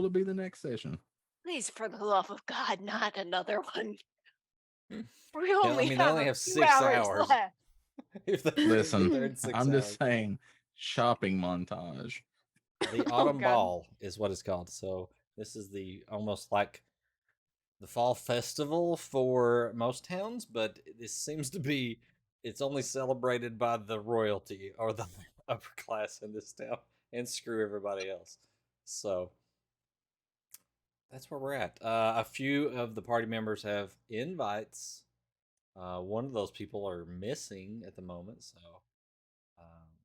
it'll be the next session. Please, for the love of God, not another one. We Yeah, I only mean, they have only a have few 6 hours hours. left. If they Listen, they're in 6 I'm hours. just saying, shopping montage. The Oh, Autumn God. Ball is what it's called. So this is the almost like the fall festival for most towns, but this seems to be it's only celebrated by the royalty or the upper class in this town, and screw everybody else. So that's where we're at. A few of the party members have invites. One of those people are missing at the moment. So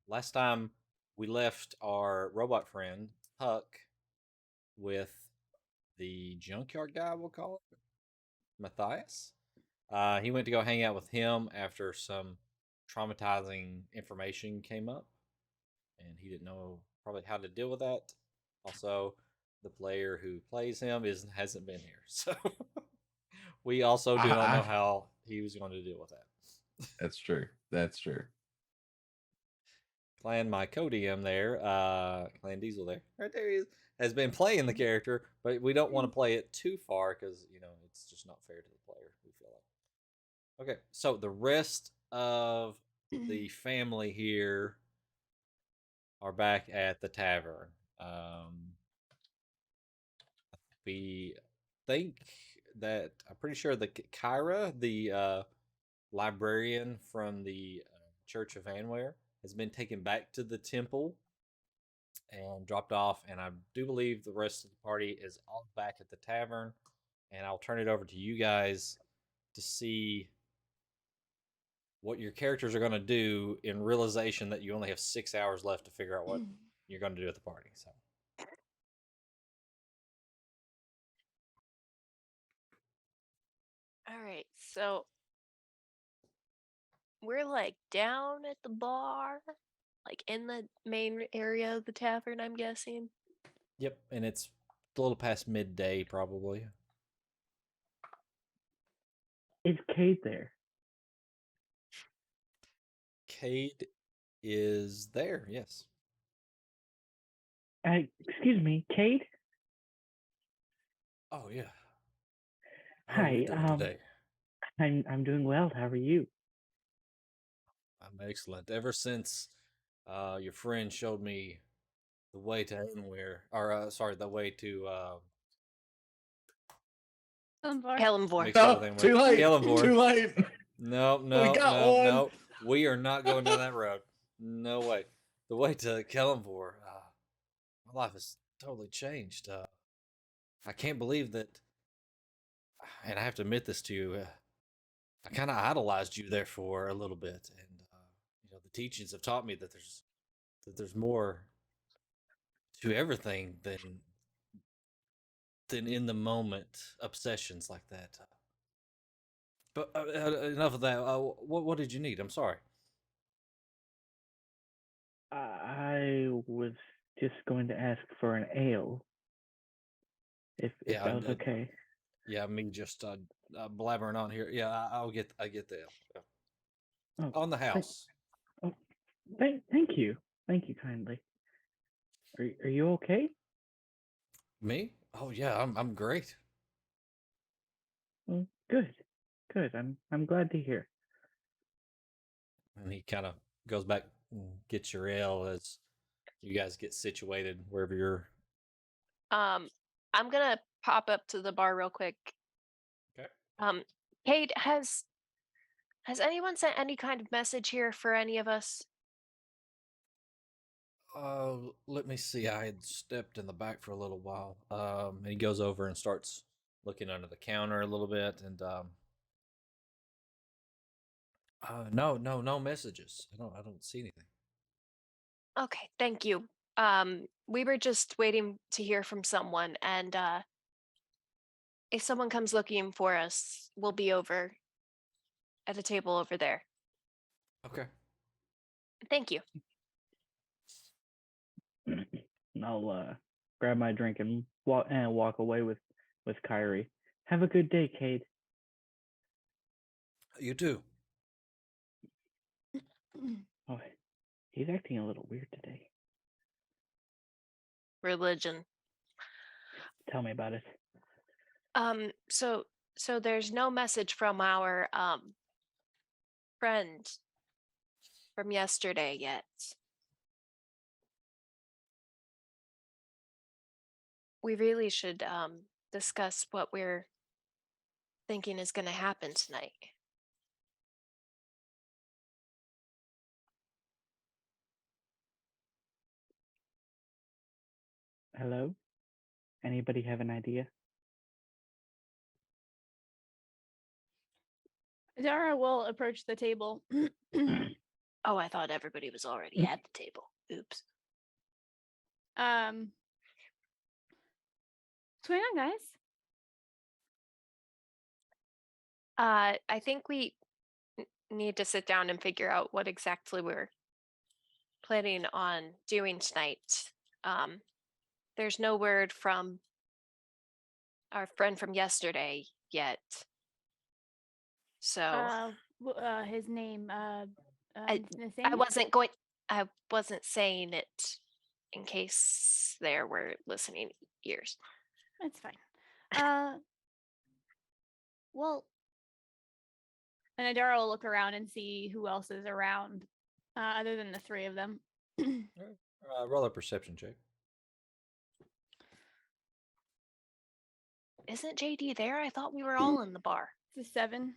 last time we left our robot friend Huck with the junkyard guy, we'll call it Matthias. He went to go hang out with him after some traumatizing information came up, and he didn't know probably how to deal with that. Also, the player who plays him hasn't been here, so we also do not know how he was going to deal with that. That's true. That's true. Clan my co-DM there, Clan Diesel there, right there he is, has been playing the character, but we don't want to play it too far because it's just not fair to the player. We feel like. Okay, so the rest of the family here are back at the tavern. We think that I'm pretty sure that Kyra, the librarian from the Church of Anware, has been taken back to the temple and dropped off, and I do believe the rest of the party is all back at the tavern. And I'll turn it over to you guys to see what your characters are going to do in realization that you only have 6 hours left to figure out what you're going to do at the party. So. All right, so we're like down at the bar, like in the main area of the tavern, I'm guessing. Yep, and it's a little past midday, probably. Is Cade there? Cade is there, yes. Excuse me, Cade? Oh, yeah. How are you doing today? I'm doing well. How are you? I'm excellent. Ever since your friend showed me the way to Anware, or the way to Kellenvor. No, too late. Too late. No. We are not going down that road. No way. The way to Kellenvor. My life has totally changed. I can't believe that, and I have to admit this to you, I kind of idolized you there for a little bit, and the teachings have taught me that there's more to everything than in the moment obsessions like that. But enough of that. What did you need? I'm sorry. I was just going to ask for an ale, if that was okay. Yeah, me just blabbering on here. Yeah, I get the ale. Yeah. Oh, on the house. Thank you kindly. Are you okay? Me? Oh yeah, I'm great. Well, good. I'm glad to hear. And he kind of goes back and gets your ale as you guys get situated wherever you're. I'm gonna pop up to the bar real quick. Okay. Kate, has anyone sent any kind of message here for any of us? Let me see. I had stepped in the back for a little while. And he goes over and starts looking under the counter a little bit, and no messages. I don't see anything. Okay, thank you. We were just waiting to hear from someone, and if someone comes looking for us, we'll be over at the table over there. Okay. Thank you. I'll grab my drink and walk away with Kyrie. Have a good day, Cade. You too. Oh, he's acting a little weird today. Religion. Tell me about it. So there's no message from our friend from yesterday yet. We really should discuss what we're thinking is going to happen tonight. Hello? Anybody have an idea? Dara will approach the table. Oh, I thought everybody was already at the table. Oops. What's going on, guys? I think we need to sit down and figure out what exactly we're planning on doing tonight. There's no word from our friend from yesterday yet. So His name. I wasn't saying it in case there were listening ears. That's fine. Well, and Adara will look around and see who else is around, other than the three of them. Roll a perception check. Isn't JD there? I thought we were all in the bar. It's a 7.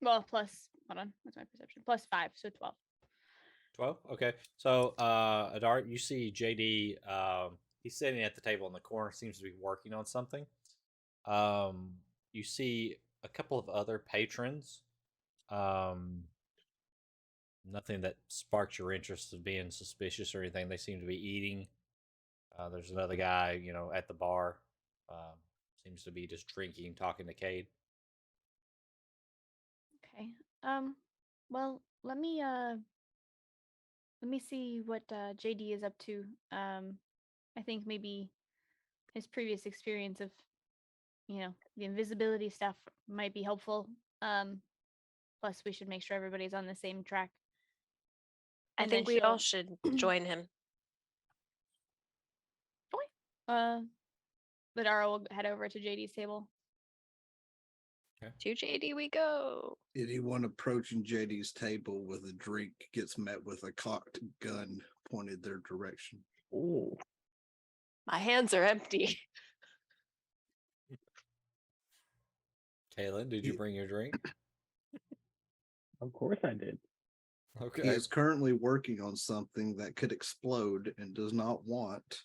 Well, plus, hold on, what's my perception? Plus 5, so 12. 12? Okay. So, Adar, you see JD, he's sitting at the table in the corner, seems to be working on something. You see a couple of other patrons. Nothing that sparks your interest of being suspicious or anything. They seem to be eating. There's another guy, at the bar. Seems to be just drinking, talking to Cade. Okay. Well, let me see what JD is up to. I think maybe his previous experience of, the invisibility stuff might be helpful. Plus, we should make sure everybody's on the same track. I think we all should join him. Ladara will head over to JD's table. Okay. To JD we go. Anyone approaching JD's table with a drink gets met with a cocked gun pointed their direction. Oh. My hands are empty. Kaylin, did you bring your drink? Of course I did. Okay. He is currently working on something that could explode and does not want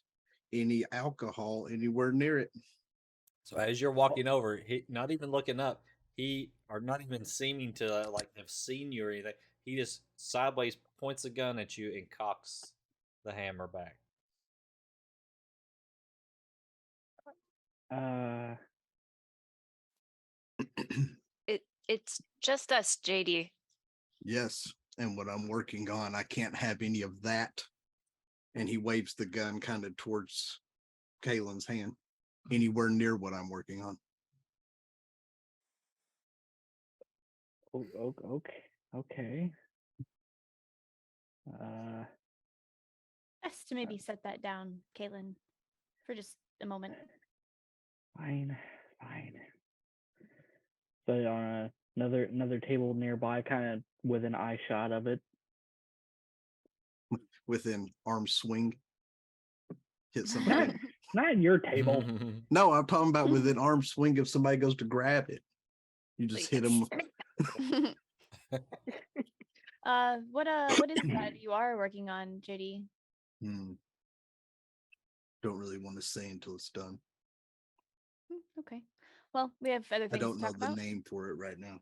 any alcohol anywhere near it. So as you're walking over, he not even looking up, or not even seeming to have seen you or anything. He just sideways points a gun at you and cocks the hammer back. It's just us, JD. Yes, and what I'm working on, I can't have any of that. And he waves the gun kind of towards Kaylin's hand, anywhere near what I'm working on. Okay. Best to maybe set that down, Caitlin, for just a moment. Fine. So on another table nearby, kind of within eye shot of it. Within arm's swing. Hit somebody. Not your table. No, I'm talking about within arm's swing if somebody goes to grab it. You just hit them. What is that you are working on, JD? Don't really want to say until it's done. Okay. Well, we have other things I don't to know talk the about. name for it right now.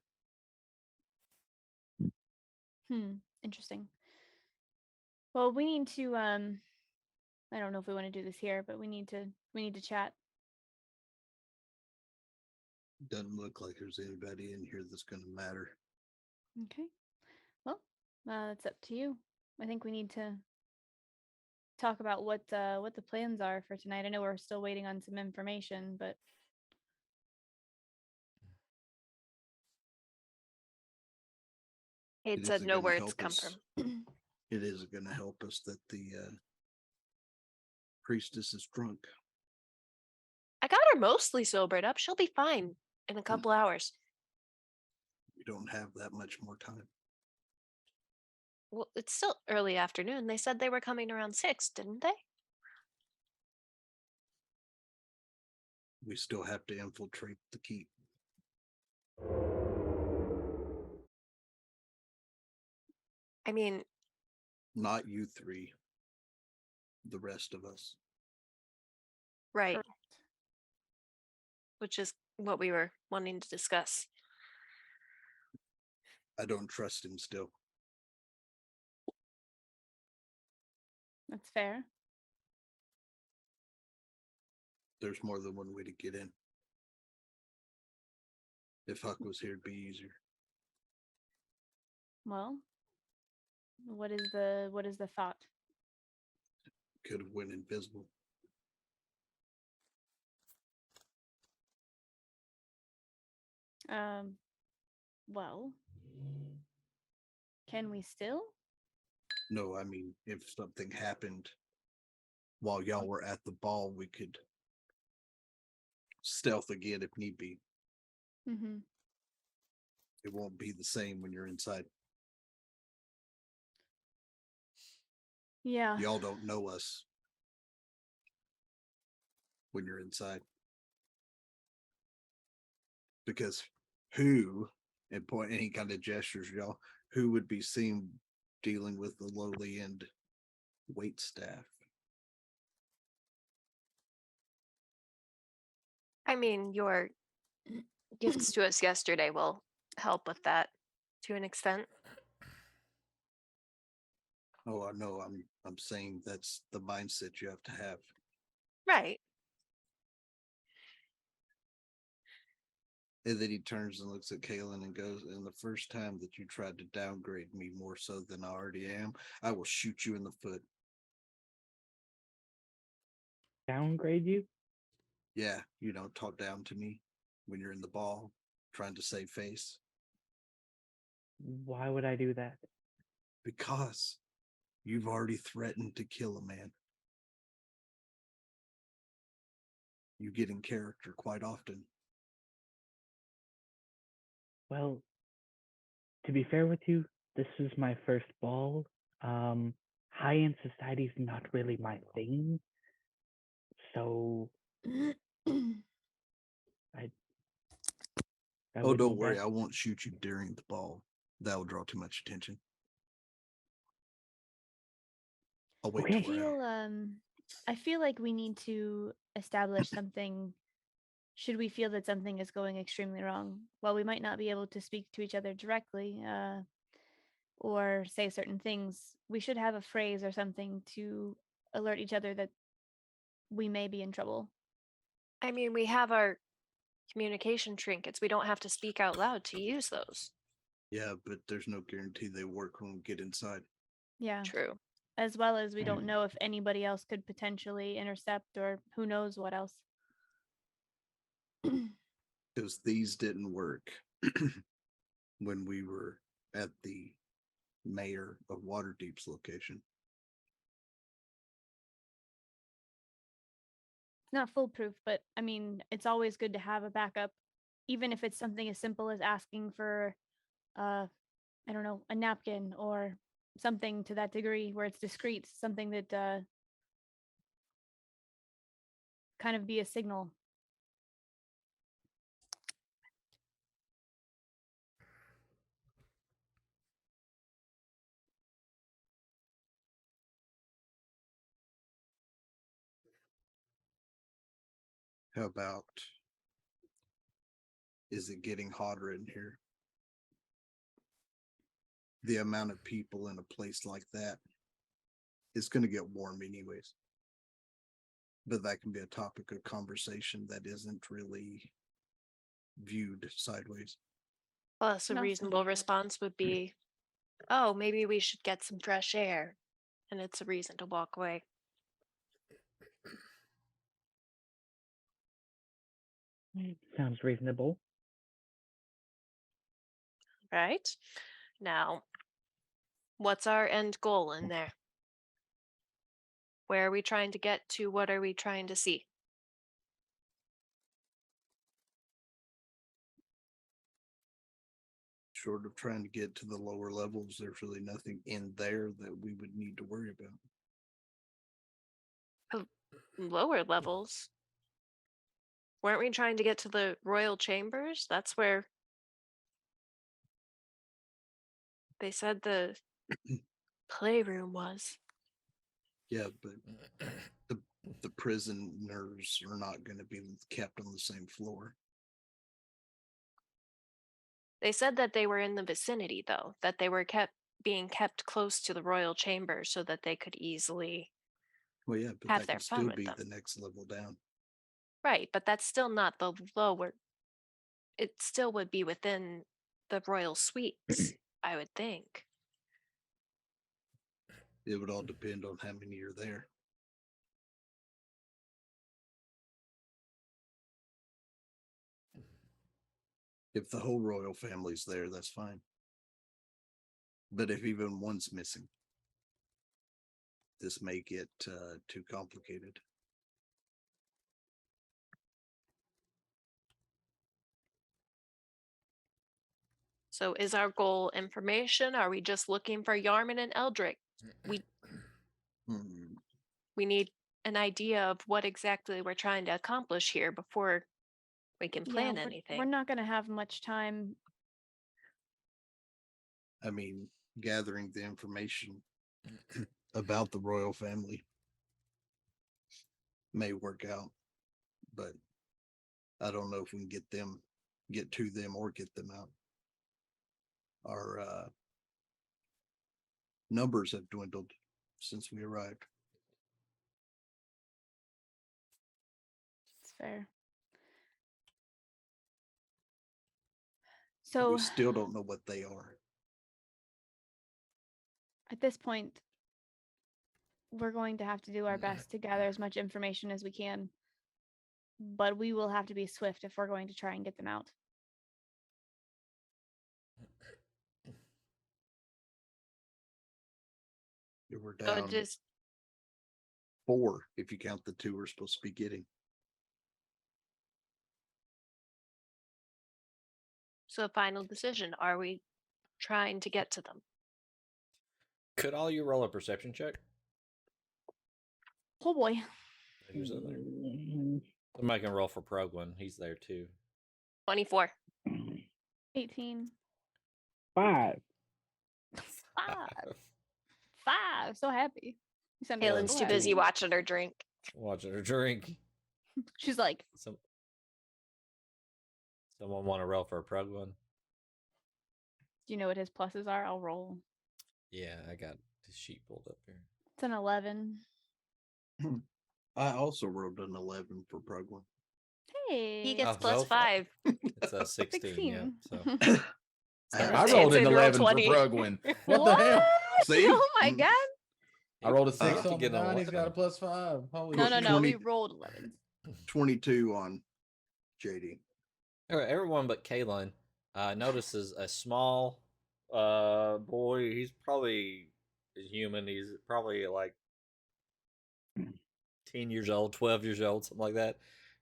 Interesting. Well, we need to I don't know if we want to do this here, but we need to chat. Doesn't look like there's anybody in here that's going to matter. Okay. Well, it's up to you. I think we need to talk about what the plans are for tonight. I know we're still waiting on some information, but It said no words come from. It is going to help us that the priestess is drunk. I got her mostly sobered up. She'll be fine in a couple hours. We don't have that much more time. Well, it's still early afternoon. They said they were coming around 6, didn't they? We still have to infiltrate the keep. I mean, not you three. The rest of us. right. Which is what we were wanting to discuss. I don't trust him still. That's fair. There's more than one way to get in. If Huck was here, it'd be easier. Well, what is the thought? Could have went invisible. Well, can we still? No, I mean, if something happened while y'all were at the ball, we could stealth again if need be. Mm-hmm. It won't be the same when you're inside. Yeah. Y'all don't know us when you're inside. Because who, and point any kind of gestures, y'all, who would be seen dealing with the lowly end wait staff? I mean, your gifts to us yesterday will help with that to an extent. Oh, I know. I'm saying that's the mindset you have to have. Right. And then he turns and looks at Kaylin and goes, and the first time that you tried to downgrade me more so than I already am, I will shoot you in the foot. Downgrade you? Yeah, you don't talk down to me when you're in the ball trying to save face. Why would I do that? Because you've already threatened to kill a man. You get in character quite often. Well, to be fair with you, this is my first ball. High-end society is not really my thing. So Oh, don't worry. I won't shoot you during the ball. That will draw too much attention. I'll wait Okay. till we're out. I feel like we need to establish something. Should we feel that something is going extremely wrong? While we might not be able to speak to each other directly, or say certain things, we should have a phrase or something to alert each other that we may be in trouble. I mean, we have our communication trinkets. We don't have to speak out loud to use those. Yeah, but there's no guarantee they work when we get inside. Yeah. True. As well as we don't know if anybody else could potentially intercept or who knows what else. Because these didn't work when we were at the mayor of Waterdeep's location. It's not foolproof, but I mean, it's always good to have a backup, even if it's something as simple as asking for, I don't know, a napkin or something to that degree where it's discreet, something that kind of be a signal. How about, is it getting hotter in here? The amount of people in a place like that, it's going to get warm anyways. But that can be a topic of conversation that isn't really viewed sideways. Plus, a No, reasonable response would be, oh, maybe we should get some fresh air. And it's a reason to walk away. Sounds reasonable. Right? Now, what's our end goal in there? Where are we trying to get to? What are we trying to see? Short of trying to get to the lower levels, there's really nothing in there that we would need to worry about. Lower levels? Weren't we trying to get to the royal chambers? That's where they said the playroom was. Yeah, but the prisoners are not going to be kept on the same floor. They said that they were in the vicinity, though, that they were being kept close to the royal chamber so that they could easily. Well, yeah, but Have that their can fun still with be them. the next level down. Right, but that's still not the lower. It still would be within the royal suites, I would think. It would all depend on how many are there. If the whole royal family's there, that's fine. But if even one's missing, this may get too complicated. So is our goal information? Are we just looking for Yarman and Eldrick? We need an idea of what exactly we're trying to accomplish here before we can plan anything. We're not going to have much time. I mean, gathering the information about the royal family may work out, but I don't know if we can get to them or get them out. Our numbers have dwindled since we arrived. It's fair. We So still don't know what they are. at this point, we're going to have to do our best to gather as much information as we can. But we will have to be swift if we're going to try and get them out. We're So down just 4 if you count the 2 we're supposed to be getting. so final decision. Are we trying to get to them? Could all you roll a perception check? Oh boy. Who's in there? Somebody can roll for Proglin. He's there too. 24. 18. 5. 5. So happy. You sound Kalen's so too busy happy. watching her drink. Watching her drink. She's like, Someone want to roll for a Proglin? do you know what his pluses are? I'll roll. Yeah, I got his sheet pulled up here. It's an 11. I also rolled an 11 for Proglin. Hey. He gets Oh, plus well, 5. It's a 16. Yeah. So I It's rolled an in roll 11 for 20. Brugwin. What the hell? See? Oh my god. I rolled a You 6 have to on the get an 9. He's got a 11. plus 5. Holy No, shit. no. We 20. rolled 11. 22 on JD. Everyone but Kalen notices a small boy. He's probably a human. He's probably like 10 years old, 12 years old, something like that.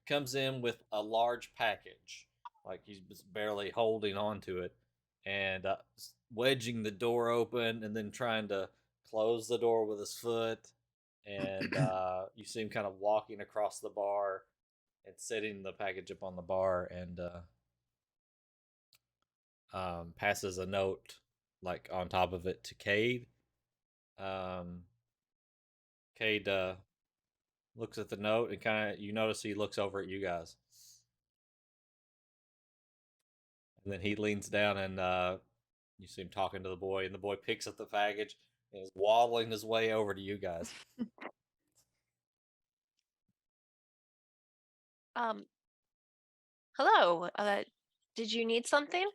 Comes in with a large package. Like he's just barely holding on to it and wedging the door open and then trying to close the door with his foot. And you see him kind of walking across the bar and setting the package up on the bar and passes a note like on top of it to Cade. Cade looks at the note and kind of, you notice he looks over at you guys. And then he leans down and you see him talking to the boy, and the boy picks up the package and is waddling his way over to you guys. Hello. Did you need something?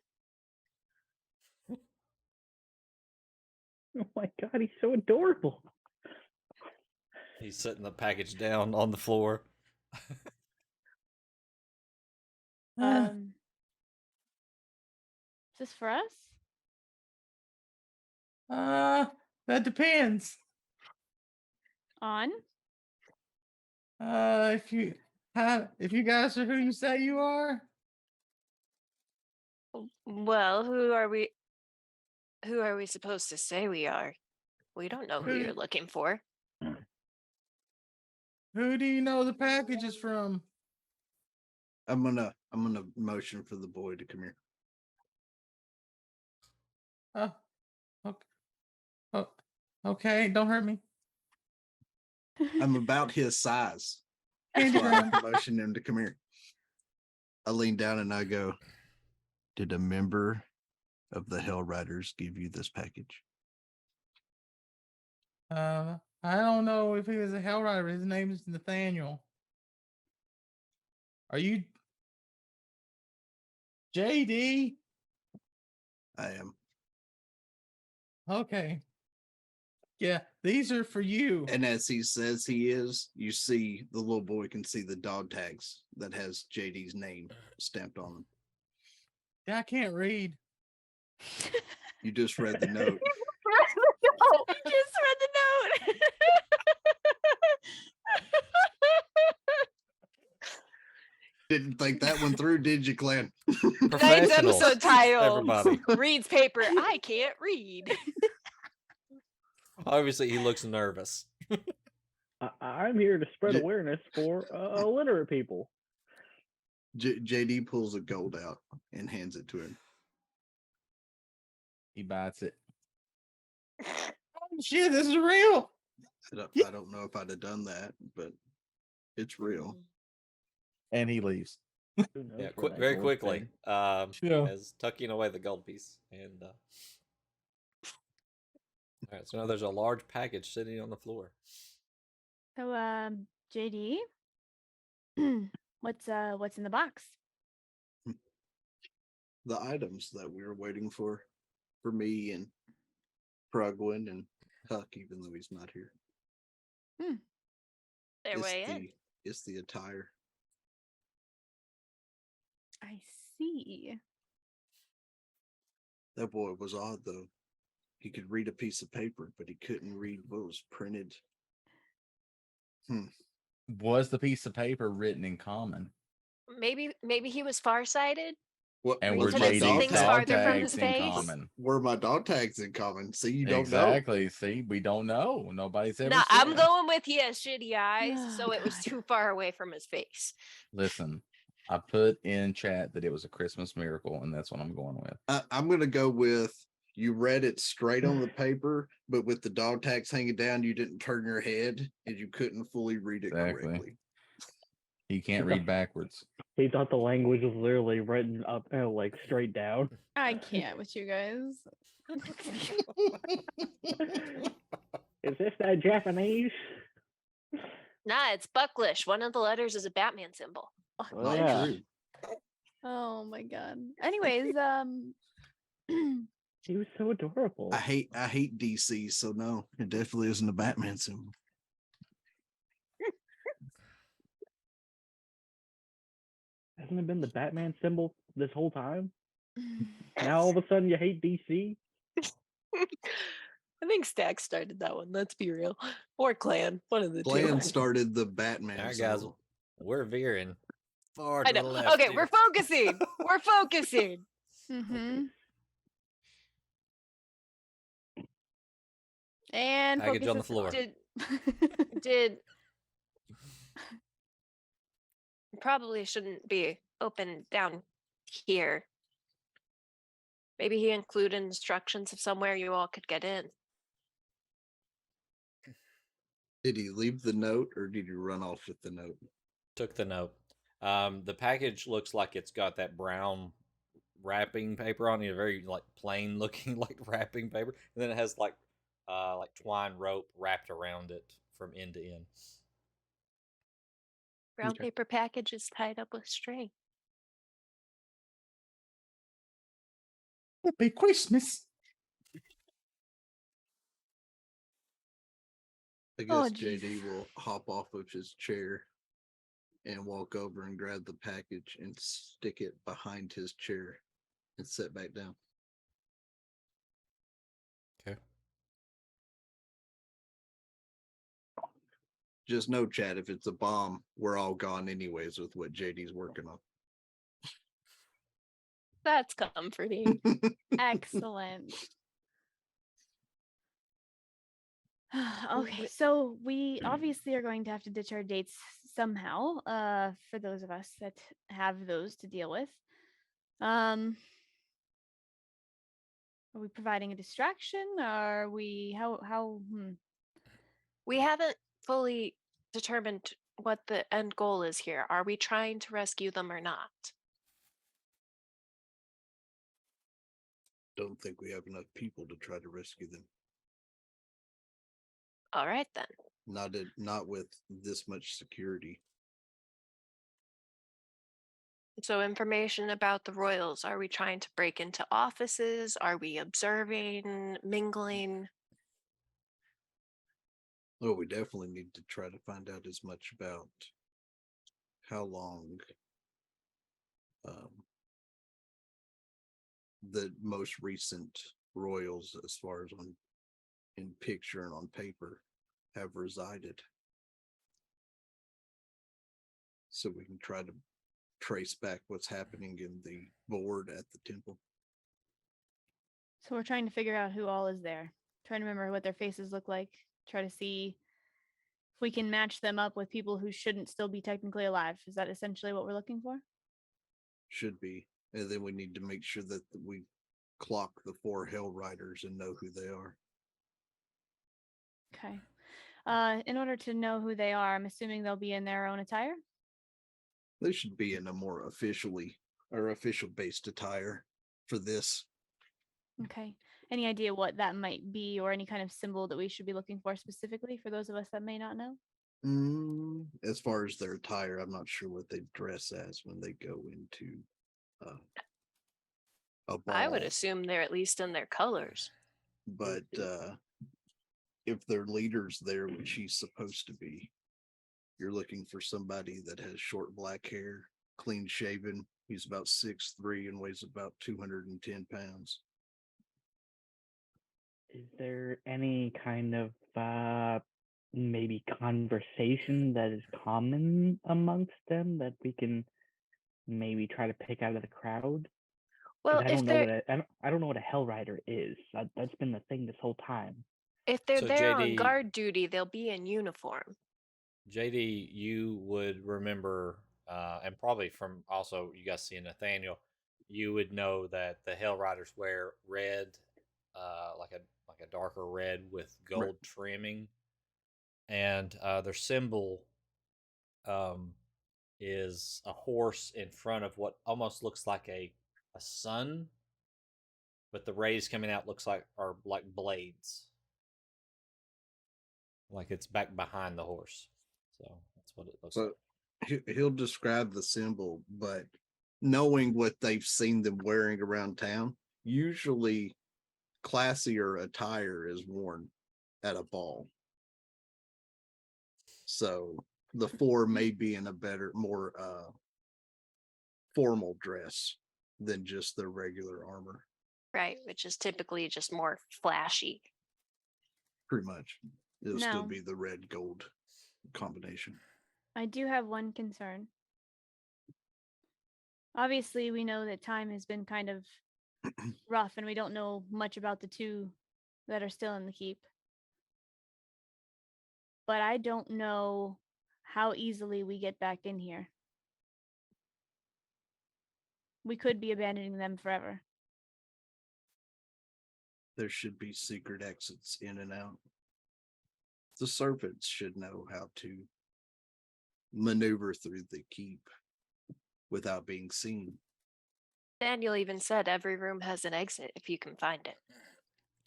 Oh my god, he's so adorable. He's setting the package down on the floor. Is this for us? That depends. On? if you guys are who you say you are, Well, who are we? Who are we supposed to say we are? We don't know who Who- you're looking for. who do you know the package is from? I'm gonna motion for the boy to come here. Oh, okay. Oh, okay. Don't hurt me. I'm about his size. Candy That's why I graham. motion him to come here. I lean down and I go, "Did a member of the Hell Riders give you this package?" I don't know if he was a Hell Rider. His name is Nathaniel. Are you JD? I am. Okay. Yeah, these are for you. And as he says he is, you see the little boy can see the dog tags that has JD's name stamped on them. Yeah, I can't read. You just read the note. You just read the note. Didn't think that one through, did you, Clan? Tonight's Professionals, episode title everybody. reads paper. I can't read. Obviously, he looks nervous. I'm here to spread J- awareness for illiterate people. JD pulls a gold out and hands it to him. He bites it. Oh, shit, this is real. I don't know if I'd have done that, but it's real. And he leaves. Who knows Yeah, where that very gold's quickly. been. Yeah. As tucking away the gold piece, and all right. So now there's a large package sitting on the floor. So, JD, what's in the box? The items that we were waiting for me and Prugwin and Huck, even though he's not here. Their way in. It's the attire. I see. That boy was odd though. He could read a piece of paper, but he couldn't read what was printed. Was the piece of paper written in common? Maybe he was farsighted. What And He we're could my have seen JD's things dog farther from tags his in face. common. Were my dog tags in common? See, you don't Exactly. See, we don't know. Nobody's ever No, I'm said. going with he has shitty eyes, Oh, so it was God. too far away from his face. Listen, I put in chat that it was a Christmas miracle, and that's what I'm going with. know. I'm going to go with you read it straight on the paper, but with the dog tags hanging down, you didn't turn your head and you couldn't fully read it Exactly. correctly. He can't read backwards. He thought the language was literally written up, like straight down. I can't with you guys. Is this that Japanese? Nah, it's Bucklish. One of the letters is a Batman symbol. Oh, Not yeah. true. Oh my god. Anyways, He was so adorable. I hate DC, so no, it definitely isn't a Batman symbol. Hasn't it been the Batman symbol this whole time? Now all of a sudden you hate DC? I think Stack started that one. Let's be real. Or Clan. One of the Clan two. started the Batman All right, guys, symbol. we're veering far I to the know. left. Okay, here. we're focusing. We're focusing. mm-hmm. And Package on the focus floor. Did probably shouldn't be open down here. Maybe he included instructions of somewhere you all could get in. Did he leave the note or did he run off with the note? Took the note. The package looks like it's got that brown wrapping paper on it, very like plain looking like wrapping paper, and then it has like twine rope wrapped around it from end to end. Brown Okay. paper package is tied up with string. Happy Christmas. I guess Oh, JD Jesus. will hop off of his chair and walk over and grab the package and stick it behind his chair and sit back down. Okay. Just know, Chad, if it's a bomb, we're all gone anyways with what JD's working That's comforting. on. Excellent. Okay, Wait. so we obviously are going to have to ditch our dates somehow, for those of us that have those to deal with. Are we providing a distraction? Are we We haven't fully determined what the end goal is here. Are we trying to rescue them or not? Don't think we have enough people to try to rescue them. All right then. Not with this much security. So information about the royals. Are we trying to break into offices? Are we observing, mingling? Well, we definitely need to try to find out as much about how long the most recent royals, as far as in picture and on paper, have resided, so we can try to trace back what's happening in the board at the temple. So we're trying to figure out who all is there. Trying to remember what their faces look like. Try to see if we can match them up with people who shouldn't still be technically alive. Is that essentially what we're looking for? Should be. And then we need to make sure that we clock the 4 Hell Riders and know who they are. Okay. In order to know who they are, I'm assuming they'll be in their own attire. They should be in a more official based attire for this. Okay. Any idea what that might be, or any kind of symbol that we should be looking for specifically for those of us that may not know? As far as their attire, I'm not sure what they dress as when they go into a ball. I would assume they're at least in their colors. But if their leader's there, which he's supposed to be, you're looking for somebody that has short black hair, clean shaven. He's about 6'3" and weighs about 210 pounds. Is there any kind of maybe conversation that is common amongst them that we can maybe try to pick out of the crowd? 'Cause Well, I don't know what I don't know what a Hell Rider is. That's been the thing this whole time. if they're So there on JD guard duty, they'll be in uniform. JD, you would remember, and probably from also you guys seeing Nathaniel, you would know that the Hell Riders wear red, like a darker red with gold trimming, and their symbol is a horse in front of what almost looks like a sun, but the rays coming out looks like are like blades, like it's back behind the horse. So that's what it looks like. So he'll describe the symbol, but knowing what they've seen them wearing around town, usually classier attire is worn at a ball. So the 4 may be in a better, more formal dress than just their regular armor. Right, which is typically just more flashy. Pretty much. It'll still No. be the red gold combination. I do have one concern. Obviously, we know that time has been kind of rough, and we don't know much about the 2 that are still in the keep. But I don't know how easily we get back in here. We could be abandoning them forever. There should be secret exits in and out. The servants should know how to maneuver through the keep without being seen. Daniel even said every room has an exit if you can find it.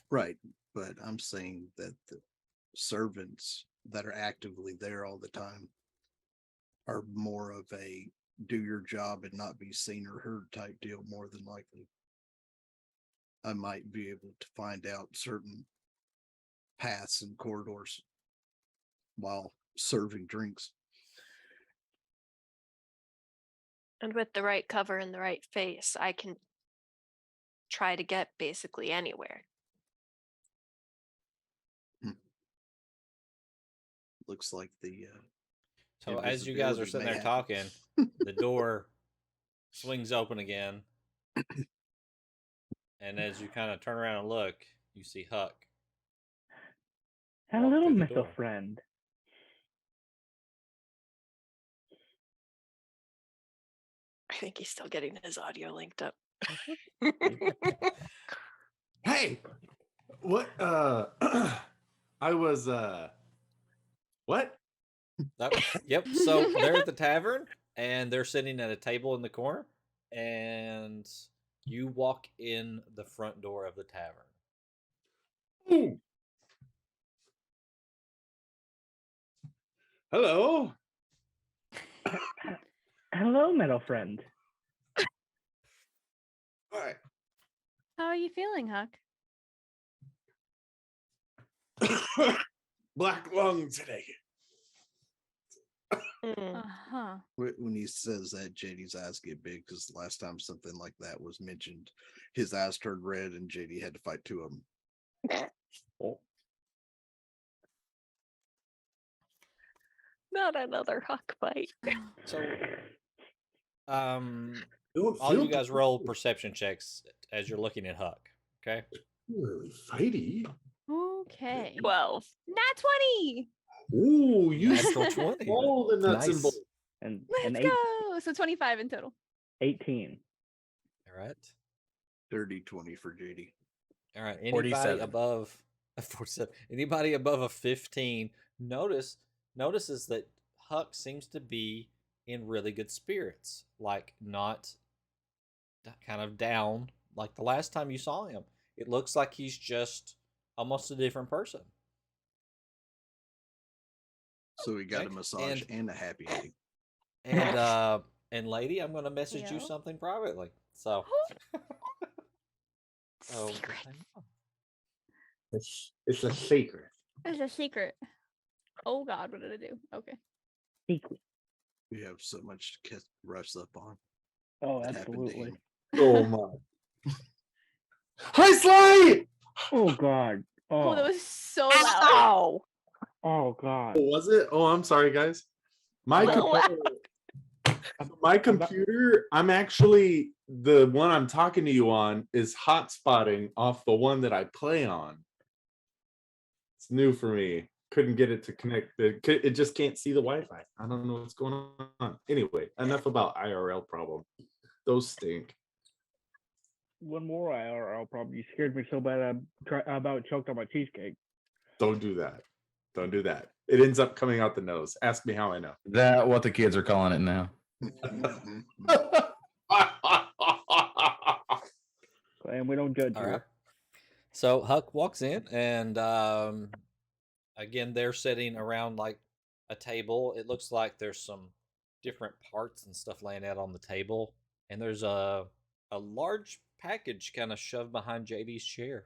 Right, but I'm saying that the servants that are actively there all the time are more of a do your job and not be seen or heard type deal, more than likely. I might be able to find out certain paths and corridors while serving drinks. And with the right cover and the right face, I can try to get basically anywhere. looks like the So as you guys are invisibility sitting may there happen. talking, the door swings open again. And as you kind of turn around and look, you see Huck. walk Hello, through the missile door. friend. I think he's still getting his audio linked up. Hey, what? I was what? Yep. So they're at the tavern, and they're sitting at a table in the corner, and you walk in the front door of the tavern. Ooh. Hello. Hello, metal friend. Hi. How are you feeling, Huck? Black lung today. Mm. Uh-huh. When he says that, JD's eyes get big because last time something like that was mentioned, his eyes turned red and JD had to fight two of them. Oh. Not another Huck fight. So, Don't all feel you guys roll too perception checks as you're looking at Huck. Okay. really fighty. Okay. 12. Nat 20! Ooh, you Natural 20. all the nuts and Nice. bolts. And Let's go! So 25 in total. 18. All right. 30-20 for JD. All right. Anybody 47. above 47? Anybody above a 15 notices that Huck seems to be in really good spirits, like not kind of down like the last time you saw him. It looks like he's just almost a different person. So he got Okay, a massage and- and a happy ending. And lady, I'm going to message you Yo. something privately. So oh, Secret. It's a secret. It's a secret. Oh God, what did I do? Okay. Secret. We have so much to rush up on. Oh, That happened to absolutely. him. Oh my. Hi, Sly! Oh, God. Oh, Oh, that was so loud. Ow! oh God. Oh, was it? Oh, I'm sorry, guys. My Well, my computer, I'm actually the one I'm talking to you on is hotspotting off the one that I play on. It's new for me. Couldn't get it to connect. It just can't see the Wi-Fi. I don't know what's going on. Anyway, enough about IRL problem. Those stink. One more IRL problem. You scared me so bad I about choked on my cheesecake. Don't do that. Don't do that. It ends up coming out the nose. Ask me how I know. That what the kids are calling it now. And we don't judge all here. right. So Huck walks in, and again, they're sitting around like a table. It looks like there's some different parts and stuff laying out on the table, and there's a large package kind of shoved behind JD's chair.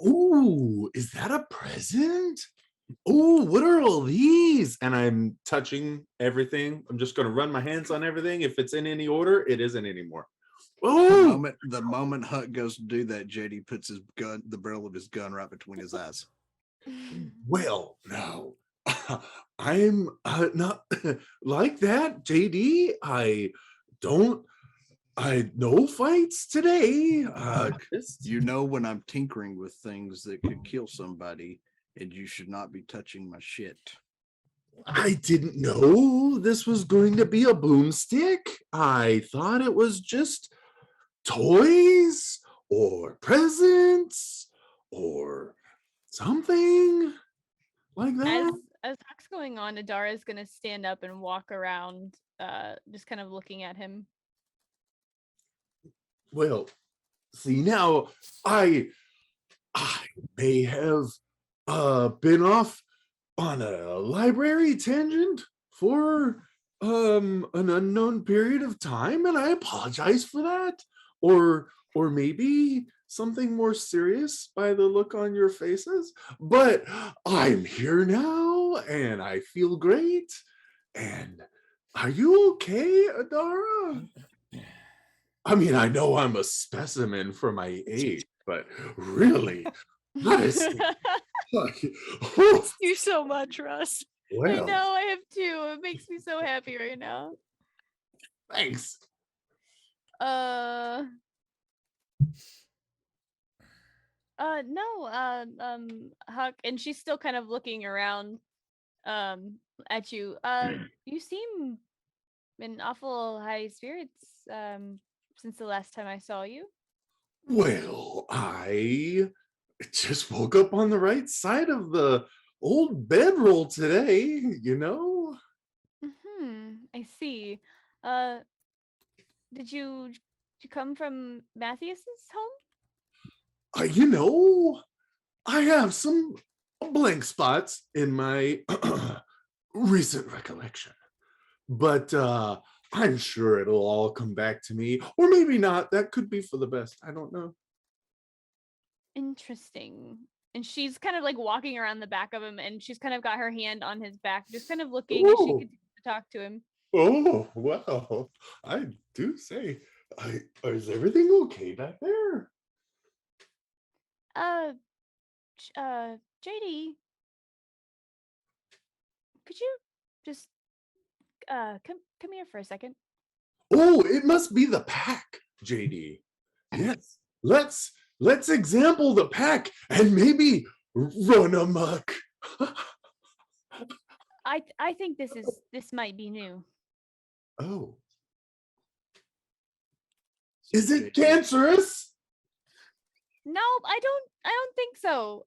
Ooh, is that a present? Ooh, what are all these? And I'm touching everything. I'm just going to run my hands on everything. If it's in any order, it isn't anymore. Ooh, The moment Huck goes to do that, JD puts his gun, the barrel of his gun, right between his eyes. well, now I'm not like that, JD. I no fights today. You know when I'm tinkering with things that could kill somebody, and you should not be touching my shit. I didn't know this was going to be a boomstick. I thought it was just toys or presents or something like that. As Huck's going on, Adara is gonna stand up and walk around, just kind of looking at him. Well, see now, I may have been off on a library tangent for an unknown period of time, and I apologize for that. Or maybe something more serious by the look on your faces. But I'm here now, and I feel great. And are you okay, Adara? I mean, I know I'm a specimen for my age, but really, Nice. Fuck. You so much, Russ. I Well, know, I have two. It makes me so happy right now. thanks. No, Huck, and she's still kind of looking around, at you. You seem in awful high spirits, since the last time I saw you. Well, I just woke up on the right side of the old bedroll today, you know? I see. Did you come from Matthias's home? You know, I have some blank spots in my recent recollection, but I'm sure it'll all come back to me, or maybe not. That could be for the best. I don't know. Interesting. And she's kind of like walking around the back of him, and she's kind of got her hand on his back, just kind of looking as she Ooh. continues to talk to him. Oh, well, I do say, is everything okay back there? JD, could you just come here for a second? Oh, it must be the pack, JD. Yes, let's example the pack and maybe run amok. I think this might be new. Oh, is it cancerous? No, I don't think so.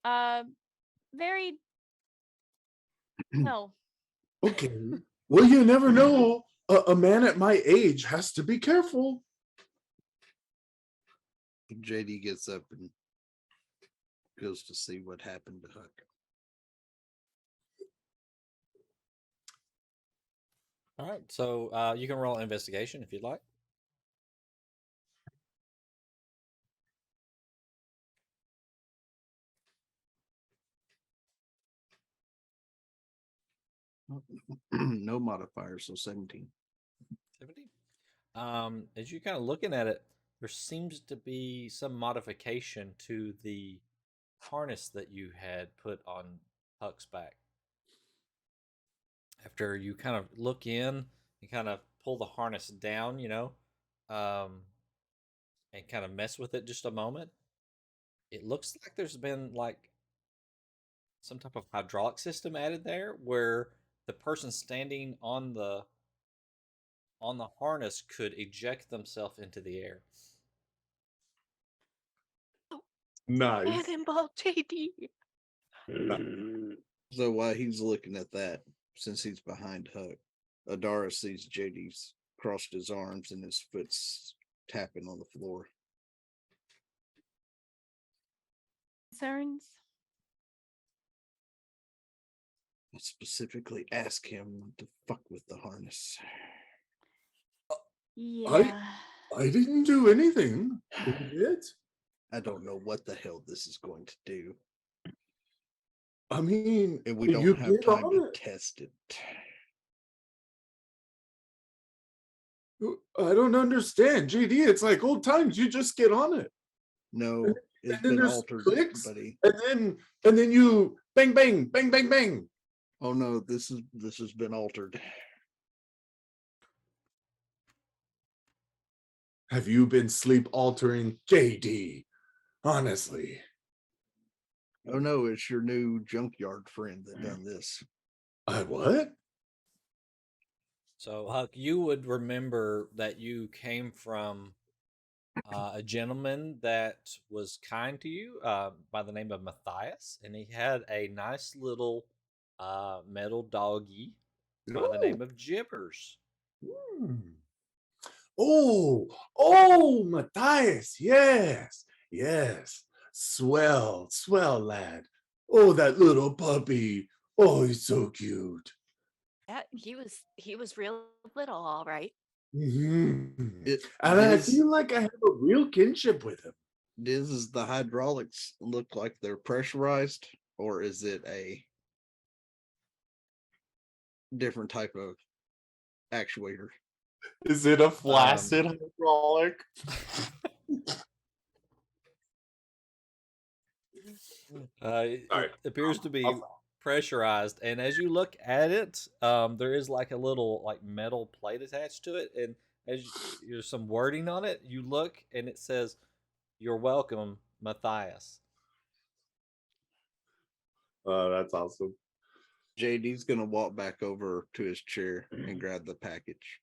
Very no. Okay. Well, you never know. A man at my age has to be careful. JD gets up and goes to see what happened to Huck. All right, so you can roll an investigation if you'd like. No modifier, so 17. 70. As you're kind of looking at it, there seems to be some modification to the harness that you had put on Huck's back. After you kind of look in and kind of pull the harness down, and kind of mess with it just a moment, it looks like there's been like some type of hydraulic system added there where the person standing on the harness could eject themselves into the air. Nice. Cannonball JD. So while he's looking at that, since he's behind Huck, Adara sees JD's crossed his arms and his foot's tapping on the floor. Concerns? I specifically ask him not to fuck with the harness. Yeah. I didn't do anything. It? I don't know what the hell this is going to do, I mean, and we you don't have get time on to it. test it. I don't understand, JD. It's like old times. You just get on it, No, it's and then been there's altered, clicks, buddy. and then you bang bang bang bang bang. Oh no, this has been altered. Have you been sleep altering, JD? Honestly. Oh no, it's your new junkyard friend that done this. What? So, Huck, you would remember that you came from a gentleman that was kind to you by the name of Matthias, and he had a nice little metal doggy by the name of Gibbers. Hmm. Oh, Matthias. Yes. Swell lad. Oh, that little puppy. Oh, he's so cute. Yeah, he was real little, all right. Mhm. It And I is- feel like I have a real kinship with him. Does the hydraulics look like they're pressurized, or is it a different type of actuator? Is it a flaccid hydraulic? It Sorry. appears to be I'll- pressurized, and as you look at it, there is like a little like metal plate attached to it, and there's some wording on it. You look, and it says, "You're welcome, Matthias." That's awesome. JD's gonna walk back over to his chair and grab the package.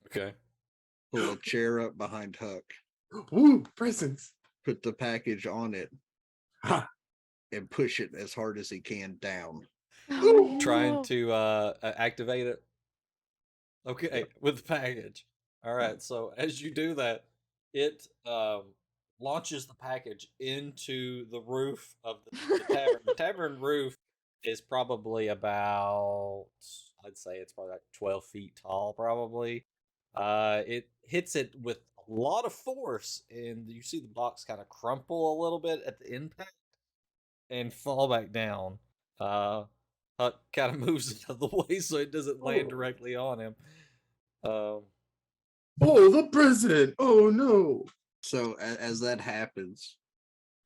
Okay. Pull a chair up behind Huck. Ooh, presents. Put the package on it Ha. and push it as hard as he can down. Oh, Trying no. to activate it. Okay, with the package. All right. So as you do that, it launches the package into the roof of the tavern. The tavern roof is probably about, I'd say it's probably like 12 feet tall, probably. It hits it with a lot of force, and you see the box kind of crumple a little bit at the impact and fall back down. Huck kind of moves it out of the way so it doesn't land directly on him. Oh, the president. Oh no. So as that happens,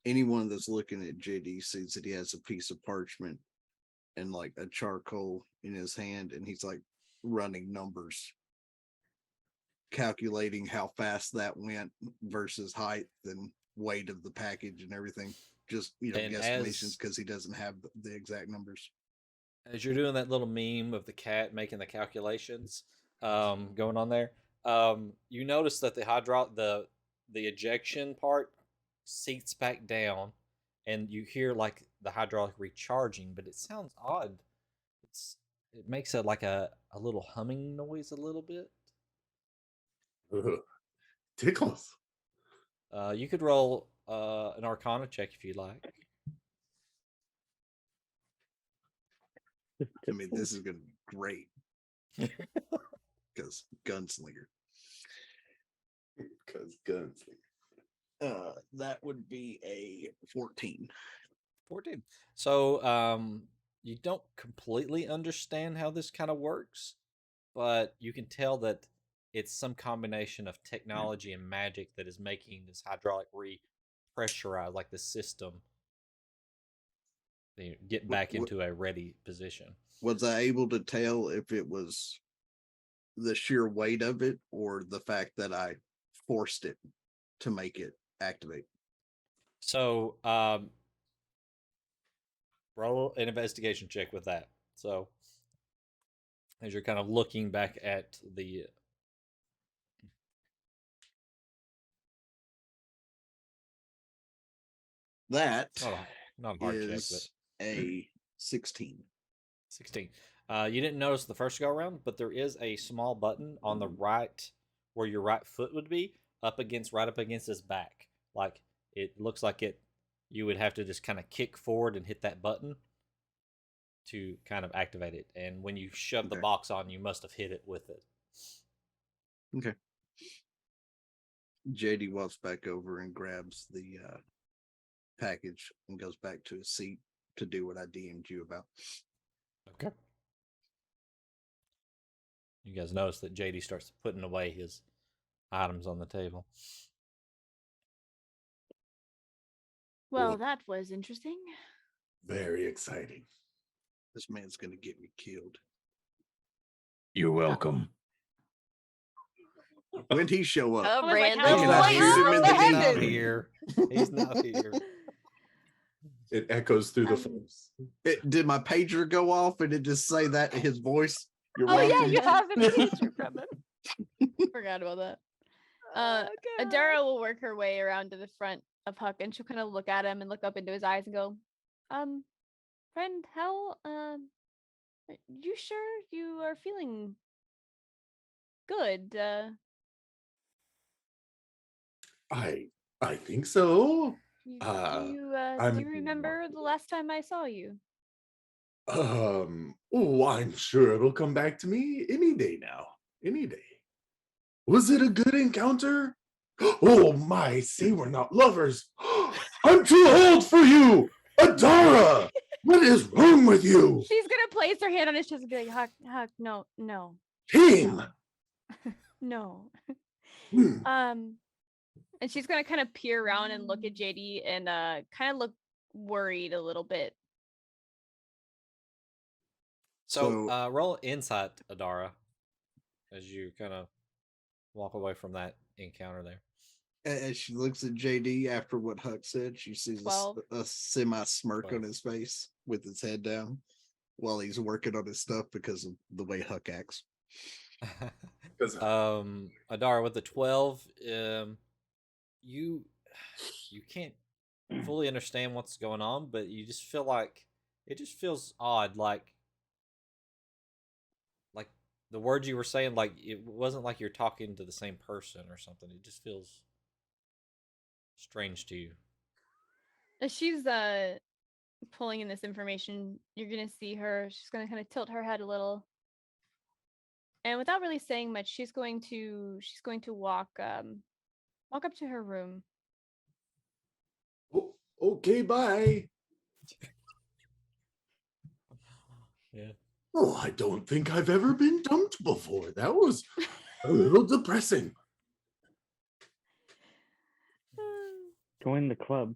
anyone that's looking at JD sees that he has a piece of parchment and like a charcoal in his hand, and he's like running numbers, calculating how fast that went versus height and weight of the package and everything. Just And guesstimations because he doesn't have the exact numbers. As you're doing that little meme of the cat making the calculations going on there, you notice that the ejection part seats back down, and you hear like the hydraulic recharging, but it sounds odd. It makes it like a little humming noise a little bit. Ugh. Tickles. You could roll an Arcana check if you like. I mean, this is going to be great because gunslinger. Because gunslinger. That would be a 14. 14. So you don't completely understand how this kind of works, but you can tell that it's some combination of technology and magic that is making this hydraulic repressurize, like the system get back into a ready position. Was I able to tell if it was the sheer weight of it or the fact that I forced it to make it activate? So roll an investigation check with that. So as you're kind of looking back at the That not a hard check, but is a 16. 16. You didn't notice the first go around, but there is a small button on the right where your right foot would be right up against his back. Like it looks like you would have to just kind of kick forward and hit that button to kind of activate it. And when you shove the box on, you must have hit it with it. Okay. JD walks back over and grabs the package and goes back to his seat to do what I DM'd you about. Okay. You guys notice that JD starts putting away his items on the table. Well, that was interesting. Very exciting. This man's going to get me killed. You're welcome. When'd he show up? Oh, I was like, Brandon. how Can I late shoot him are in the the He's not heavens? here. He's not here. It echoes through the force. Did my pager go off and it just say that in his voice? You're Oh yeah, welcome. you have a picture from him. Forgot about that. Oh, God. Adara will work her way around to the front of Huck, and she'll kind of look at him and look up into his eyes and go, friend, how are you sure you are feeling good? I think so. Do I'm you remember the last time I saw you? Oh, I'm sure it'll come back to me any day now. Any day. Was it a good encounter? Oh my, say we're not lovers. I'm too old for you! Adara! What is wrong with you? She's gonna place her hand on his chest and be like, Huck, no. Team! No. Hmm. And she's gonna kind of peer around and look at JD and kind of look worried a little bit. So, roll insight, Adara, as you kind of walk away from that encounter there. As she looks at JD after what Huck said, she sees 12. a semi smirk on 12. his face with his head down while he's working on his stuff because of the way Huck acts. Adara, with the 12, you can't fully understand what's going on, but you just feel like it just feels odd, like the words you were saying, like it wasn't like you're talking to the same person or something. It just feels strange to you. As she's pulling in this information, you're gonna see her. She's gonna kind of tilt her head a little, and without really saying much, she's going to walk up to her room. Oh, okay, bye. Yeah. Oh, I don't think I've ever been dumped before. That was a little depressing. Join the club.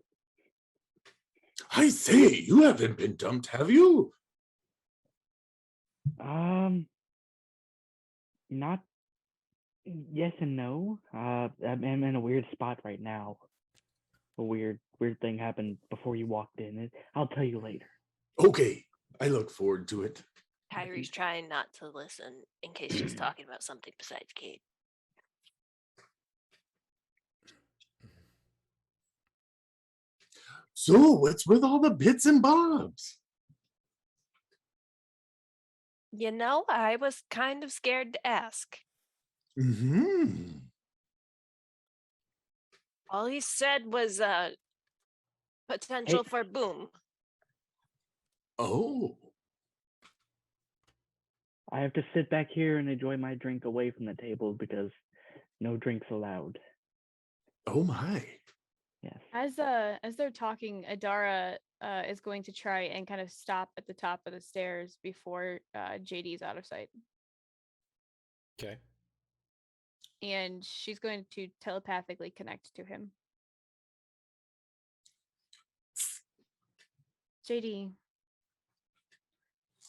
I say, you haven't been dumped, have you? Not yes and no. I'm in a weird spot right now. A weird thing happened before you walked in. I'll tell you later. Okay, I look forward to it. Kyrie's trying not to listen in case she's talking about something besides Kate. So, what's with all the bits and bobs? You know, I was kind of scared to ask. Hmm. All he said was potential for boom. Oh. I have to sit back here and enjoy my drink away from the table because no drinks allowed. Oh my. Yes. As they're talking, Adara is going to try and kind of stop at the top of the stairs before JD's out of sight. Okay. And she's going to telepathically connect to him. JD,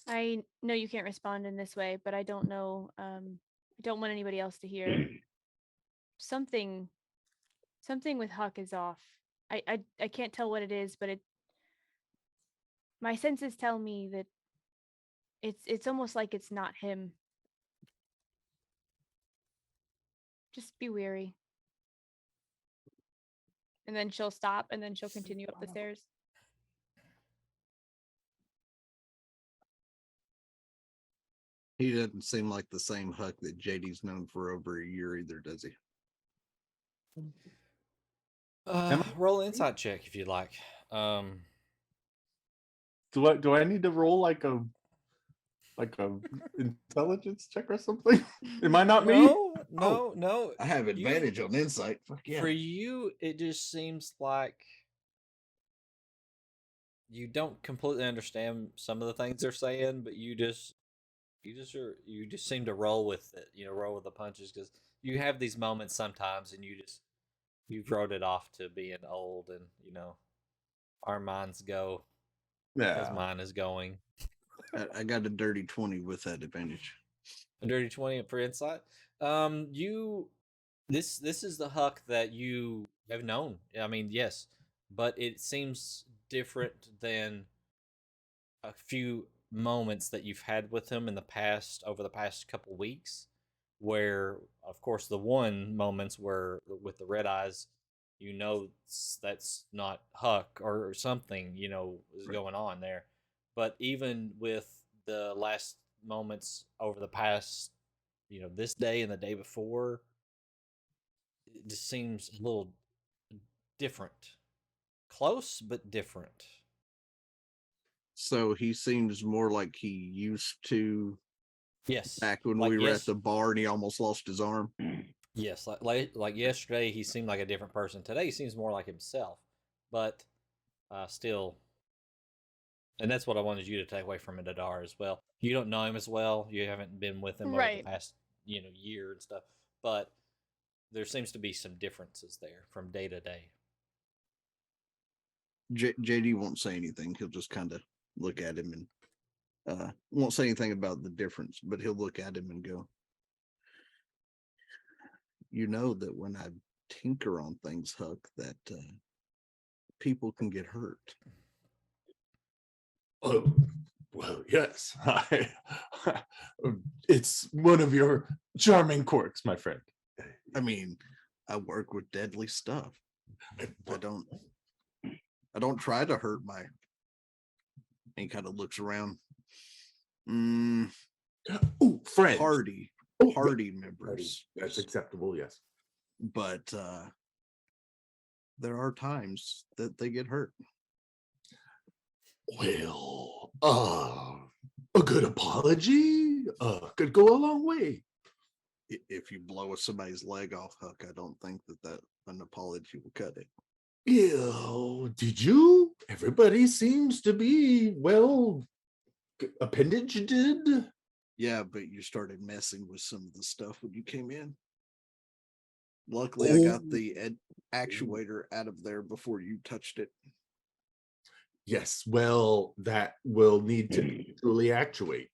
I know you can't respond in this way, but I don't know. I don't want anybody else to hear. Something with Huck is off. I can't tell what it is, but my senses tell me that it's almost like it's not him. Just be wary. And then she'll stop, and then she'll continue up the stairs. He doesn't seem like the same Huck that JD's known for over a year either, does he? Roll an insight check if you'd like. Do I need to roll like a intelligence check or something? Am I not me? No. I have advantage on insight. Fuck yeah. For you, it just seems like you don't completely understand some of the things they're saying, but you just seem to roll with it. Roll with the punches because you have these moments sometimes, and you've wrote it off to being old, and our minds go as mine is going. I got a dirty 20 with that advantage. A dirty 20 for insight. This is the Huck that you have known. I mean, yes, but it seems different than a few moments that you've had with him over the past couple weeks, where of course the one moments were with the red eyes, that's not Huck or something, is going on there. But even with the last moments over the past, this day and the day before, it just seems a little different. Close, but different. So he seems more like he used to. Yes. Back when we were at the bar and he almost lost his arm. Yes, like yesterday he seemed like a different person. Today he seems more like himself, but still. And that's what I wanted you to take away from Adar as well. You don't know him as well. You haven't been with him over the past, year and stuff. But there seems to be some differences there from day to day. JD won't say anything. He'll just kind of look at him and won't say anything about the difference, but he'll look at him and go, "You know that when I tinker on things, Huck, that people can get hurt." Oh, well, yes. It's one of your charming quirks, my friend. I mean, I work with deadly stuff. I don't try to hurt my. And he kind of looks around. Oh, friends. Party Party. members. That's acceptable, yes. But there are times that they get hurt. Well, a good apology could go a long way. If you blow somebody's leg off, Huck, I don't think that an apology will cut it. Yeah, did you? Everybody seems to be, well, appendage did. Yeah, but you started messing with some of the stuff when you came in. Luckily, I got the actuator out of there before you touched it. Yes, well, that will need to truly actuate.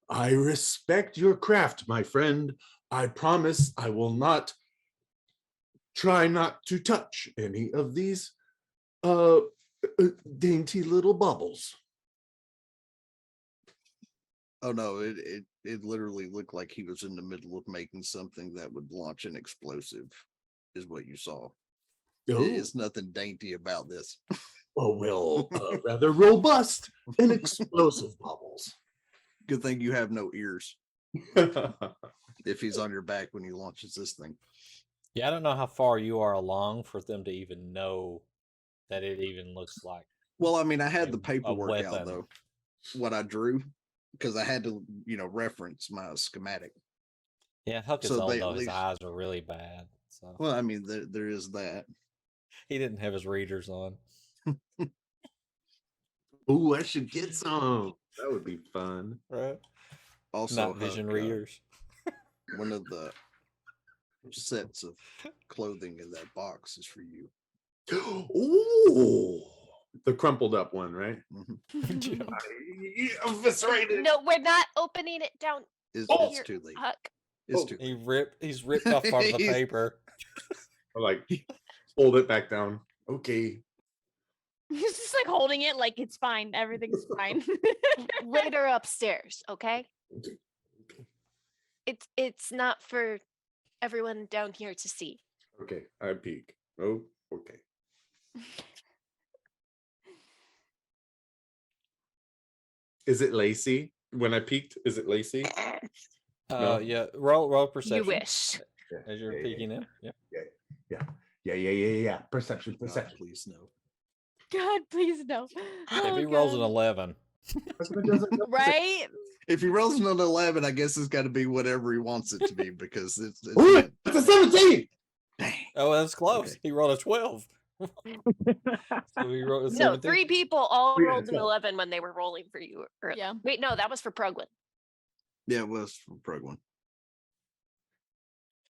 I respect your craft, my friend. I promise I will not try not to touch any of these dainty little bubbles. Oh no, it literally looked like he was in the middle of making something that would launch an explosive, is what you saw. Oh, It's nothing dainty about this. oh well, rather robust and explosive bubbles. Good thing you have no ears if he's on your back when he launches this thing. Yeah, I don't know how far you are along for them to even know that it even looks like. Well, I mean, I had the A paperwork out weapon. though, what I drew, because I had to, reference my schematic. Yeah, Huck is So old they at though. His least- eyes are really bad. So Well, I mean, there is that. he didn't have his readers on. Ooh, I should get some. That would be fun. Right. Also, Not vision Huck, readers. one of the sets of clothing in that box is for you. Ooh, the crumpled up one, right? Mhm. Eviscerated. No, we're not opening it down. It's Here, too late. Huck. It's Oh, too He late. he's ripped off part of the He's- paper. Or like fold it back down. Okay. He's just like holding it like it's fine. Everything's fine. Later upstairs, okay? Okay. It's not for everyone down here to see. Okay. I peek. Oh, okay. Is it lacy? When I peeked, is it lacy? No. Yeah. Roll perception. You wish. As you're Yeah, peeking in. Yeah. Yeah. Perception. God, please no. God, please no. If he Oh, rolls an God. 11. Right? If he rolls an 11, I guess it's got to be whatever he wants it to be because it's Ooh, not- it's a 17. Dang. Oh, that's close. Okay. He rolled a 12. So he rolled a No, 17. 3 people all Yeah, rolled an so- 11 when they were rolling for you. Yeah. Wait, no, that was for Prugwin. Yeah, it was from Prugwin.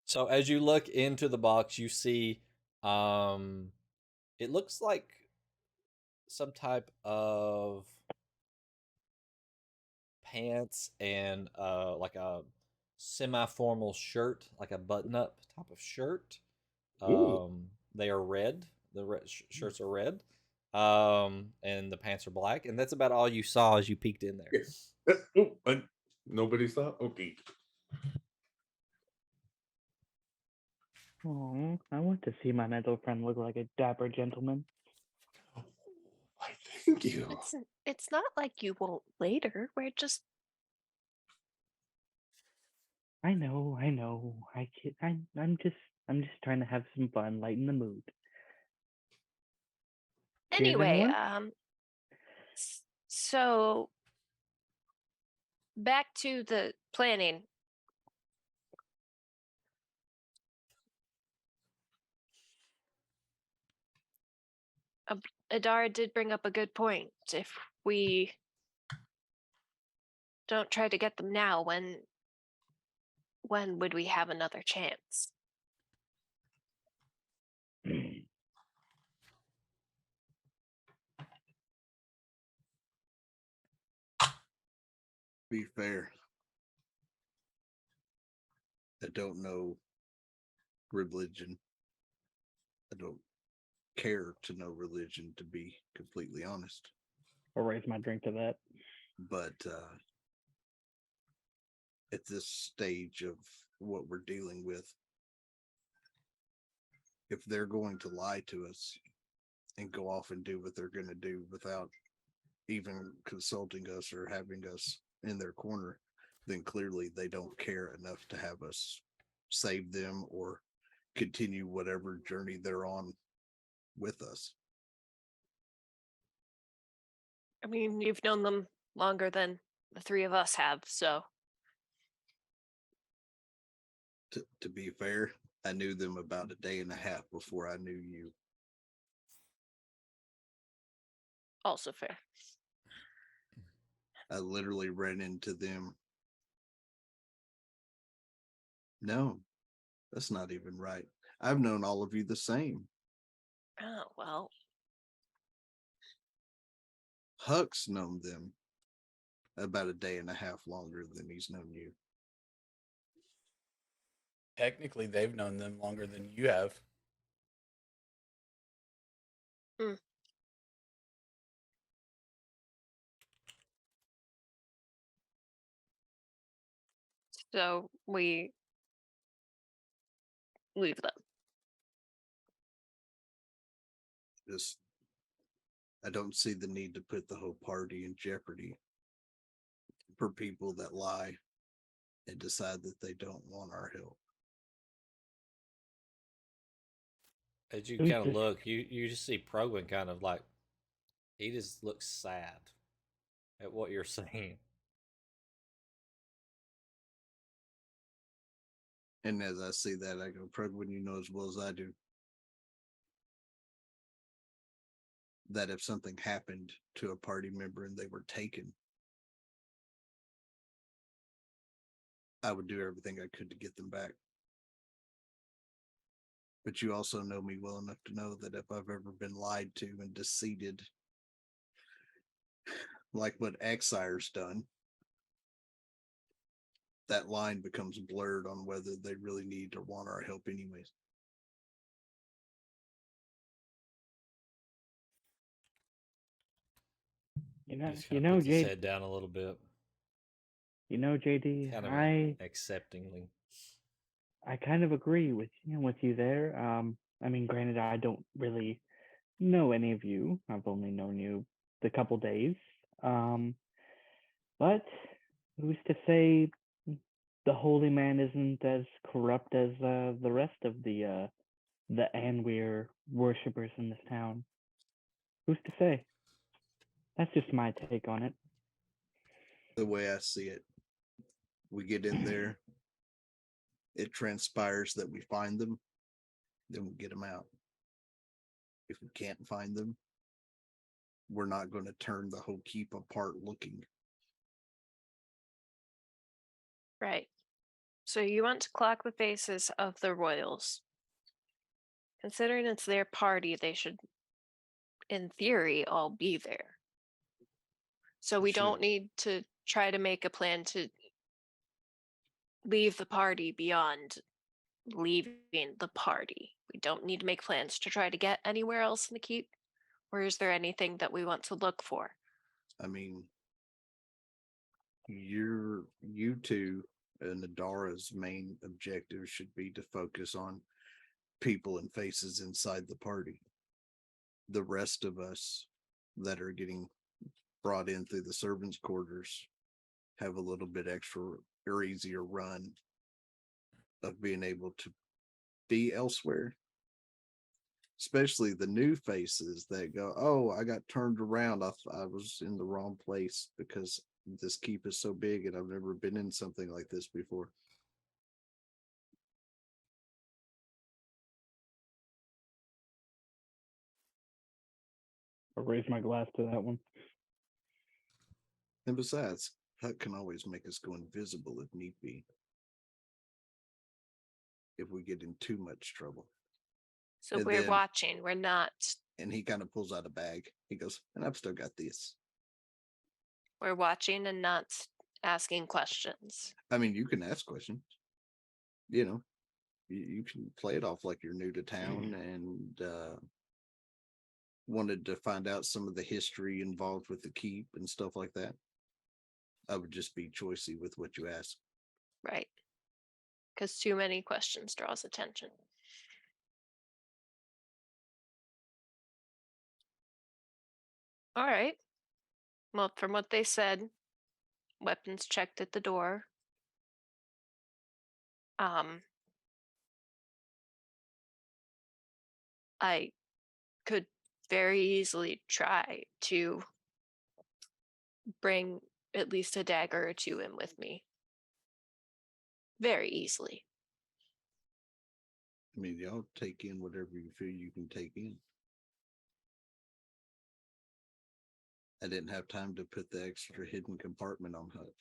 So as you look into the box, you see it looks like some type of pants and like a semi-formal shirt, like a button-up type of shirt. Ooh. They are red. The shirts are red. And the pants are black, and that's about all you saw as you peeked in there. Yes. Nobody saw? Okay. Oh, I want to see my mental friend look like a dapper gentleman. Why, thank you. It's not like you won't later. We're just I know. I'm just trying to have some fun, lighten the mood. Cheers, anyway, anyone? so back to the planning. Adara did bring up a good point. If we don't try to get them now, when would we have another chance? Be fair. I don't know religion. I don't care to know religion, to be completely honest. I'll raise my drink to that. But at this stage of what we're dealing with, if they're going to lie to us and go off and do what they're going to do without even consulting us or having us in their corner, then clearly they don't care enough to have us save them or continue whatever journey they're on with us. I mean, you've known them longer than the three of us have, so To be fair, I knew them about a day and a half before I knew you. also fair. I literally ran into them. No, that's not even right. I've known all of you the same. Oh, well, Huck's known them about a day and a half longer than he's known you. Technically, they've known them longer than you have. so we leave them. Just, I don't see the need to put the whole party in jeopardy for people that lie and decide that they don't want our help. As you Who's kind of this- look, you just see Progan kind of like, he just looks sad at what you're saying. And as I see that, I go, Prugwin, you know as well as I do that if something happened to a party member and they were taken, I would do everything I could to get them back. But you also know me well enough to know that if I've ever been lied to and deceived, like what Exire's done, that line becomes blurred on whether they really need or want our help anyways. You know, Just you kind know, of puts his JD. head down a little bit, JD. kind of I acceptingly. kind of agree with you there. I mean, granted, I don't really know any of you. I've only known you a couple days. But who's to say the holy man isn't as corrupt as the rest of the Anweir worshippers in this town? Who's to say? That's just my take on it. The way I see it, we get in there, it transpires that we find them, then we get them out. If we can't find them, we're not going to turn the whole keep apart looking. Right. So you want to clock the faces of the royals. Considering it's their party, they should, in theory, all be there. So we don't Should. need to try to make a plan to leave the party beyond leaving the party. We don't need to make plans to try to get anywhere else in the keep. Or is there anything that we want to look for? I mean, you two and Adara's main objective should be to focus on people and faces inside the party. The rest of us that are getting brought in through the servants' quarters have a little bit extra or easier run of being able to be elsewhere. Especially the new faces that go, oh, I got turned around. I was in the wrong place because this keep is so big and I've never been in something like this before. I'll raise my glass to that one. And besides, Huck can always make us go invisible if need be. If we get in too much trouble. So And we're then- watching. We're not. And he kind of pulls out a bag. He goes, and I've still got this. We're watching and not asking questions. I mean, you can ask questions. You know, you can play it off like you're new to town and wanted to find out some of the history involved with the keep and stuff like that. I would just be choicey with what you ask. Right. Because too many questions draws attention. All right. Well, from what they said, weapons checked at the door. I could very easily try to bring at least a dagger or two in with me. Very easily. I mean, y'all take in whatever you feel you can take in. I didn't have time to put the extra hidden compartment on Hut.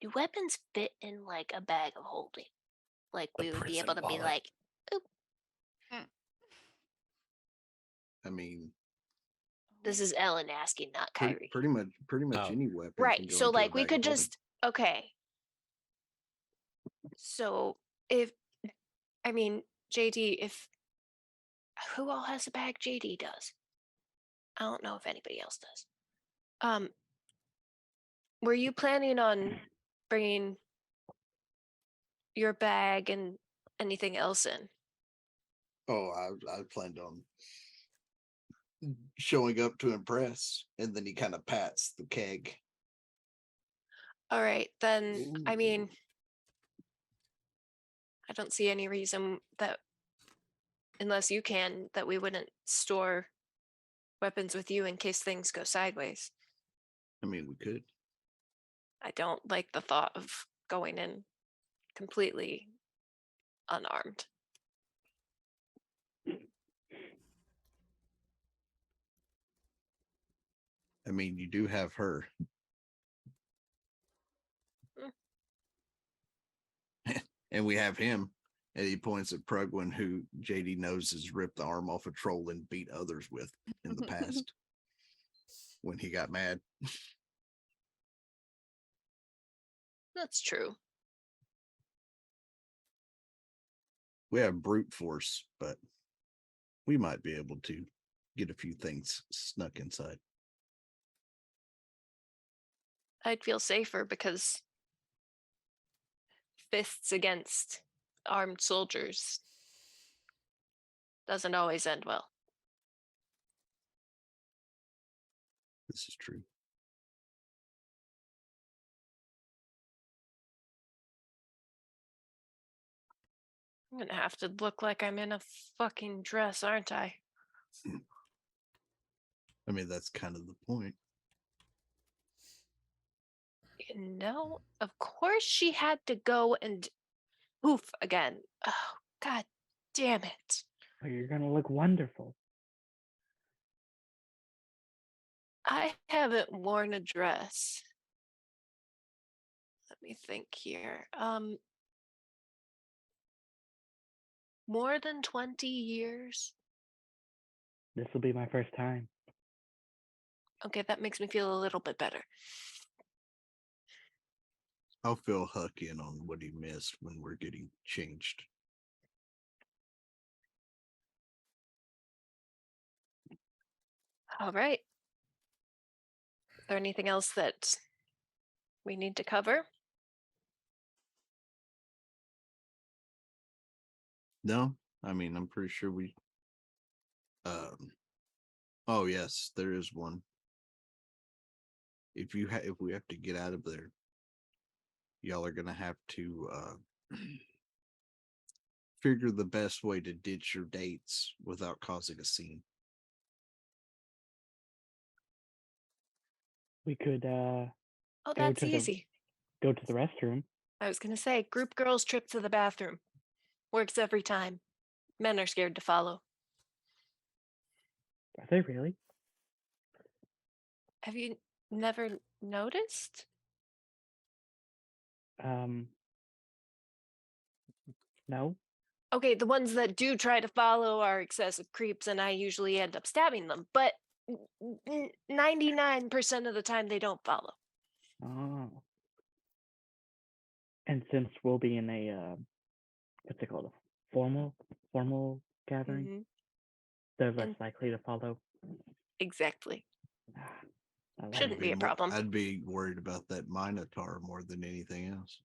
Do weapons fit in like a bag of holding? Like The we would be prison able to be wallet. like, oop, I mean, this is Ellen asking, not Kyrie. pretty much Oh. any weapon. can Right. go So into a like we bag could of holding. just okay. So if I mean JD, if who all has a bag? JD does. I don't know if anybody else does. Were you planning on bringing your bag and anything else in? Oh, I planned on showing up to impress, and then he kind of pats the keg. All right, then I mean I don't see any reason that unless you can that we wouldn't store weapons with you in case things go sideways. I mean, we could. I don't like the thought of going in completely unarmed. I mean, you do have her. And we have him. And he points at Prugwin, who JD knows has ripped the arm off a troll and beat others with in the past when he got mad. That's true. We have brute force, but we might be able to get a few things snuck inside. I'd feel safer because fists against armed soldiers doesn't always end well. This is true. I'm gonna have to look like I'm in a fucking dress, aren't I? I mean, that's kind of the point. You know, of course she had to go and hoof again. Oh, god damn it. Oh, you're gonna look wonderful. I haven't worn a dress. Let me think here. More than 20 years. This will be my first time. Okay, that makes me feel a little bit better. I'll fill Huck in on what he missed when we're getting changed. All right. Is there anything else that we need to cover? No, I mean, I'm pretty sure we. Oh yes, there is one. If we have to get out of there, y'all are gonna have to figure the best way to ditch your dates without causing a scene. We could Oh, Go that's to the- easy. go to the restroom. I was gonna say, group girls trip to the bathroom. Works every time. Men are scared to follow. Are they really? Have you never noticed? No. Okay, the ones that do try to follow are excessive creeps, and I usually end up stabbing them. But 99% of the time they don't follow. Oh. And since we'll be in a what's it called? A formal gathering, Mhm. they're less And likely to follow. exactly. I like Shouldn't it. be a problem. I'd be worried about that Minotaur more than anything else.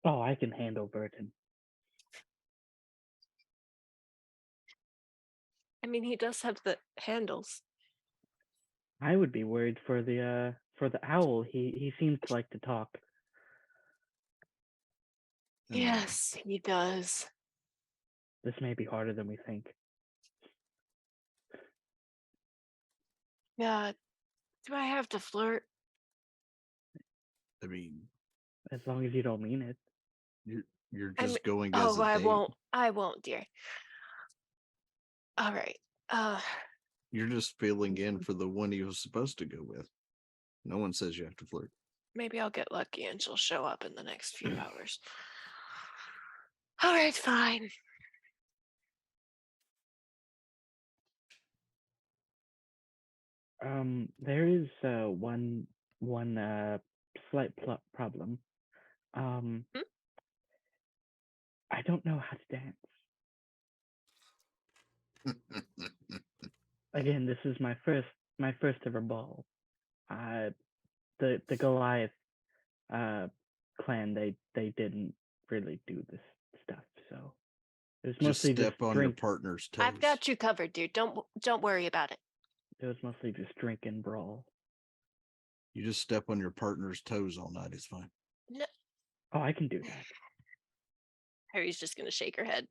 Oh, I can handle Burton. I mean, he does have the handles. I would be worried for the owl. He seems to like to talk. And Yes, he does. This may be harder than we think. Yeah. Do I have to flirt? I mean, As long as you don't mean it. you're I mean, just going as oh, a I date. won't. I won't, dear. All right. You're just filling in for the one he was supposed to go with. No one says you have to flirt. Maybe I'll get lucky and she'll show up in the next few hours. All right, fine. There is one slight problem. Hmm? I don't know how to dance. Again, this is my first ever ball. The Goliath clan they didn't really do this stuff, so it was Just mostly step just on drink. your partner's toes. I've got you covered, dude. Don't worry about it. It was mostly just drink and brawl. You just step on your partner's toes all night. It's fine. No, Oh, I can do that. Harry's just gonna shake her head.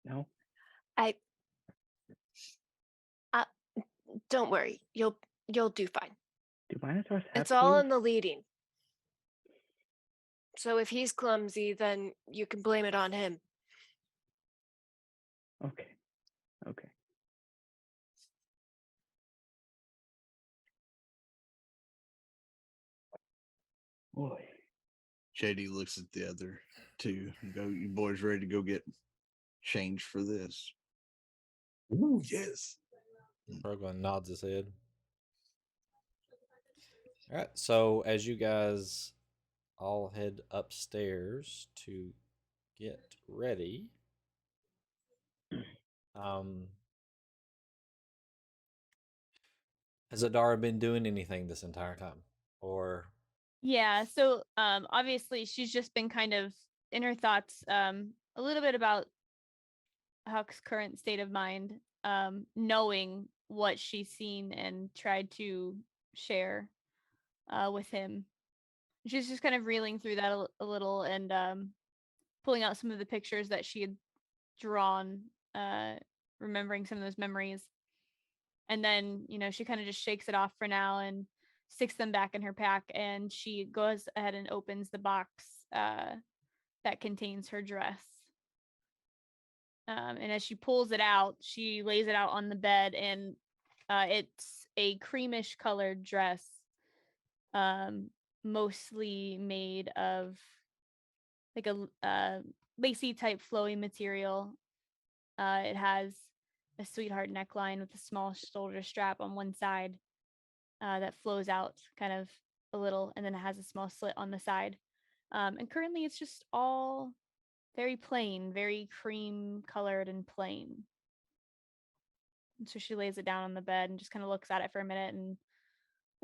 No, Don't worry. You'll do fine. do Minotaurs have It's all toes? in the leading. So if he's clumsy, then you can blame it on him. Okay. Boy. Shady looks at the other two and go, "You boys ready to go get changed for this?" Ooh, yes. Berglund nods his head. All right, so as you guys all head upstairs to get ready, has Adara been doing anything this entire time, or? Yeah, so obviously she's just been kind of in her thoughts a little bit about Huck's current state of mind, knowing what she's seen and tried to share with him. She's just kind of reeling through that a little and pulling out some of the pictures that she had drawn, remembering some of those memories. And then, she kind of just shakes it off for now and sticks them back in her pack. And she goes ahead and opens the box that contains her dress. And as she pulls it out, she lays it out on the bed, and it's a creamish colored dress, mostly made of like a lacy type flowy material. It has a sweetheart neckline with a small shoulder strap on one side that flows out kind of a little, and then it has a small slit on the side. And currently it's just all very plain, very cream colored and plain. And so she lays it down on the bed and just kind of looks at it for a minute, and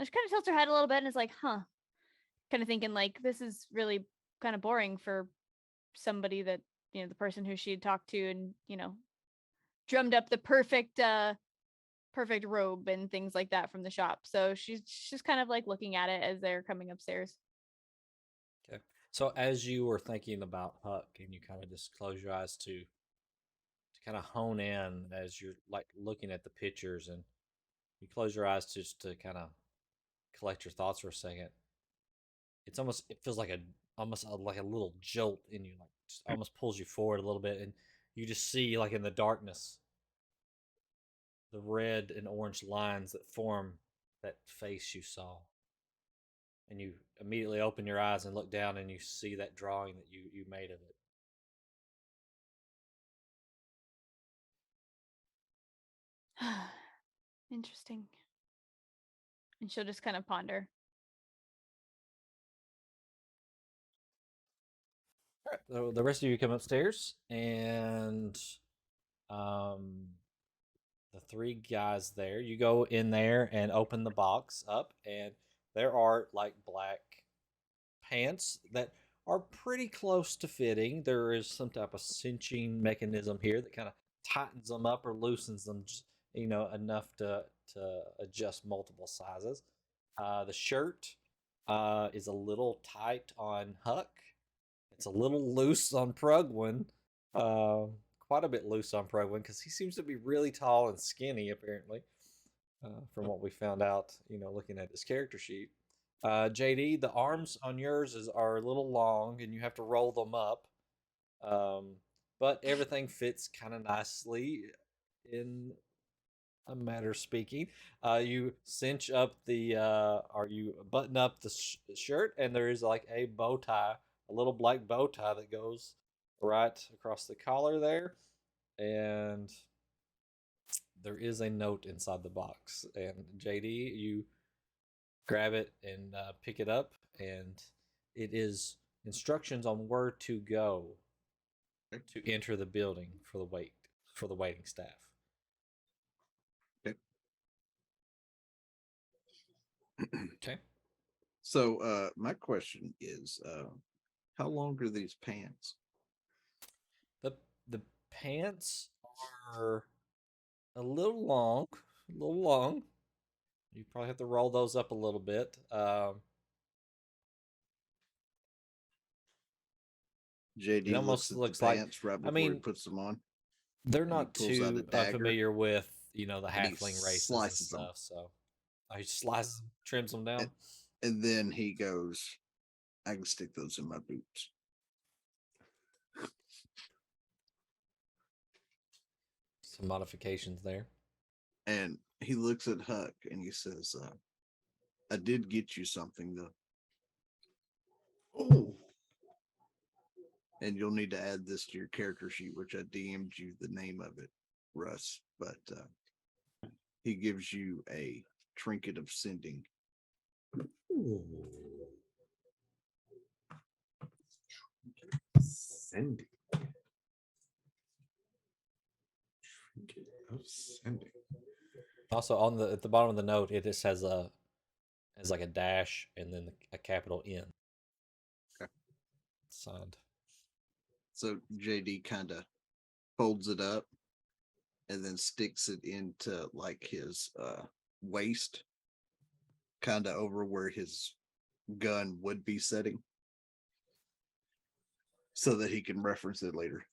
she kind of tilts her head a little bit and is like, huh. Kind of thinking like, this is really kind of boring for somebody that, the person who she had talked to and, drummed up the perfect robe and things like that from the shop. So she's just kind of like looking at it as they're coming upstairs. Okay. So as you were thinking about Huck, and you kind of just close your eyes to kind of hone in as you're like looking at the pictures, and you close your eyes just to kind of collect your thoughts for a second. It feels like like a little jolt in you, like just almost pulls you forward a little bit, and you just see like in the darkness the red and orange lines that form that face you saw. And you immediately open your eyes and look down, and you see that drawing that you made of it. Interesting. And she'll just kind of ponder. So the rest of you come upstairs, and the three guys there, you go in there and open the box up, and there are like black pants that are pretty close to fitting. There is some type of cinching mechanism here that kind of tightens them up or loosens them, just, enough to adjust multiple sizes. The shirt is a little tight on Huck. It's a little loose on Prugwin. Quite a bit loose on Prugwin because he seems to be really tall and skinny, apparently, from what we found out, looking at his character sheet. JD, the arms on yours are a little long, and you have to roll them up. But everything fits kind of nicely in a matter of speaking. You cinch up or you button up the shirt, and there is like a bow tie, a little black bow tie that goes right across the collar there, and there is a note inside the box. And JD, you grab it and pick it up, and it is instructions on where to go to enter the building for the waiting staff. Okay. So my question is, how long are these pants? The pants are a little long. You probably have to roll those up a little bit. JD it almost looks like pants right before he puts them on. They're not too unfamiliar with the and halfling races and stuff, so he slices, trims them down, and then he goes, "I can stick those in my boots." Some modifications there. And he looks at Huck and he says, "I did get you something though." Oh. And you'll need to add this to your character sheet, which I DM'd you the name of it, Russ. But he gives you a trinket of sending. Ooh. Sending. Trinket of sending. Also, at the bottom of the note, it just has like a dash and then a capital N. Okay. Signed. So JD kind of folds it up and then sticks it into like his waist, kind of over where his gun would be setting, so that he can reference it later.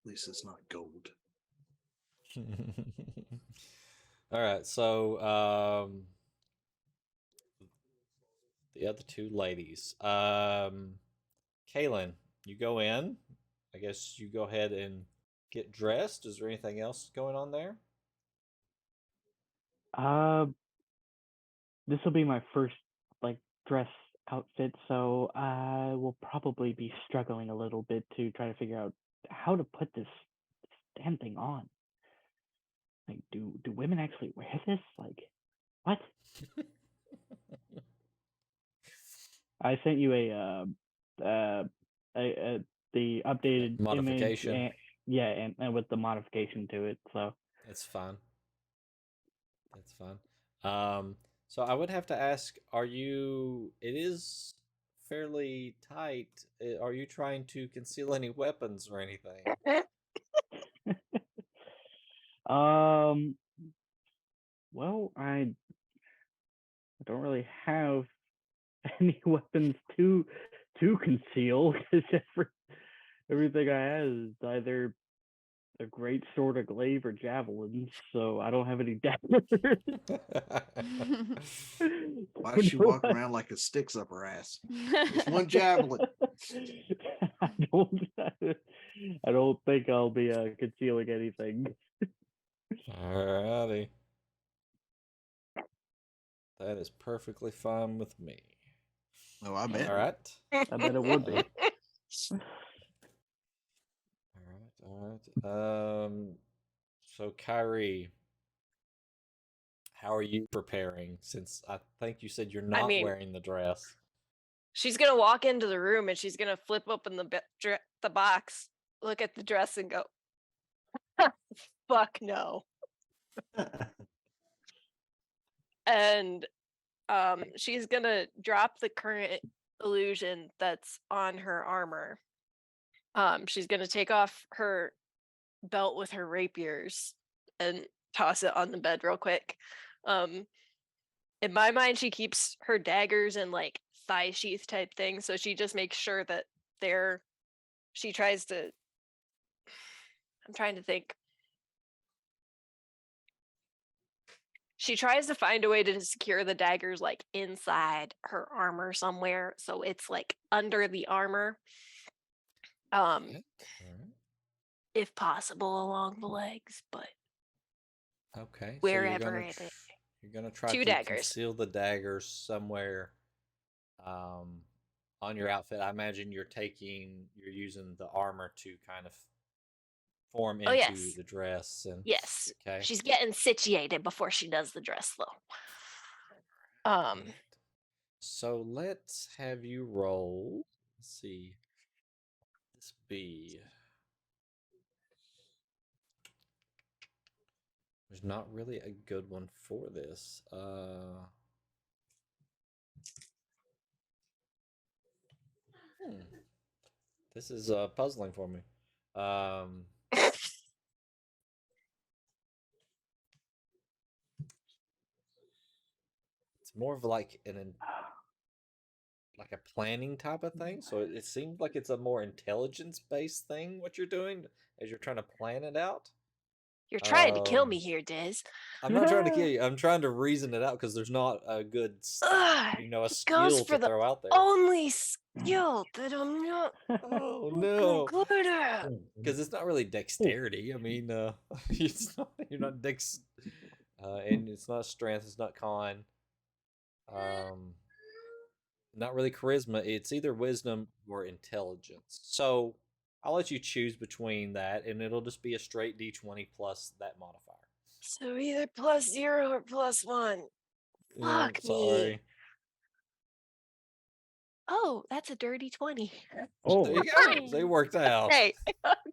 At least it's not gold. All right, so the other two ladies. Kaylin, you go in. I guess you go ahead and get dressed. Is there anything else going on there? This will be my first dress outfit, so I will probably be struggling a little bit to try to figure out how to put this damn thing on. Like, do women actually wear this? Like, what? I sent you the updated modification. Image, and with the modification to it. So that's fine. That's fine. So I would have to ask: it is fairly tight. Are you trying to conceal any weapons or anything? Well, I don't really have any weapons to conceal, because everything I have is either a great sword, a glaive, or javelins. So I don't have any daggers. Why is she walking around like a sticks up her ass? Just one javelin. I don't think I'll be concealing anything. Alrighty. That is perfectly fine with me. Oh, I bet. All right. I bet it would be. All right. So Kyrie, how are you preparing? Since I think you said you're not mean- wearing the dress. She's gonna walk into the room and she's gonna flip open the box, look at the dress, and go, "Fuck no!" And she's gonna drop the current illusion that's on her armor. She's gonna take off her belt with her rapiers and toss it on the bed real quick. In my mind, she keeps her daggers in like thigh sheath type thing, so she just makes sure that she tries to. I'm trying to think. She tries to find a way to secure the daggers like inside her armor somewhere, so it's like under the armor. Okay. All right. If possible along the legs, but Okay. wherever it is. You're gonna try 2 to daggers. conceal the daggers somewhere on your outfit. I imagine you're using the armor to kind of form into yes. the dress. And Yes. okay. She's getting situated before she does the dress though. Alright. So let's have you roll. Let's see. This be. There's not really a good one for this. This is puzzling for me. It's more of like like a planning type of thing. So it seems like it's a more intelligence-based thing what you're doing as you're trying to plan it out. You're trying to kill me here, Diz. I'm not trying to kill you. I'm trying to reason it out because there's not a good, Ugh, a goes skill for to throw out there. only skill that I'm not Oh no! good at. Because it's not really dexterity. I mean, you're not dex, and it's not strength. It's not con. Not really charisma. It's either wisdom or intelligence. So I'll let you choose between that, and it'll just be a straight D20 plus that modifier. So either +0 or +1. Yeah, Fuck sorry. me. Oh, that's a dirty 20. Oh, There you go. They worked out. Hey,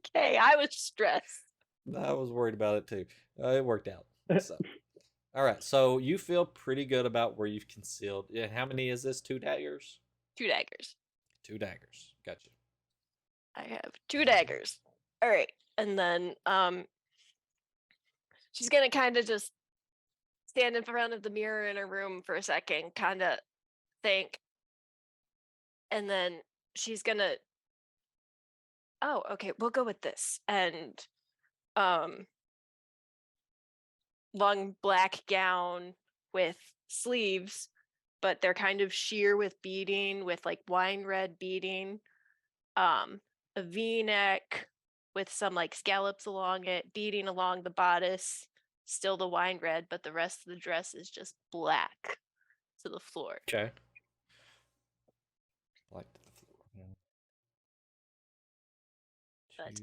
okay, I was stressed. I was worried about it too. It worked out. So, all right. So you feel pretty good about where you've concealed. And how many is this? 2 daggers. 2 daggers. 2 daggers. Gotcha. I have 2 daggers. All right, and then she's gonna kind of just stand in front of the mirror in her room for a second, kind of think, and then she's gonna. Oh, okay, we'll go with this. And long black gown with sleeves, but they're kind of sheer with beading, with like wine red beading. A V-neck with some like scallops along it, beading along the bodice, still the wine red, but the rest of the dress is just black to the floor. Okay. Like to the floor. But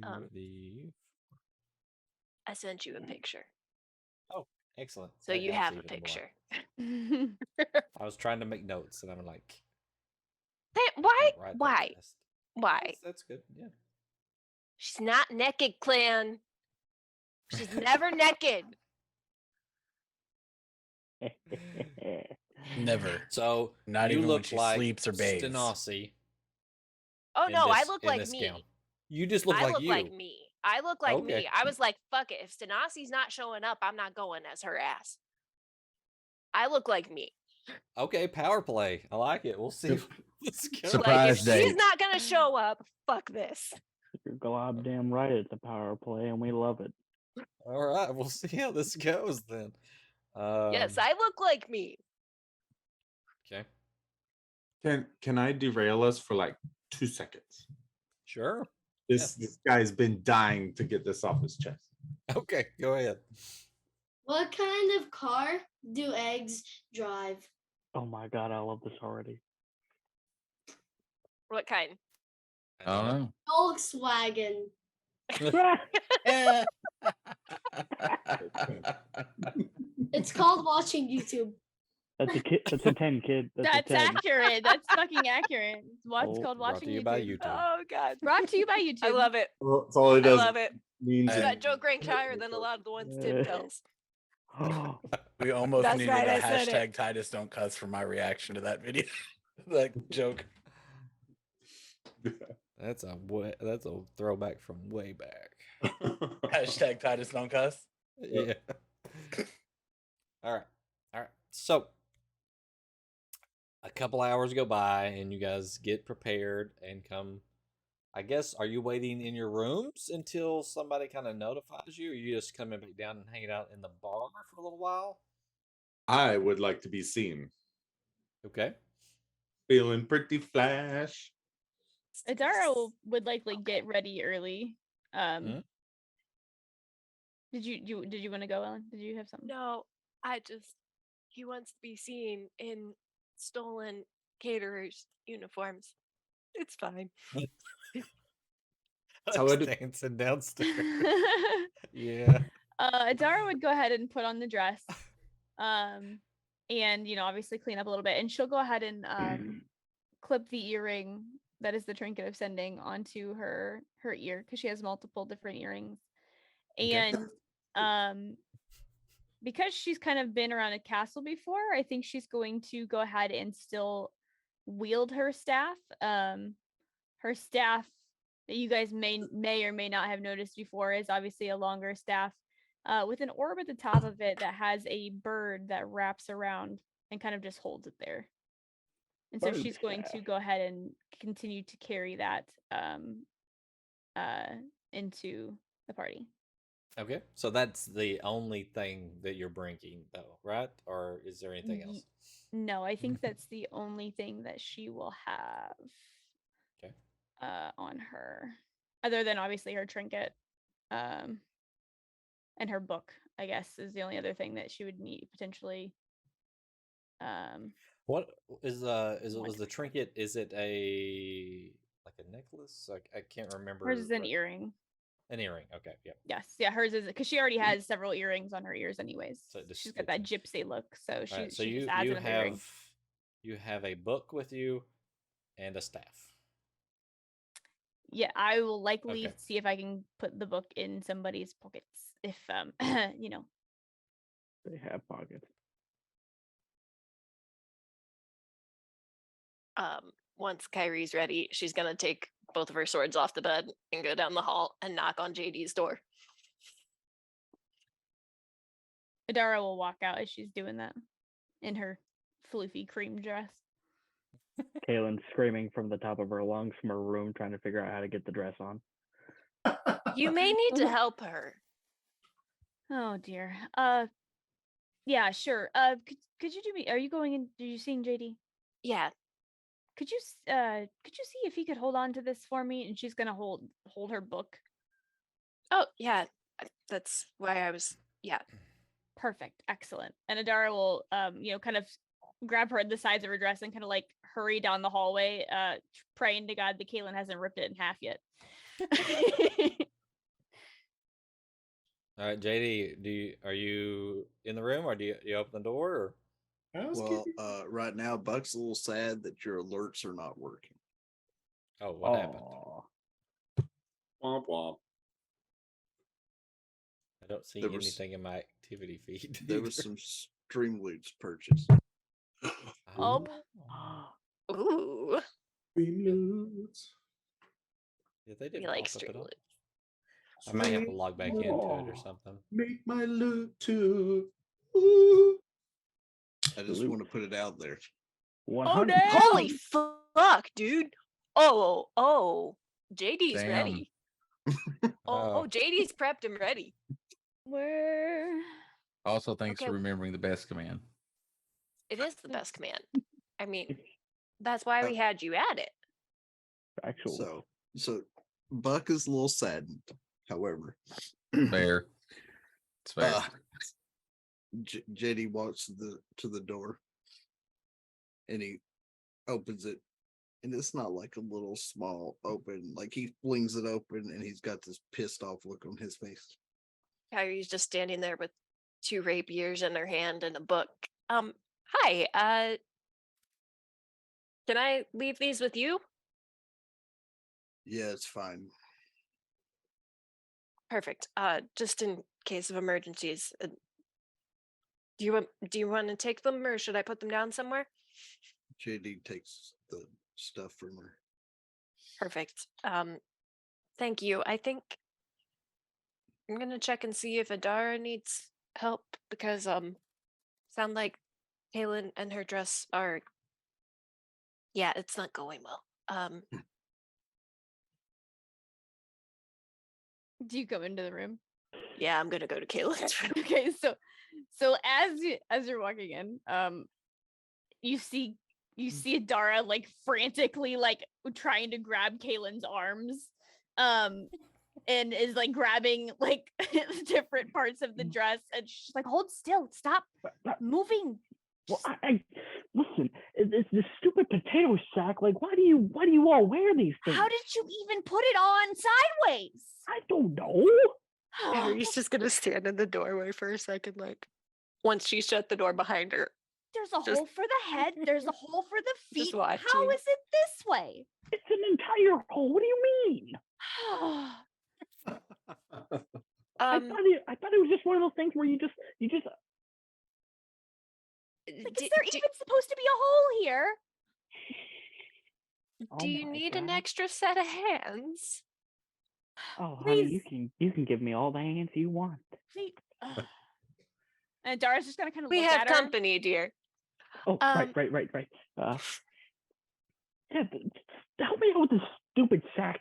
I sent you a picture, Oh, excellent. so That you helps have a even more. picture. I was trying to make notes, and I'm like, Why? "Can't write that Why? fast." Why? That's good. Yeah. She's not naked, clan. She's never naked. Never. So Not you even when look she like sleeps or bathes. Stenasi. Oh in no, I this- look in like this me. gown. You just look I like look you. like me. I look like Okay. me. I was like, fuck it. If Stenasi's not showing up, I'm not going as her ass. I look like me. Okay, power play. I like it. We'll see. Let's go. Surprise Like, if she's date. not gonna show up, fuck this. you're goddamn right. It's a power play, and we love it. All right, we'll see how this goes then. Yes, I look like me. Okay. Can I derail us for like 2 seconds? Sure. This guy's been dying to get this off his chest. Okay, go ahead. What kind of car do eggs drive? Oh my god, I love this already. What kind? I don't know. Volkswagen. It's called watching YouTube. That's a kid. That's a 10, kid. That's a 10. accurate. That's fucking accurate. What's Oh, called Brought watching to you YouTube. by YouTube. Oh God. Brought to you by YouTube. I love it. Well, that's all it I does. love it. Means I- That joke ranked higher than a lot of the ones Tim tells. We almost That's needed right, a I said it. hashtag Titus don't cuss for my reaction to that video. That joke. That's a throwback from way back. Hashtag Titus don't cuss. Yeah. All right. So a couple hours go by, and you guys get prepared and come. I guess, are you waiting in your rooms until somebody kind of notifies you, or you just coming back down and hanging out in the bar for a little while? I would like to be seen. Okay. Feeling pretty flash. Adara would likely get ready early. Hmm? Did you want to go, Ellen? Did you have something? No, he wants to be seen in stolen caterers' uniforms. It's fine. how I do- Dancing downstairs. Yeah. Adara would go ahead and put on the dress, and obviously clean up a little bit, and she'll go ahead and clip the earring that is the trinket of sending onto her ear, because she has multiple different earrings, Okay. and because she's kind of been around a castle before, I think she's going to go ahead and still wield her staff. Her staff that you guys may or may not have noticed before is obviously a longer staff with an orb at the top of it that has a bird that wraps around and kind of just holds it there. And so Bird she's going to staff. go ahead and continue to carry that into the party. Okay. So that's the only thing that you're bringing, though, right? Or is there anything Ye- else? No, I think that's the only thing that she will have Okay. on her, other than obviously her trinket and her book, I guess, is the only other thing that she would need potentially. What is was What? the trinket? Is it like a necklace? I can't remember. Hers is an earring. An earring. Okay. Yeah. Yes, yeah, hers is, because she already has several earrings on her ears anyways. So it just She's got that fits gypsy look, so she, All right, so she you just adds another earring. have a book with you and a staff. Yeah, I will likely Okay. see if I can put the book in somebody's pockets if They have pockets. Once Kyrie's ready, she's gonna take both of her swords off the bed and go down the hall and knock on JD's door. Adara will walk out as she's doing that in her floofy cream dress. Kaylin screaming from the top of her lungs from her room, trying to figure out how to get the dress on. You may need to help her. Oh dear. Yeah, sure. Could you do me? Are you going in? Are you seeing JD? Yeah, Could you see if he could hold on to this for me? And she's gonna hold her book. oh yeah, that's why I was, yeah. Perfect, excellent. And Adara will kind of grab her at the sides of her dress and kind of like hurry down the hallway, praying to God that Kaylin hasn't ripped it in half yet. All right, JD, are you in the room, or do you open the door? Or? Well, right now, Buck's a little sad that your alerts are not working. Oh, what happened? Aw. Womp womp. I don't see There was- anything in my activity feed. There was either. some Streamloots purchased. Oh. Ooh, Streamloots. Yeah, they we didn't like pop up at all. Streamloots. I may have to log back into it or something. Make my loot too. Ooh. I just want to put it out there. 100. damn! Holy fuck, dude! Oh, JD's Damn. ready. Oh, JD's prepped and ready. Where? Also, thanks Okay. for remembering the best command. It is the best command. I mean, that's why we had you at it. Actual. So Buck is a little saddened. However, Fair. It's fair. JD walks to the door. And he opens it, and it's not like a little small open. Like he flings it open, and he's got this pissed off look on his face. Kyrie's just standing there with 2 rapiers in her hand and a book. Hi, can I leave these with you? Yeah, it's fine. Perfect. Just in case of emergencies. Do you want to take them, or should I put them down somewhere? JD takes the stuff from her. Perfect. Thank you. I think I'm gonna check and see if Adara needs help because sound like Kaylin and her dress are, yeah, it's not going well. Do you go into the room? Yeah, I'm gonna go to Kaylin's room. Okay, so as you're walking in, you see Adara like frantically like trying to grab Kaylin's arms, and is like grabbing like different parts of the dress, and she's like, "Hold still, stop moving." Well, I listen. It's this stupid potato sack. Like, why do you all wear these things? How did you even put it on sideways? I don't know. Harry's just gonna stand in the doorway for a second, like once she shut the door behind her. There's a Just- hole for the head. There's a hole for the Just feet. How watching. is it this way? It's an entire hole. What do you mean? I thought it was just one of those things where you just. Like, is there even supposed to be a hole here? Do Oh you my need an God. extra set of hands? Oh, honey, Please. you can give me all the hands you want. Please. And Dara's just gonna kind of We look have at her. company, dear. Oh, right. Yeah, help me out with this stupid sack.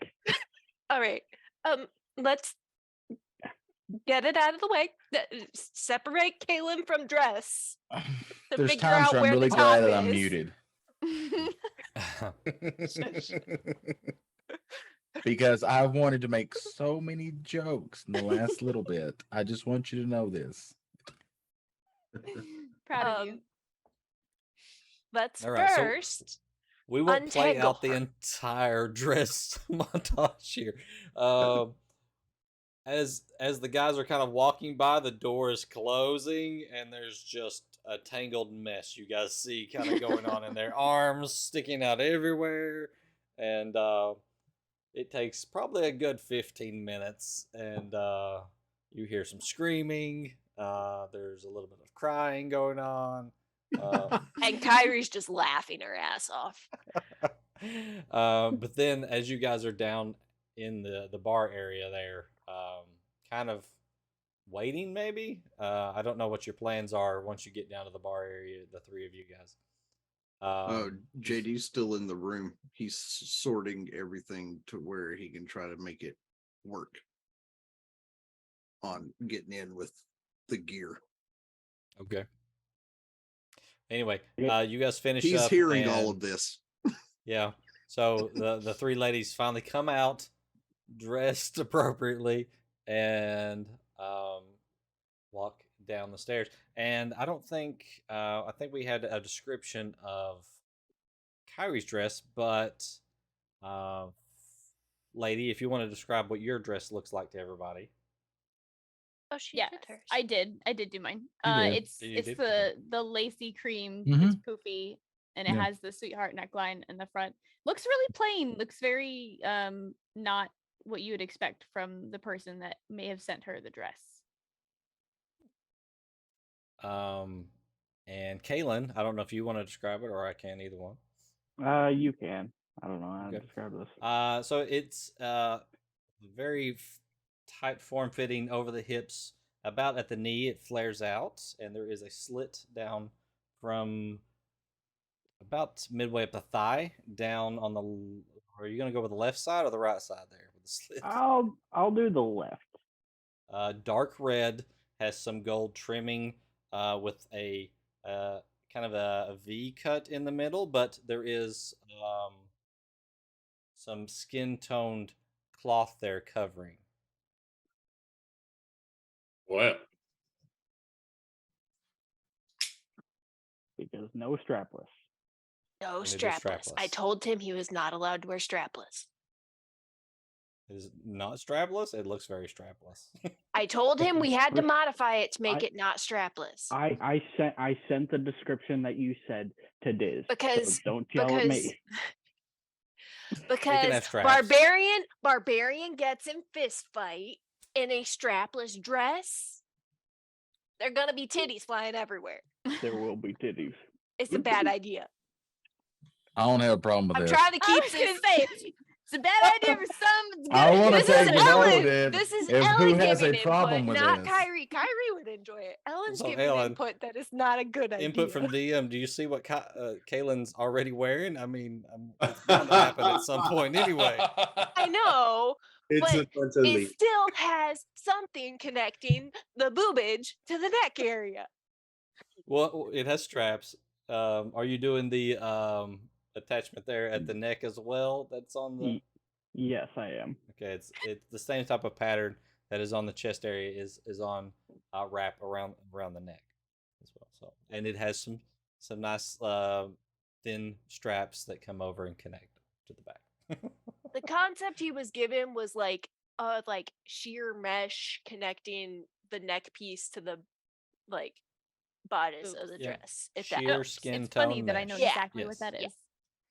All right. Let's get it out of the way. Separate Kaylin from dress. To There's figure times out where I'm where really the glad top that I'm is. muted. Because I wanted to make so many jokes in the last little bit. I just want you to know this. Proud of you. Let's All right, so first. we won't play untangle out the her. entire dress montage here. As the guys are kind of walking by, the door is closing, and there's just a tangled mess you guys see kind of going on in their arms sticking out everywhere, and it takes probably a good 15 minutes, and you hear some screaming. There's a little bit of crying going on. And Kyrie's just laughing her ass off. But then as you guys are down in the bar area there, kind of waiting maybe. I don't know what your plans are once you get down to the bar area, the three of you guys. JD's still in the room. He's sorting everything to where he can try to make it work on getting in with the gear. Okay. Anyway, Yeah. you guys finish He's up. hearing all of and- this. Yeah. So the three ladies finally come out dressed appropriately and walk down the stairs. And I don't think I think we had a description of Kyrie's dress, but lady, if you want to describe what your dress looks like to everybody. Oh, she Yeah, did hers. I did do mine. You did. It's You it's did? the lacy cream. Mhm. It's poofy, and it Yeah. has the sweetheart neckline in the front. Looks really plain. Looks very not what you would expect from the person that may have sent her the dress. And Kaylin, I don't know if you want to describe it or I can, either one. You can. I don't know how to Okay. describe this. So it's very tight form fitting over the hips. About at the knee, it flares out, and there is a slit down from about midway up the thigh down on the. Are you gonna go with the left side or the right side there with the slit? I'll do the left. Dark red, has some gold trimming with a kind of a V cut in the middle, but there is some skin toned cloth there covering. Well, Because no strapless. No And it is strapless. I strapless. told him he was not allowed to wear strapless. It is not strapless. It looks very strapless. I told him we had to Chris, modify it to make I- it not strapless. I sent the description that you said to Diz. Because- so don't yell at me. Because have straps. barbarian gets in fist fight in a strapless dress. They're gonna be titties flying everywhere. There will be titties. It's a bad idea. I don't have a problem with I'm this. trying to I keep was this. gonna say it's a bad idea for some. It's good. I want to This is take Ellen. note This is if Ellen who has a giving problem input, with not this. Kyrie. Kyrie would enjoy it. Ellen's So, giving Ellen, input that is not a good idea. Input from DM. Do you see what Kaylin's already wearing? I mean, it's bound to happen at some point anyway. I know, It's but in front of me. it still has something connecting the boobage to the neck area. Well, it has straps. Are you doing the attachment there at the neck as well? That's on the. Yes, I am. Okay, it's the same type of pattern that is on the chest area is on wrap around the neck as well. So, and it has some nice thin straps that come over and connect to the back. The concept he was given was like sheer mesh connecting the neck piece to the like bodice of the Yeah. dress. If that Sheer helps. skin It's funny tone that I know mesh. Yeah. exactly what Yes. that is. Yeah.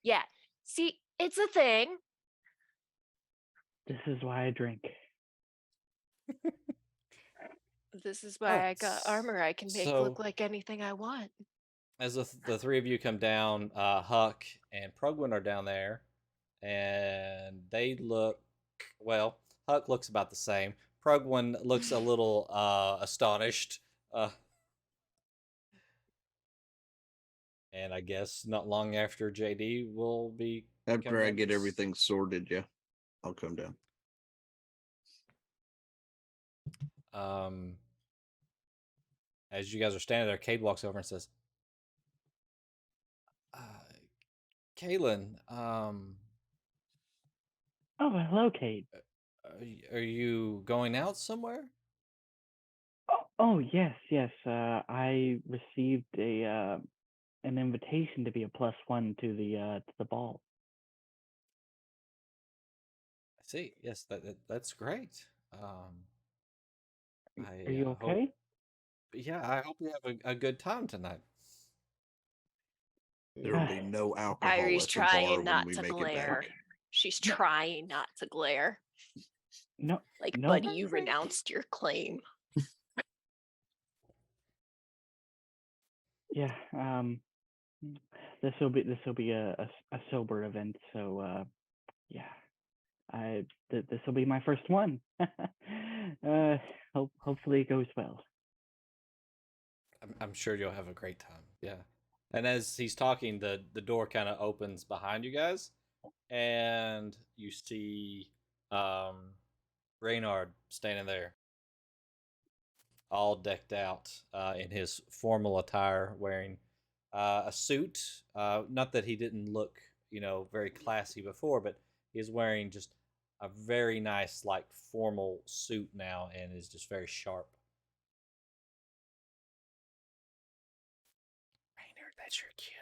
Yeah. See, it's a thing. This is why I drink. This is why I got armor I can make look So- like anything I want. As the three of you come down, Huck and Prugwin are down there, and they look well. Huck looks about the same. Prugwin looks a little astonished. And I guess not long after JD will be After coming I up. get everything sorted, yeah, I'll come down. As you guys are standing there, Cade walks over and says, Kaylin, Oh, hello, Kate. are you going out somewhere? Oh, yes. I received an invitation to be a +1 to the ball. I see. Yes, that's great. Are you hope- okay? yeah, I hope you have a good time tonight. There will be no alcohol Kyrie's at the bar trying when not we to make glare. it back. She's trying not to glare. No, Like, no. buddy, you renounced your claim. Yeah. This will be a sober event. So yeah. This will be my first one. Hopefully it goes well. I'm sure you'll have a great time. Yeah. And as he's talking, the door kind of opens behind you guys, and you see Reynard standing there, all decked out in his formal attire, wearing a suit. Not that he didn't look, very classy before, but he's wearing just a very nice, like, formal suit now, and is just very sharp. Reynard, that's your cue.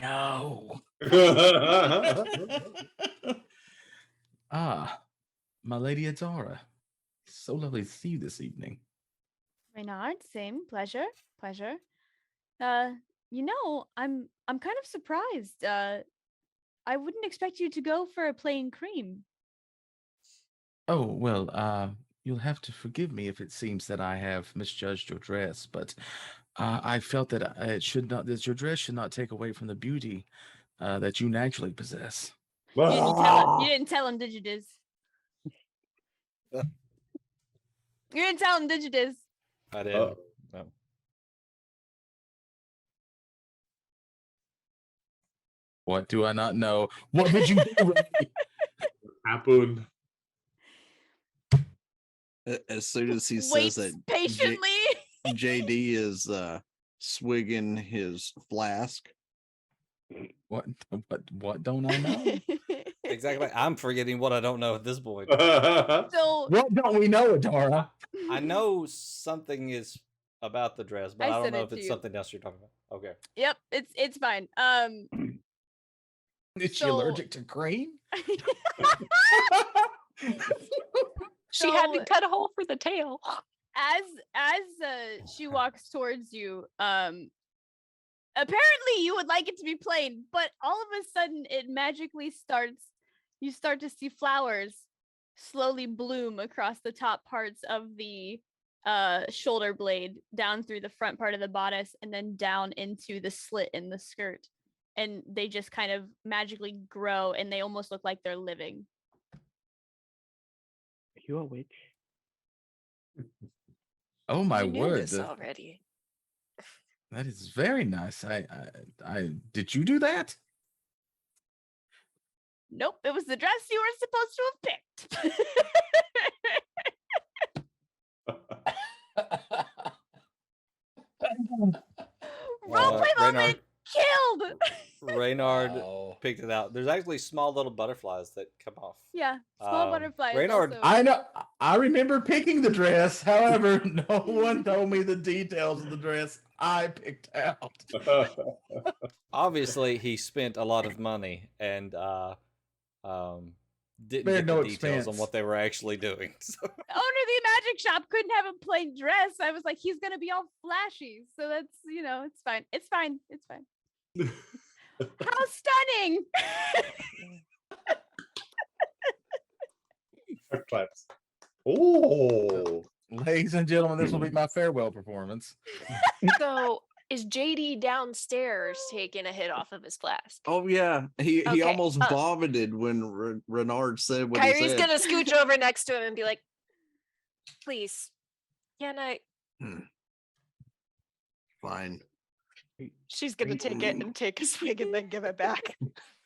No. My lady Adara. So lovely to see you this evening. Reynard, same pleasure. I'm kind of surprised. I wouldn't expect you to go for a plain cream. Oh, well, you'll have to forgive me if it seems that I have misjudged your dress, but I felt that that your dress should not take away from the beauty that you naturally possess. You didn't tell him, did you, Diz? You didn't tell him, did you, Diz? I didn't. No. What do I not know? What did you do? Ray? Happened. As soon as he Waits says that patiently. JD is swigging his flask, What don't I know? Exactly. I'm forgetting what I don't know at this point. So What don't we know, Adara? I know something is about the dress, but I I don't said know it if to it's you. something else you're talking about. Okay. Yep, it's fine. Is she So- allergic to green? She had to So- cut a hole for the tail. As she walks towards you, apparently you would like it to be plain, but all of a sudden it magically starts. You start to see flowers slowly bloom across the top parts of the shoulder blade, down through the front part of the bodice, and then down into the slit in the skirt. And they just kind of magically grow, and they almost look like they're living. Are you a witch? Oh my You knew word! this already. That is very nice. I did you do that? Nope, it was the dress you were supposed to have picked. Roleplay moment killed. Reynard Wow. picked it out. There's actually small little butterflies that come off. Yeah, small butterflies. Reynard, Also. I know. I remember picking the dress. However, no one told me the details of the dress I picked out. obviously he spent a lot of money and didn't Spared get no the details on expense. what they were actually doing. So, Owner of the magic shop couldn't have a plain dress. I was like, he's gonna be all flashy. So that's, it's fine. It's fine. It's fine. How stunning! Claps. Oh, Ladies and gentlemen, this will be my farewell performance. So is JD downstairs taking a hit off of his flask? Oh yeah, he Okay, almost vomited when Renard said what he Kyrie's said. gonna scooch over next to him and be like, please, can I? Fine. She's gonna take it and take a swig and then give it back.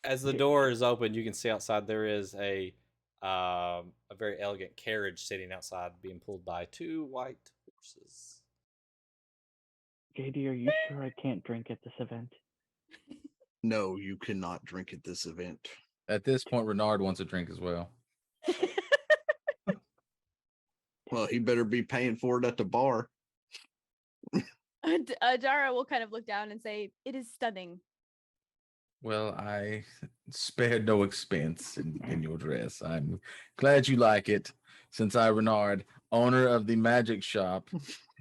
as the door is open, you can see outside there is a very elegant carriage sitting outside, being pulled by 2 white horses. JD, are you sure I can't drink at this event? No, you cannot drink at this event. At this point, Renard wants a drink as well. Well, he better be paying for it at the bar. Dara will kind of look down and say, "It is stunning." Well, I spared no expense in your dress. I'm glad you like it. Since I, Renard, owner of the magic shop,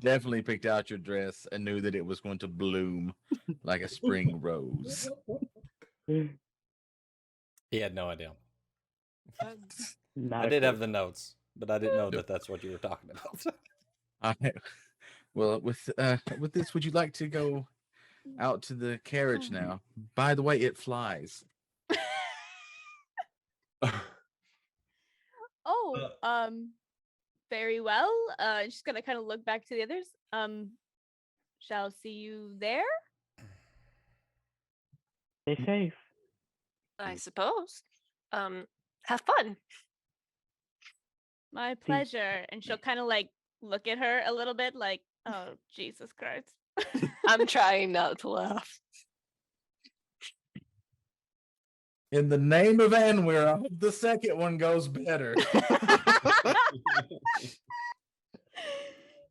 definitely picked out your dress and knew that it was going to bloom like a spring rose. He had no idea. Not I a did have clue. the notes, but I didn't know that that's what you were talking about. Well, with this, would you like to go out to the carriage now? By the way, it flies. Oh, very well. Just gonna kind of look back to the others. Shall see you there. Stay safe. I suppose. Have fun. My pleasure. And she'll kind of like look at her a little bit, like, "Oh, Jesus Christ." I'm trying not to laugh. In the name of Anwar, I hope the second one goes better.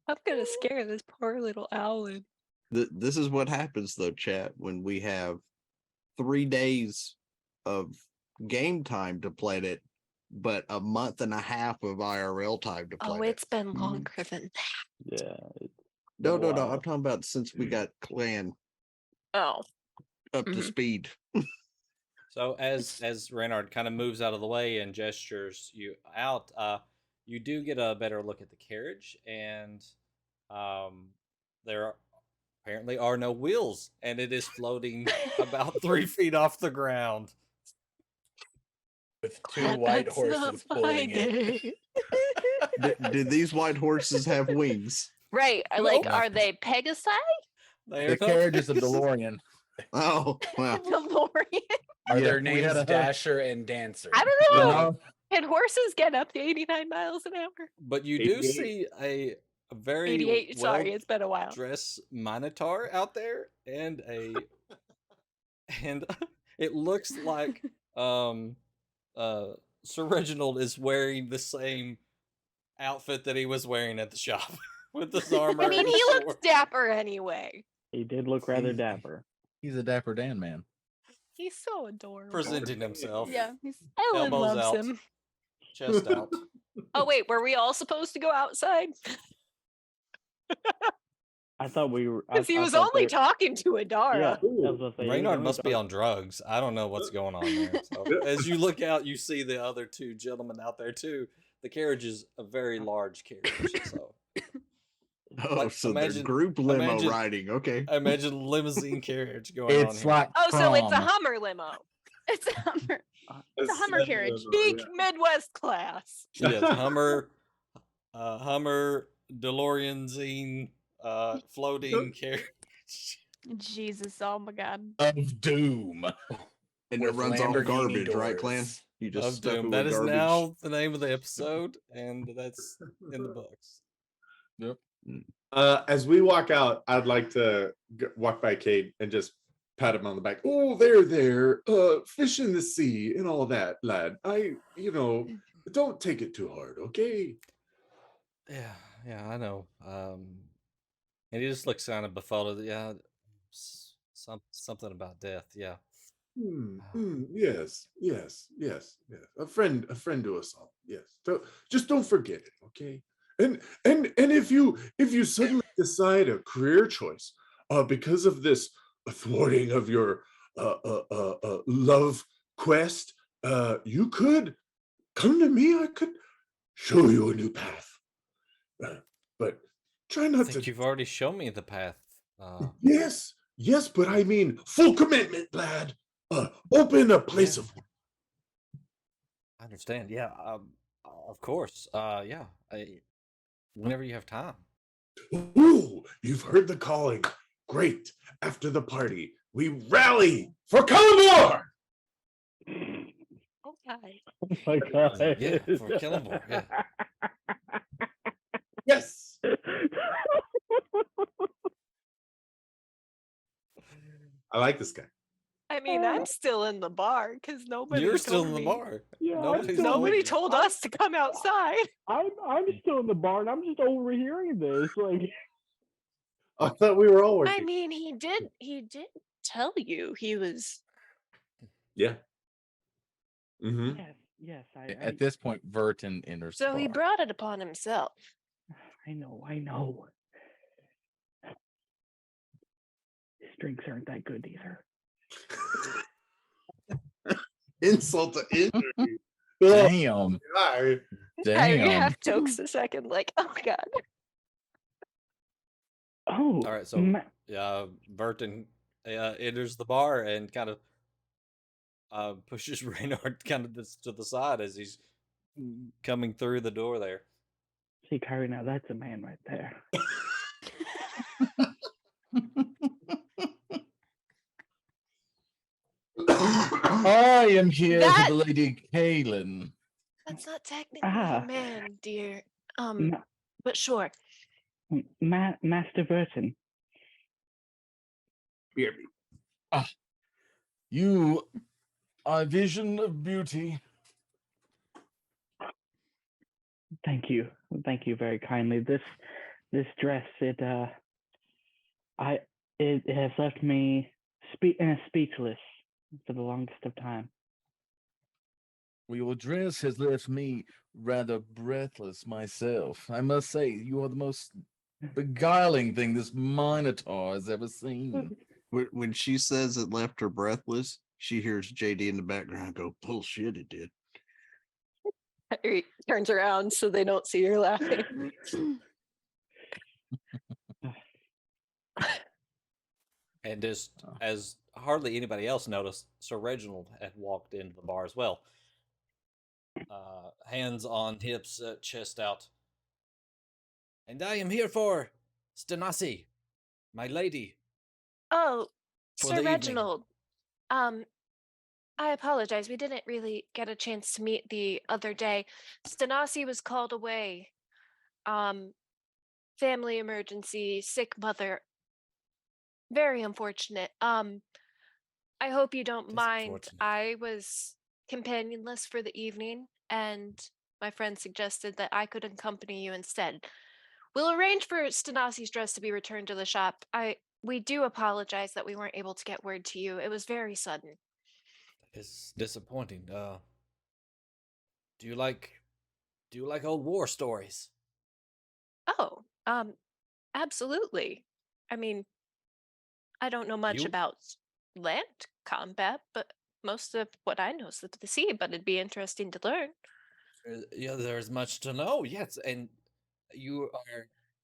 I'm gonna scare this poor little owlet. This is what happens though, chat, when we have 3 days of game time to play it, but a month and a half of IRL time to play Oh, it. it's been longer than that. Yeah. No, been a no. while. I'm talking about since we got clan Oh. up to Mhm. speed. So as Reynard kind of moves out of the way and gestures you out, you do get a better look at the carriage, and there apparently are no wheels, and it is floating about 3 feet off the ground. With 2 Glad white that's not horses my pulling it. day. Do these white horses have wings? Right. Nope. Are they Pegasi? They The are not carriage is a Pegasus. DeLorean. Oh, wow. DeLorean. Are Yeah, their we names had a- Dasher and Dancer? I don't know. No, Can horses get up to 89 miles an hour? But you do 88. see a very 88. Sorry, it's been a while. dressed minotaur out there, and and it looks like Sir Reginald is wearing the same outfit that he was wearing at the shop with his armor. I mean, and he his looks sword. dapper anyway. He did look rather He- dapper. He's a Dapper Dan man. He's so adorable. Presenting himself. Yeah, he's Ellen Elbows loves out. him. Chest out. Oh wait, were we all supposed to go outside? I thought we were. Because he I was thought only they- talking to Yeah, Adara. I was gonna say, he was Reynard only must be talking- on drugs. I don't know what's going on there. So, as you look out, you see the other two gentlemen out there too. The carriage is a very large carriage. So Oh, Like, so imagine- they're group limo imagine- riding. Okay. I imagine limousine carriage going on It's here. like Oh, so it's a prom. Hummer limo. it's a Hummer. It's a Hummer carriage. Peak Midwest class. Yes, Hummer, DeLorean-zine, floating carriage. Jesus, oh my God. of doom. And it with runs off Lamborghini garbage, right, doors. Clan? You just Of stuff it Doom. with That is garbage. now the name of the episode, and that's in the books. As we walk out, I'd like to walk by Cade and just pat him on the back. Oh, there, fish in the sea and all that, lad. Don't take it too hard, okay? Yeah, I know. And he just looks kind of befuddled. Yeah, something about death. Yeah. Yes. A friend to us all. Yes. So just don't forget it, okay? And if you suddenly decide a career choice because of this thwarting of your love quest, you could come to me. I could show you a new path. But try I not think to. you've already shown me the path. Yes, but I mean full commitment, lad. Open a place Yeah. of. I understand. Yeah, of course. Yeah. Whenever you have time. Ooh, you've heard the calling. Great. After the party, we rally for Kalmar. Okay. Oh my God. Yeah, for Killenborg, yeah. Yes. I like this guy. I mean, I'm still in the bar because nobody. You're still told in the me- bar. Yeah, I'm Nobody's still- told Nobody you. told us to come outside. I'm still in the bar and I'm just overhearing this. Like, I thought we were all working. I mean, he did tell you he was. Yeah. Mm-hmm. yes, At this point, Verton enters. the So he bar. brought it upon himself. I know. His drinks aren't that good either. Insult to injury. Oh, Damn. God. I Damn. half jokes a second, like, oh god. Oh, All right, so Burton enters the bar and kind of pushes Reynard kind of to the side as he's coming through the door there. see, Kyrie, now that's a man right there. I am here That- for the Lady Kaylin. That's not technically Ah. a man, dear. Ma- But sure. Master Burton. Hear me. You are a vision of beauty. Thank you very kindly. This dress, it has left me speechless for the longest of time. Well, your dress has left me rather breathless myself. I must say, you are the most beguiling thing this Minotaur has ever seen. When she says it left her breathless, she hears JD in the background go, bullshit, it did. He turns around so they don't see her laughing. And just as hardly anybody else noticed, Sir Reginald had walked into the bar as well. Hands on hips, chest out. And I am here for Stanasi, my lady. Oh, For Sir the evening. Reginald. I apologize. We didn't really get a chance to meet the other day. Stanasi was called away. Family emergency, sick mother. Very unfortunate. I hope you don't It is mind. unfortunate. I was companionless for the evening, and my friend suggested that I could accompany you instead. We'll arrange for Stanasi's dress to be returned to the shop. I We do apologize that we weren't able to get word to you. It was very sudden. It's disappointing. Do you like old war stories? Oh, absolutely. I mean, I don't know much You? about land combat, but most of what I know is the sea, but it'd be interesting to learn. Yeah, there's much to know. Yes, and you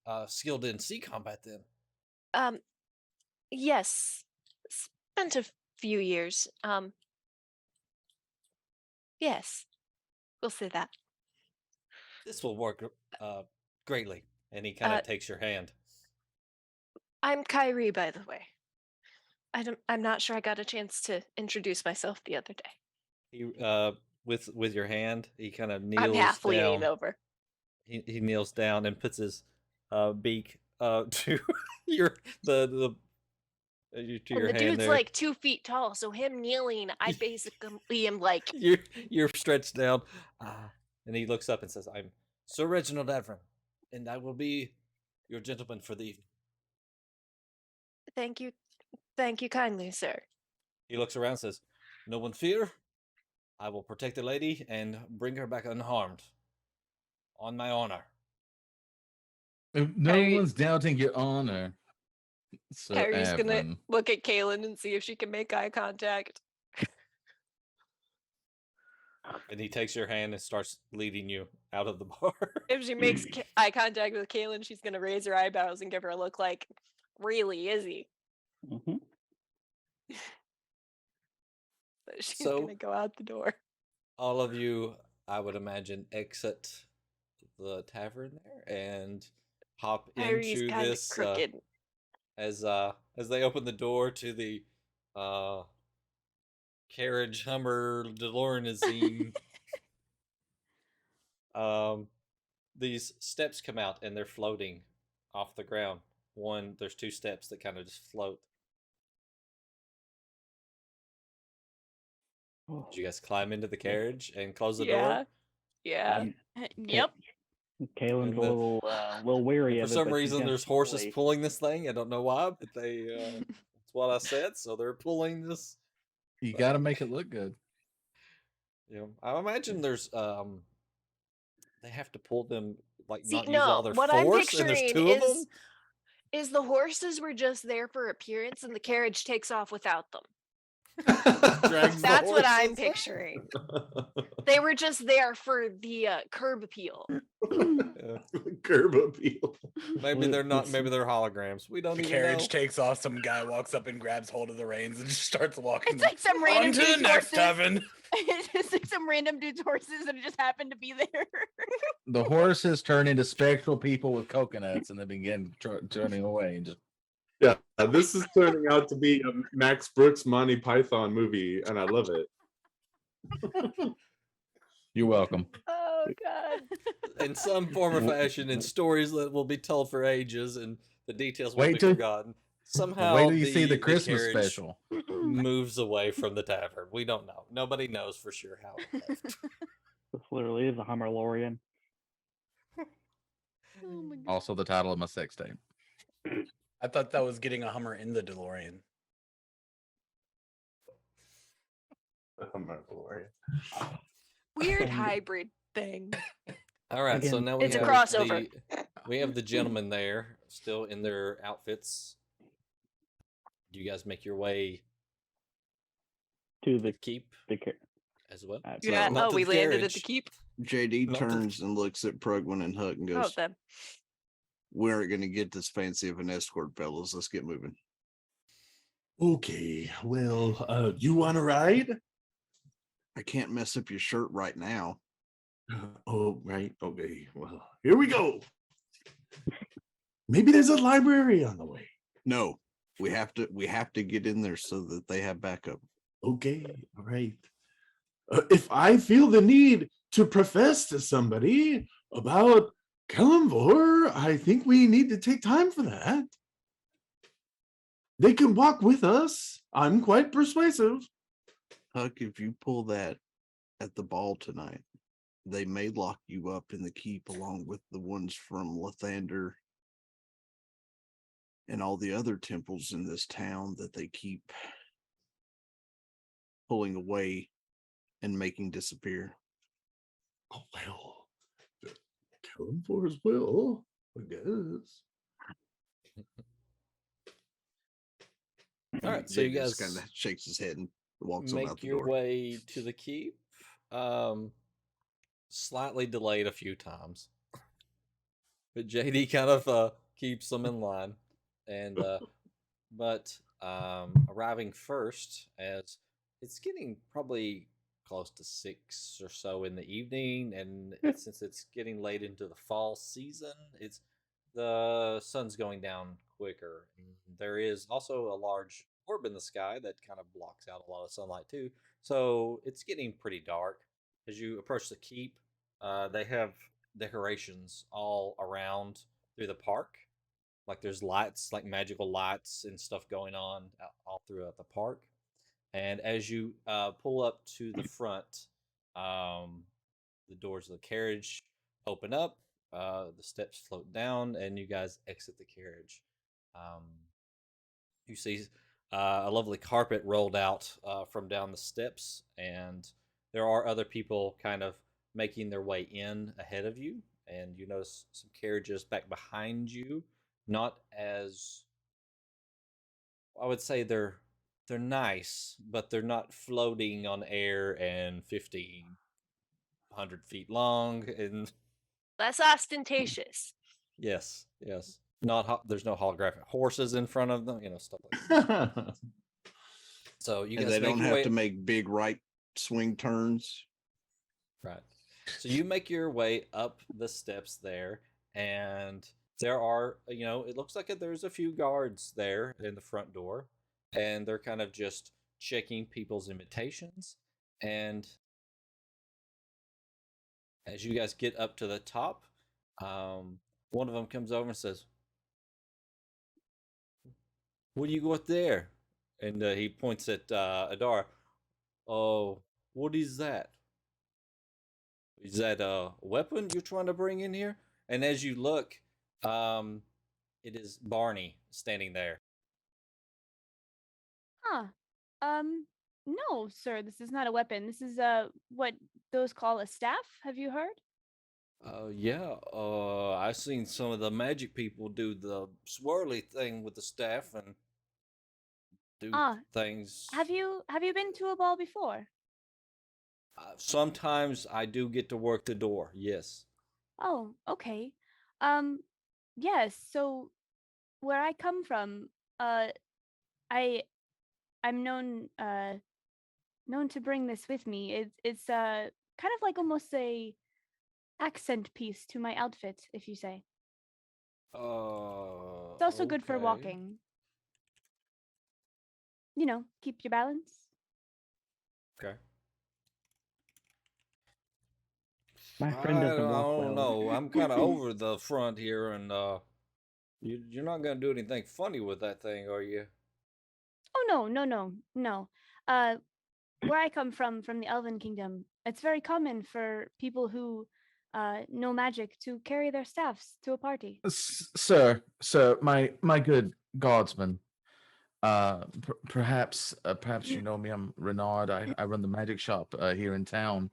are skilled in sea combat then. Um, yes. Spent a few years. Yes. We'll say that. This will work greatly. And he kind Uh, of takes your hand. I'm Kyrie, by the way. I'm not sure I got a chance to introduce myself the other day. He with your hand, he kind of I'm kneels half leaning down. over. He kneels down and puts his beak to your to And your the hand dude's there. like 2 feet tall, so him kneeling, I basically am like, You're stretched down, and he looks up and says, "I'm Sir Reginald Evran, and I will be your gentleman for the evening." thank you kindly, sir. He looks around and says, "No one fear. I will protect the lady and bring her back unharmed. On my honor." No Kyrie- one's doubting your honor. So Kyrie's gonna Avron. look at Kaylin and see if she can make eye contact. And he takes your hand and starts leading you out of the bar. If she makes eye contact with Kaylin, she's gonna raise her eyebrows and give her a look like, really, is he? Mhm. But she's So- gonna go out the door. All of you, I would imagine, exit the tavern there and hop Kyrie's into kind of this crooked. as they open the door to the carriage Hummer DeLorean. These steps come out and they're floating off the ground. There's 2 steps that kind of just float. Oh, Did you guys climb into the carriage and close the Yeah. door? Yeah. Yep. Kalen's And a little weary For of it. some but she reason, just there's horses fully- pulling this thing. I don't know why, but that's what I said. So they're pulling this. You got to make it look good. I imagine there's they have to pull them like See, not use all their what I'm force, and there's picturing 2 of them. is the horses were just there for appearance and the carriage takes off without them. Drags the That's what I'm horses. picturing. They were just there for the curb appeal. Yeah. Curb appeal. Maybe they're not. Maybe they're holograms. We don't The even carriage know. takes off. Some guy walks up and grabs hold of the reins and just starts walking. It's like some on random to the dude's next horses. tavern. It's just like some random dude's horses that just happened to be there. The horses turn into spectral people with coconuts and they begin turning away. And just Yeah, this is turning out to be a Max Brooks Monty Python movie, and I love it. you're welcome. Oh god. In some form or fashion, in stories that will be told for ages, and the details will Wait be till- forgotten. Somehow, Wait till you see the Christmas carriage special. moves away from the tavern. We don't know. Nobody knows for sure how it left. This literally is a Hummer Lorian. Oh my god. Also, the title of my sex tape. I thought that was getting a Hummer in the DeLorean. Weird hybrid thing. All right, so Again, now we It's a have crossover. we have the gentlemen there, still in their outfits. Do you guys make your way To to the keep the as well? Yeah. not Oh, to we the landed at the carriage. keep. JD Not the- turns and looks at Prugman and Huck and Oh, goes, them. "We aren't going to get this fancy of an escort, fellas. Let's get moving." Okay, well, you want to ride? I can't mess up your shirt right now. Oh, right. Okay. Well, here we go. Maybe there's a library on the way. No, we have to get in there so that they have backup. Okay. All right. If I feel the need to profess to somebody about Kalimvor, I think we need to take time for that. They can walk with us. I'm quite persuasive. Huck, if you pull that at the ball tonight, they may lock you up in the keep along with the ones from Lathander and all the other temples in this town that they keep pulling away and making disappear. Oh well, kill him for his will, I guess. All right, so Jay you just guys kind of shakes his head and walks on out make the your door. way to the keep. Slightly delayed a few times, but JD kind of keeps them in line, and but arriving first as it's getting probably close to 6 or so in the evening, and since it's getting late into the fall season, it's the sun's going down quicker. And there is also a large orb in the sky that kind of blocks out a lot of sunlight too, so it's getting pretty dark. As you approach the keep, they have decorations all around through the park, like there's lights, like magical lights and stuff going on all throughout the park. And as you pull up to the front, the doors of the carriage open up, the steps float down, and you guys exit the carriage. Um, you see a lovely carpet rolled out from down the steps, and there are other people kind of making their way in ahead of you. And you notice some carriages back behind you, not as, I would say they're nice, but they're not floating on air and 1,500 feet long. And Less ostentatious. yes, not there's no holographic horses in front of them, stuff like that. So you And guys they don't make your have way, to make big right swing turns. right. So you make your way up the steps there, and there are, it looks like there's a few guards there in the front door, and they're kind of just checking people's invitations. And as you guys get up to the top, one of them comes over and says, "What do you got there?" And he points at Adara. "Oh, what is that? Is that a weapon you're trying to bring in here?" And as you look, it is Barney standing there. Huh. No, sir, this is not a weapon. This is what those call a staff. Have you heard? Yeah. I seen some of the magic people do the swirly thing with the staff and do things. Have you been to a ball before? Sometimes I do get to work the door. Yes. Oh, okay. Yes, so where I come from, I'm known to bring this with me. It's kind of like almost a accent piece to my outfit, if you say. It's also good for Okay. walking. Keep your balance. Okay. My friend doesn't I walk don't well. know. I'm kind of over the front here, and you're not gonna do anything funny with that thing, are you? Oh no. Where I come from the Elven Kingdom, it's very common for people who know magic to carry their staffs to a party. Sir, my good guardsman. Perhaps you know me. I'm Renard. I run the magic shop here in town.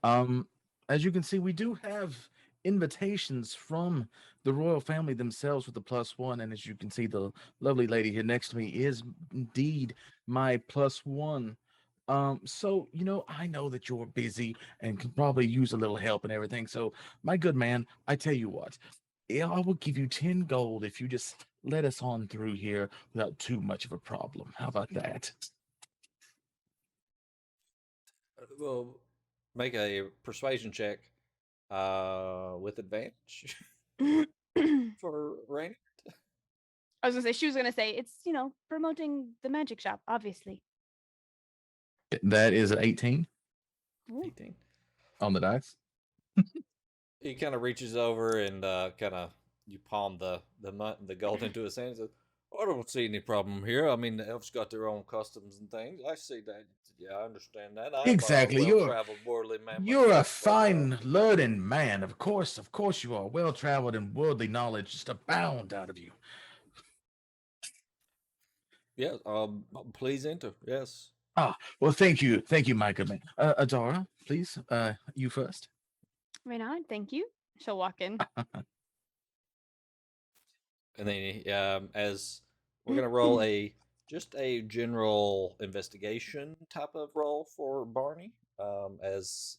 Um, as you can see, we do have invitations from the royal family themselves with the +1, and as you can see, the lovely lady here next to me is indeed my +1. So I know that you're busy and can probably use a little help and everything. So, my good man, I tell you what, yeah, I will give you 10 gold if you just let us on through here without too much of a problem. How about that? Well, make a persuasion check with advantage for Rain. I was gonna say she was gonna say it's promoting the magic shop, obviously. That is an 18 Ooh. 18. on the dice. He kind of reaches over and kind of you palm the gold into his hand and says, "I don't see any problem here. I mean, the elves got their own customs and things. I see that. Yeah, I understand that. I'm Exactly. a well-traveled worldly man. You're a myself, but, fine, learned man. Of course you are. Well traveled and worldly knowledge just abound out of you. Yeah. Please enter. Yes. Ah, well, thank you, my good man. Adara, please, you first. Reynard, thank you. She'll walk in. And then, as we're gonna roll just a general investigation type of roll for Barney, as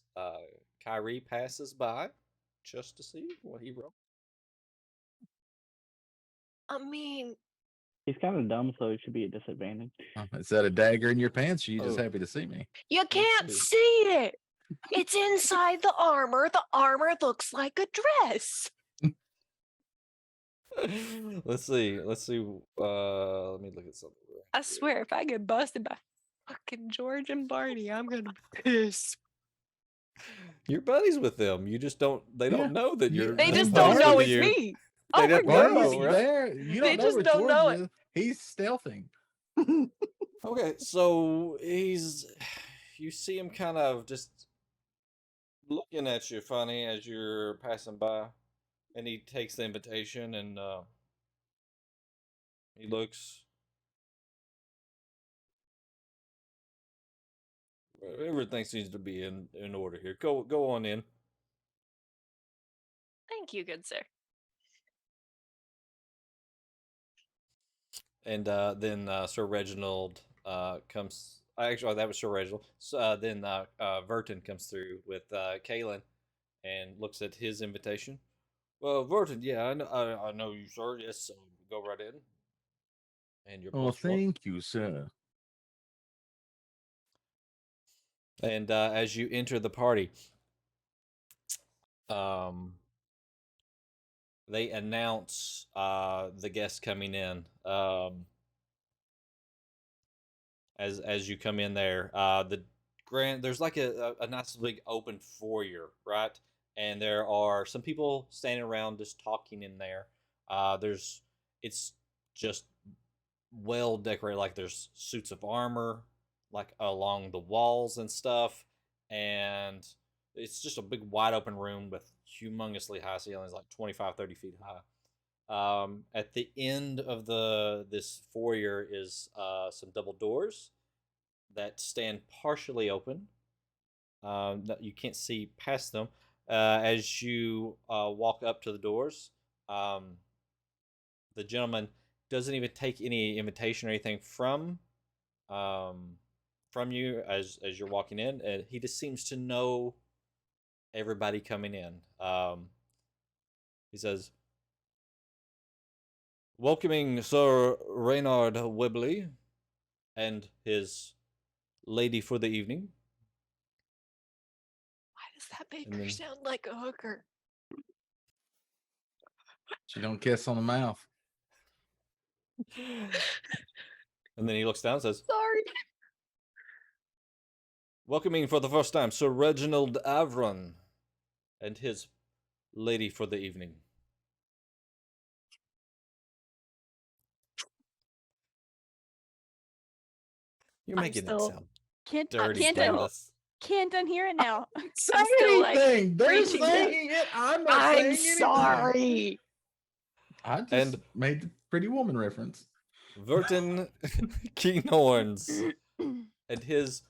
Kyrie passes by, just to see what he rolled. I mean, He's kind of dumb, so it should be a disadvantage. Is that a dagger in your pants? Or are you just Oh. happy to see me? you can't see it. It's inside the armor. The armor looks like a dress. Let's see. Let me look at something. I swear, if I get busted by fucking George and Barney, I'm gonna be pissed. You're buddies with them. You just don't. They don't know that you're. They They just buddies don't know with it's you. me. They Oh, we're don't know, Barney's right? there. You don't They know just where don't George know it. is. He's stealthing. Okay, so you see him kind of just looking at you funny as you're passing by, and he takes the invitation and he looks. Everything seems to be in order here. Go on in. Thank you, good sir. And then Sir Reginald comes. Actually, that was Sir Reginald. So, then Verton comes through with Kalen and looks at his invitation. Well, Verton, yeah, I know you, sir. Yes, go right in. And you're Oh, thank you, sir. And as you enter the party, they announce the guests coming in. As you come in there, there's like a nice big open foyer, right? And there are some people standing around just talking in there. It's just well decorated, like there's suits of armor like along the walls and stuff, and it's just a big wide open room with humongously high ceilings, like 25-30 feet high. At the end of this foyer is some double doors that stand partially open. You can't see past them. As you walk up to the doors, the gentleman doesn't even take any invitation or anything from you as you're walking in. He just seems to know everybody coming in. He says, "Welcoming Sir Reynard Webley and his lady for the evening." Why does that make her sound like a hooker? She don't kiss on the mouth. And then he looks down and says, Sorry. "Welcoming for the first time Sir Reginald Avron and his lady for the evening." You're making that sound Can't dirty, can't Dallas. can't unhear it now. Say I'm still, like, anything. They're reaching down. saying it. I'm not I'm saying anything. sorry. I just And- made the Pretty Woman reference. Verton Keenhorns and his.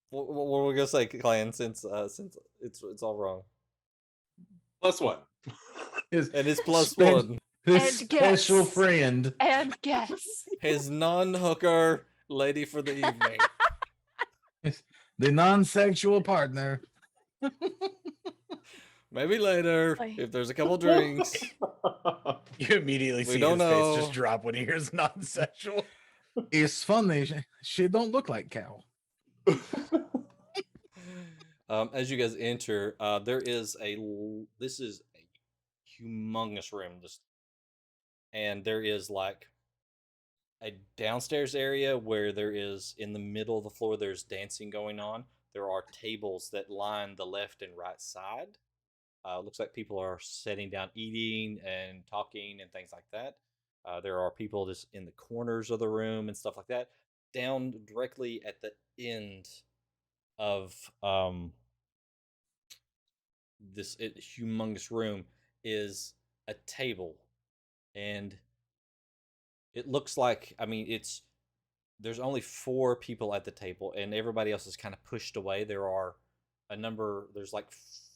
What we're gonna say, Clan, since it's all wrong. +1. And his plus Spend- one, His And guess. special friend. And guess. his non-hooker lady for the evening. The non-sexual partner. Maybe later Oy. if there's a couple drinks. You immediately We see don't his face just know. drop when he hears non-sexual. It's funny. She don't look like cow. As you guys enter, this is a humongous room. And there is like a downstairs area where there is, in the middle of the floor, there's dancing going on. There are tables that line the left and right side. Looks like people are sitting down eating and talking and things like that. There are people just in the corners of the room and stuff like that. Down directly at the end of this humongous room is a table, and it looks like, I mean, it's there's only 4 people at the table, and everybody else is kind of pushed away. There's like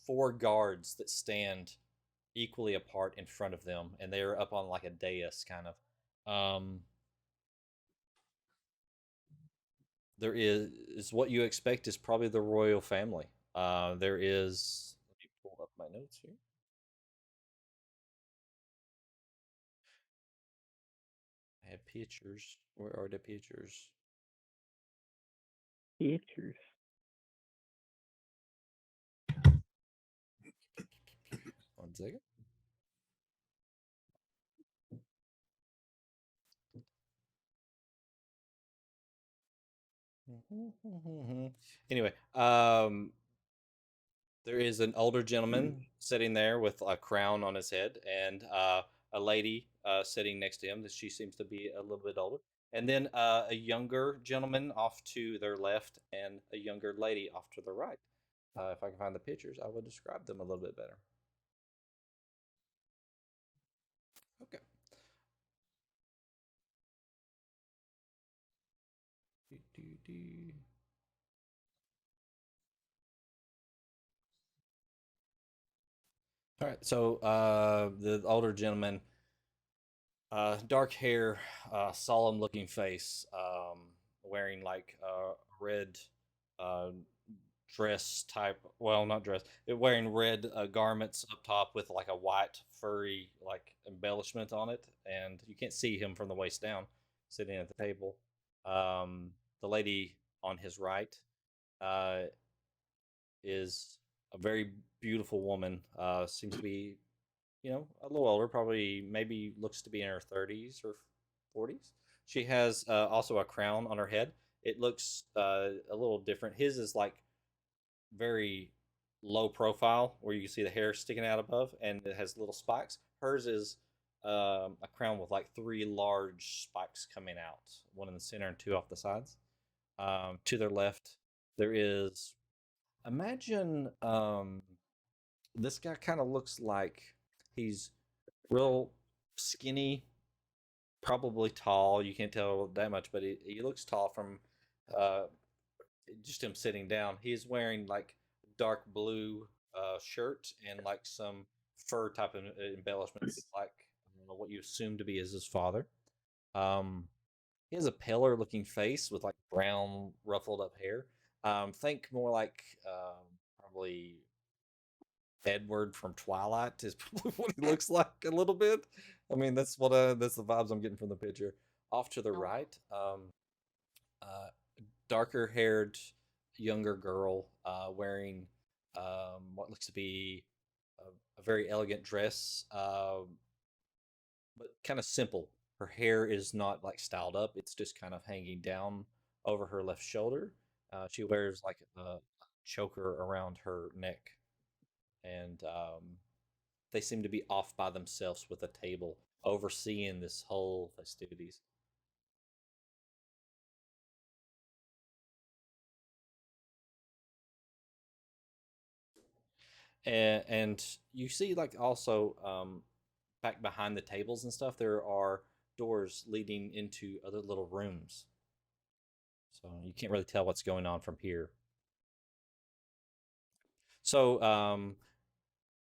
4 guards that stand equally apart in front of them, and they're up on like a dais kind of. There is what you expect is probably the royal family. There is. Let me pull up my notes here. I have pictures. Where are the pictures? Pictures. One second. Anyway, there is an older gentleman sitting there with a crown on his head, and a lady sitting next to him. That she seems to be a little bit older, and then a younger gentleman off to their left, and a younger lady off to the right. If I can find the pictures, I will describe them a little bit better. Okay. All right, so the older gentleman, dark hair, solemn looking face, wearing like a red dress type, well, not dress, wearing red garments up top with like a white furry like embellishment on it, and you can't see him from the waist down, sitting at the table. The lady on his right is a very beautiful woman. Seems to be, a little older, probably maybe looks to be in her 30s or 40s. She has also a crown on her head. It looks a little different. His is like very low profile, where you can see the hair sticking out above, and it has little spikes. Hers is a crown with like 3 large spikes coming out, one in the center and 2 off the sides. To their left, there is. Imagine this guy kind of looks like he's real skinny, probably tall. You can't tell that much, but he looks tall from uh, just him sitting down. He's wearing like dark blue shirt and like some fur type of embellishments, like what you assume to be is his father. He has a paler looking face with like brown ruffled up hair. Think more like probably Edward from Twilight is probably what he looks like a little bit. I mean, that's the vibes I'm getting from the picture. Off to the right, uh, darker haired younger girl wearing what looks to be a very elegant dress, but kind of simple. Her hair is not like styled up; it's just kind of hanging down over her left shoulder. She wears like a choker around her neck, and they seem to be off by themselves with a table overseeing this whole festivities. And you see like also back behind the tables and stuff, there are doors leading into other little rooms, so you can't really tell what's going on from here. So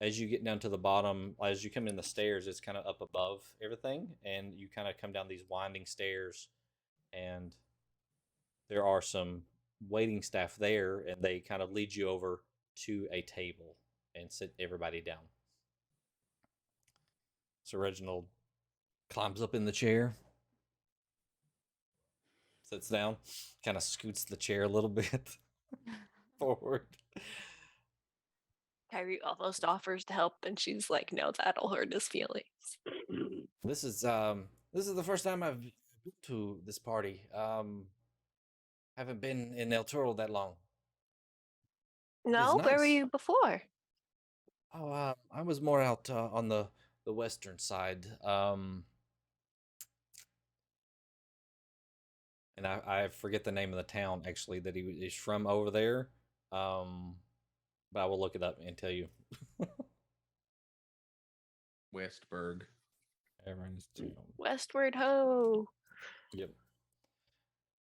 as you get down to the bottom, as you come in the stairs, it's kind of up above everything, and you kind of come down these winding stairs, and there are some waiting staff there, and they kind of lead you over to a table and sit everybody down. So Reginald climbs up in the chair, sits down, kind of scoots the chair a little bit forward. Kyrie almost offers to help, and she's like, "No, that'll hurt his feelings." This is the first time I've been to this party. Haven't been in El Toro that long. No, where were nice. you before? Oh, I was more out on the western side. And I forget the name of the town actually that he is from over there. But I will look it up and tell you. Westburg. Everyone's town. Westward ho! Yep.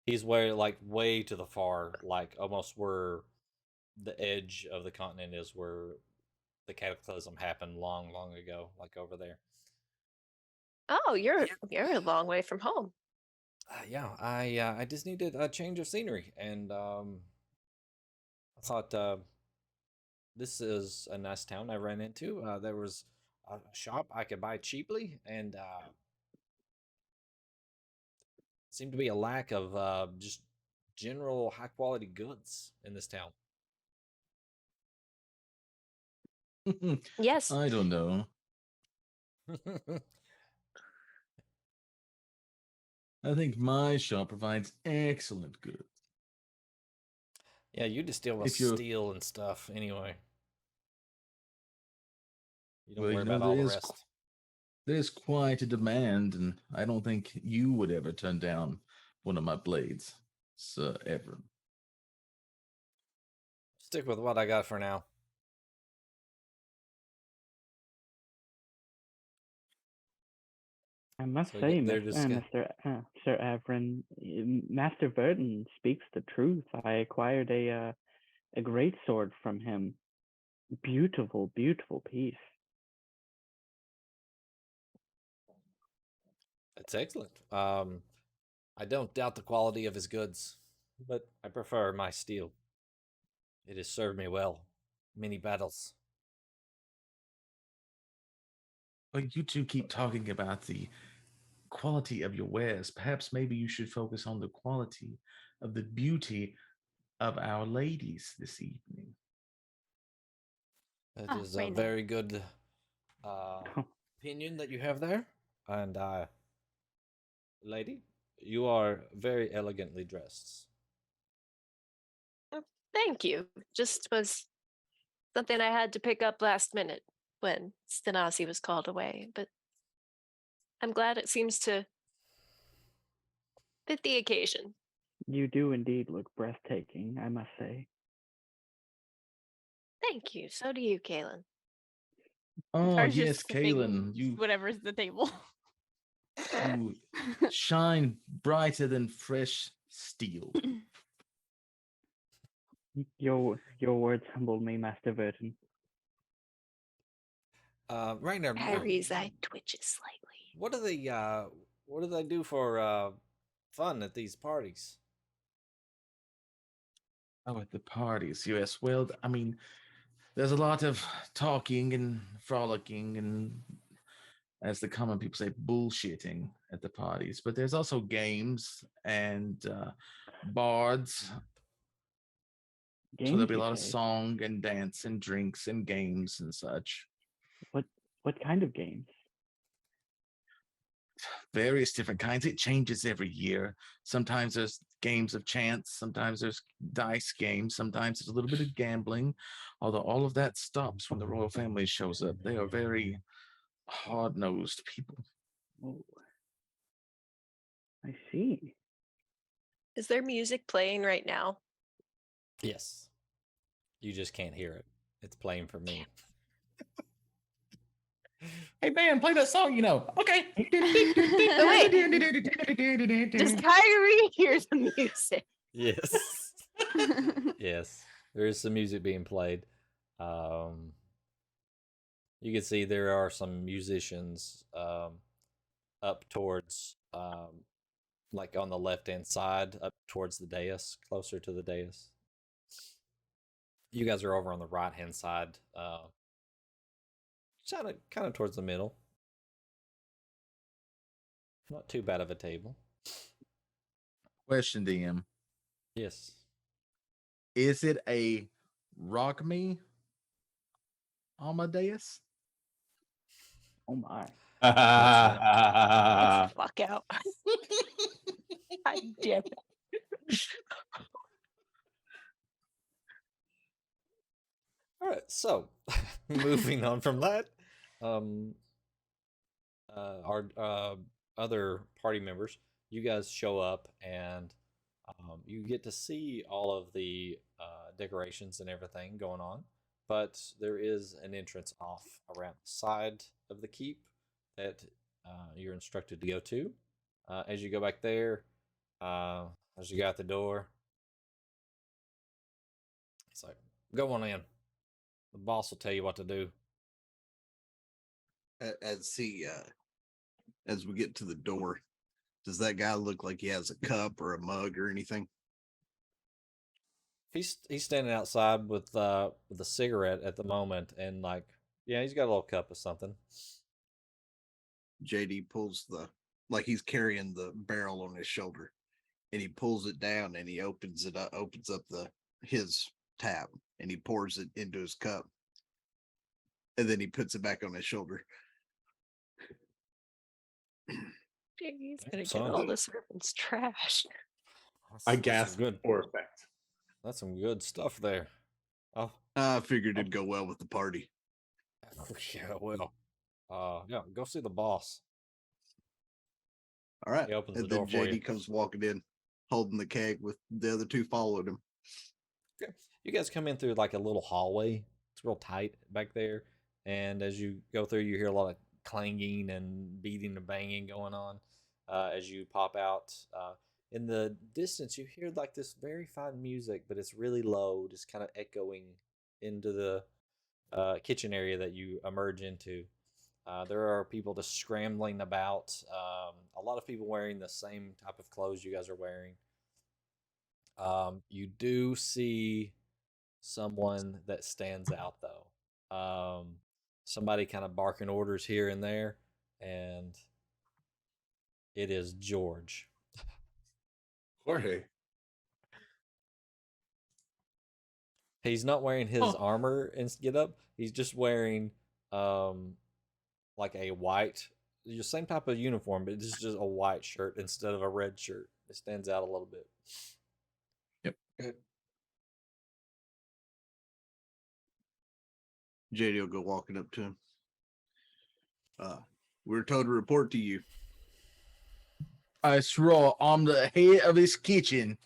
He's way to the far, like almost where the edge of the continent is, where the cataclysm happened long, long ago, like over there. Oh, you're a long way from home. Yeah, I just needed a change of scenery, and I thought this is a nice town I ran into. There was a shop I could buy cheaply, and seemed to be a lack of just general high quality goods in this town. Yes. I don't know. I think my shop provides excellent goods. Yeah, you just deal with If you're steel and stuff anyway. You don't well, worry about all the rest. there's quite a demand, and I don't think you would ever turn down one of my blades, Sir Everin. Stick with what I got for now. I must So, say, yeah, they're just gonna- Sir Avron, Master Verdon speaks the truth. I acquired a great sword from him. Beautiful, beautiful piece. It's excellent. I don't doubt the quality of his goods, but I prefer my steel. It has served me well. Many battles. But you two keep talking about the quality of your wares. Perhaps maybe you should focus on the quality of the beauty of our ladies this evening. That is a very nice. very good opinion that you have there. And, lady, you are very elegantly dressed. Thank you. Just was something I had to pick up last minute when Stenasi was called away, but I'm glad it seems to fit the occasion. You do indeed look breathtaking, I must say. Thank you. So do you, Kaylin. Oh, Tar's yes, just sipping Kaylin, you whatever's at the table. you shine brighter than fresh steel. Your words humbled me, Master Verdon. Right now, Harry's eye twitches slightly. what do they do for fun at these parties? Oh, at the parties, yes. Well, I mean, there's a lot of talking and frolicking and, as the common people say, bullshitting at the parties. But there's also games and bards. So there'll Games, be a you lot of say? song and dance and drinks and games and such. What kind of games? Various different kinds. It changes every year. Sometimes there's games of chance, sometimes there's dice games, sometimes there's a little bit of gambling, although all of that stops when the royal family shows up. They are very hard-nosed people. Oh, I see. Is there music playing right now? Yes. You just can't hear it. It's playing for me. Hey man, play that song, you know. Okay. Does Kyrie hear the music? Yes. Yes. There is some music being played. You can see there are some musicians up towards like on the left hand side, up towards the dais, closer to the dais. You guys are over on the right hand side, kind of towards the middle. Not too bad of a table. Question, DM. Yes. Is it a rock me Amadeus? Oh my. Get the fuck out. God damn it. All right, so moving on from that, our other party members, you guys show up and you get to see all of the decorations and everything going on, but there is an entrance off around the side of the keep that you're instructed to go to. As you go back there, As you got the door, it's like, go on in. The boss will tell you what to do. As we get to the door, does that guy look like he has a cup or a mug or anything? He's standing outside with a cigarette at the moment, and like, yeah, he's got a little cup of something. JD pulls like he's carrying the barrel on his shoulder, and he pulls it down and he opens up his tap, and he pours it into his cup, and then he puts it back on his shoulder. He's gonna get Son. all the servants trashed. I That's gasp good. for effect. That's some good stuff there. Oh, I figured it'd go well with the party. yeah, well. Yeah, go see the boss. All right. He opens And the then door for you. JD comes walking in, holding the keg with the other two following him. Okay. You guys come in through like a little hallway. It's real tight back there. And as you go through, you hear a lot of clanging and beating and banging going on as you pop out. In the distance, you hear like this very fine music, but it's really low, just kind of echoing into the kitchen area that you emerge into. There are people just scrambling about. A lot of people wearing the same type of clothes you guys are wearing. You do see someone that stands out though. Somebody kind of barking orders here and there, and it is George. Jorge. He's not wearing his armor and get up. He's just wearing like a white, the same type of uniform, but it's just a white shirt instead of a red shirt. It stands out a little bit. Yep. Good. JD will go walking up to him. We're told to report to you. That's right. I'm the head of this kitchen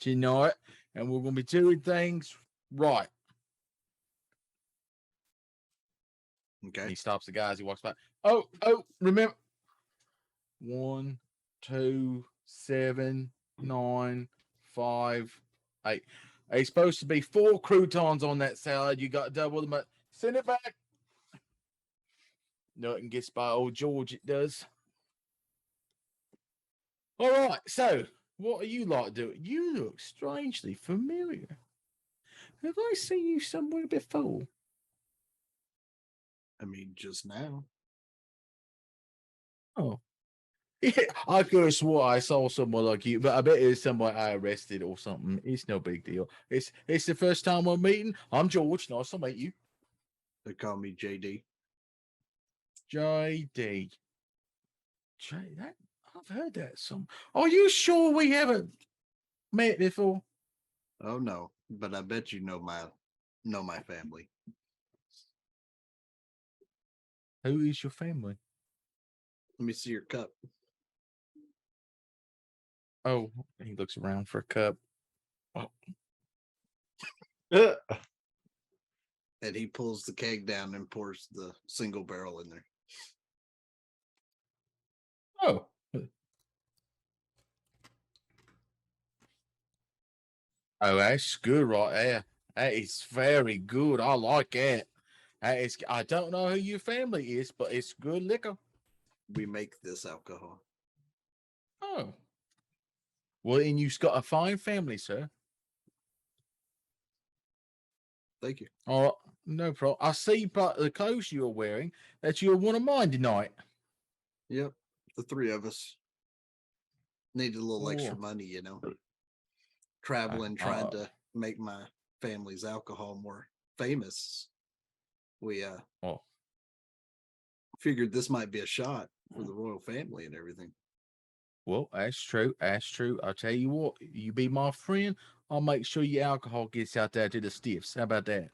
tonight, and we're gonna be doing things right. Okay. He stops the guy as he walks by. Oh, remember 1, 2, 7, 9, 5, 8. There's supposed to be 4 croutons on that salad. You got double them. Send it back. Nothing gets by old George, it does. All right, so what are you like doing? You look strangely familiar. Have I seen you somewhere before? I mean, just now. Oh. Yeah, I could have swore I saw someone like you, but I bet it's someone I arrested or something. It's no big deal. It's the first time we're meeting. I'm George. Nice to meet you. They call me JD. JD. That I've heard that some. Are you sure we haven't met before? Oh no, but I bet you know my family. Who is your family? Let me see your cup. Oh, he looks around for a cup. Oh. And he pulls the keg down and pours the single barrel in there. Oh. Oh, that's good right there. That is very good. I like that. That is, I don't know who your family is, but it's good liquor. We make this alcohol. Oh. Well, and you've got a fine family, sir. Thank you. All right, no problem. I see by the clothes you're wearing that you're one of mine tonight. Yep. The three of us needed a little extra Oh. money, you know. Traveling, trying to make my family's alcohol more famous. We Oh. figured this might be a shot for the royal family and everything. Well, that's true. That's true. I'll tell you what, you be my friend, I'll make sure your alcohol gets out there to the stiffs. How about that?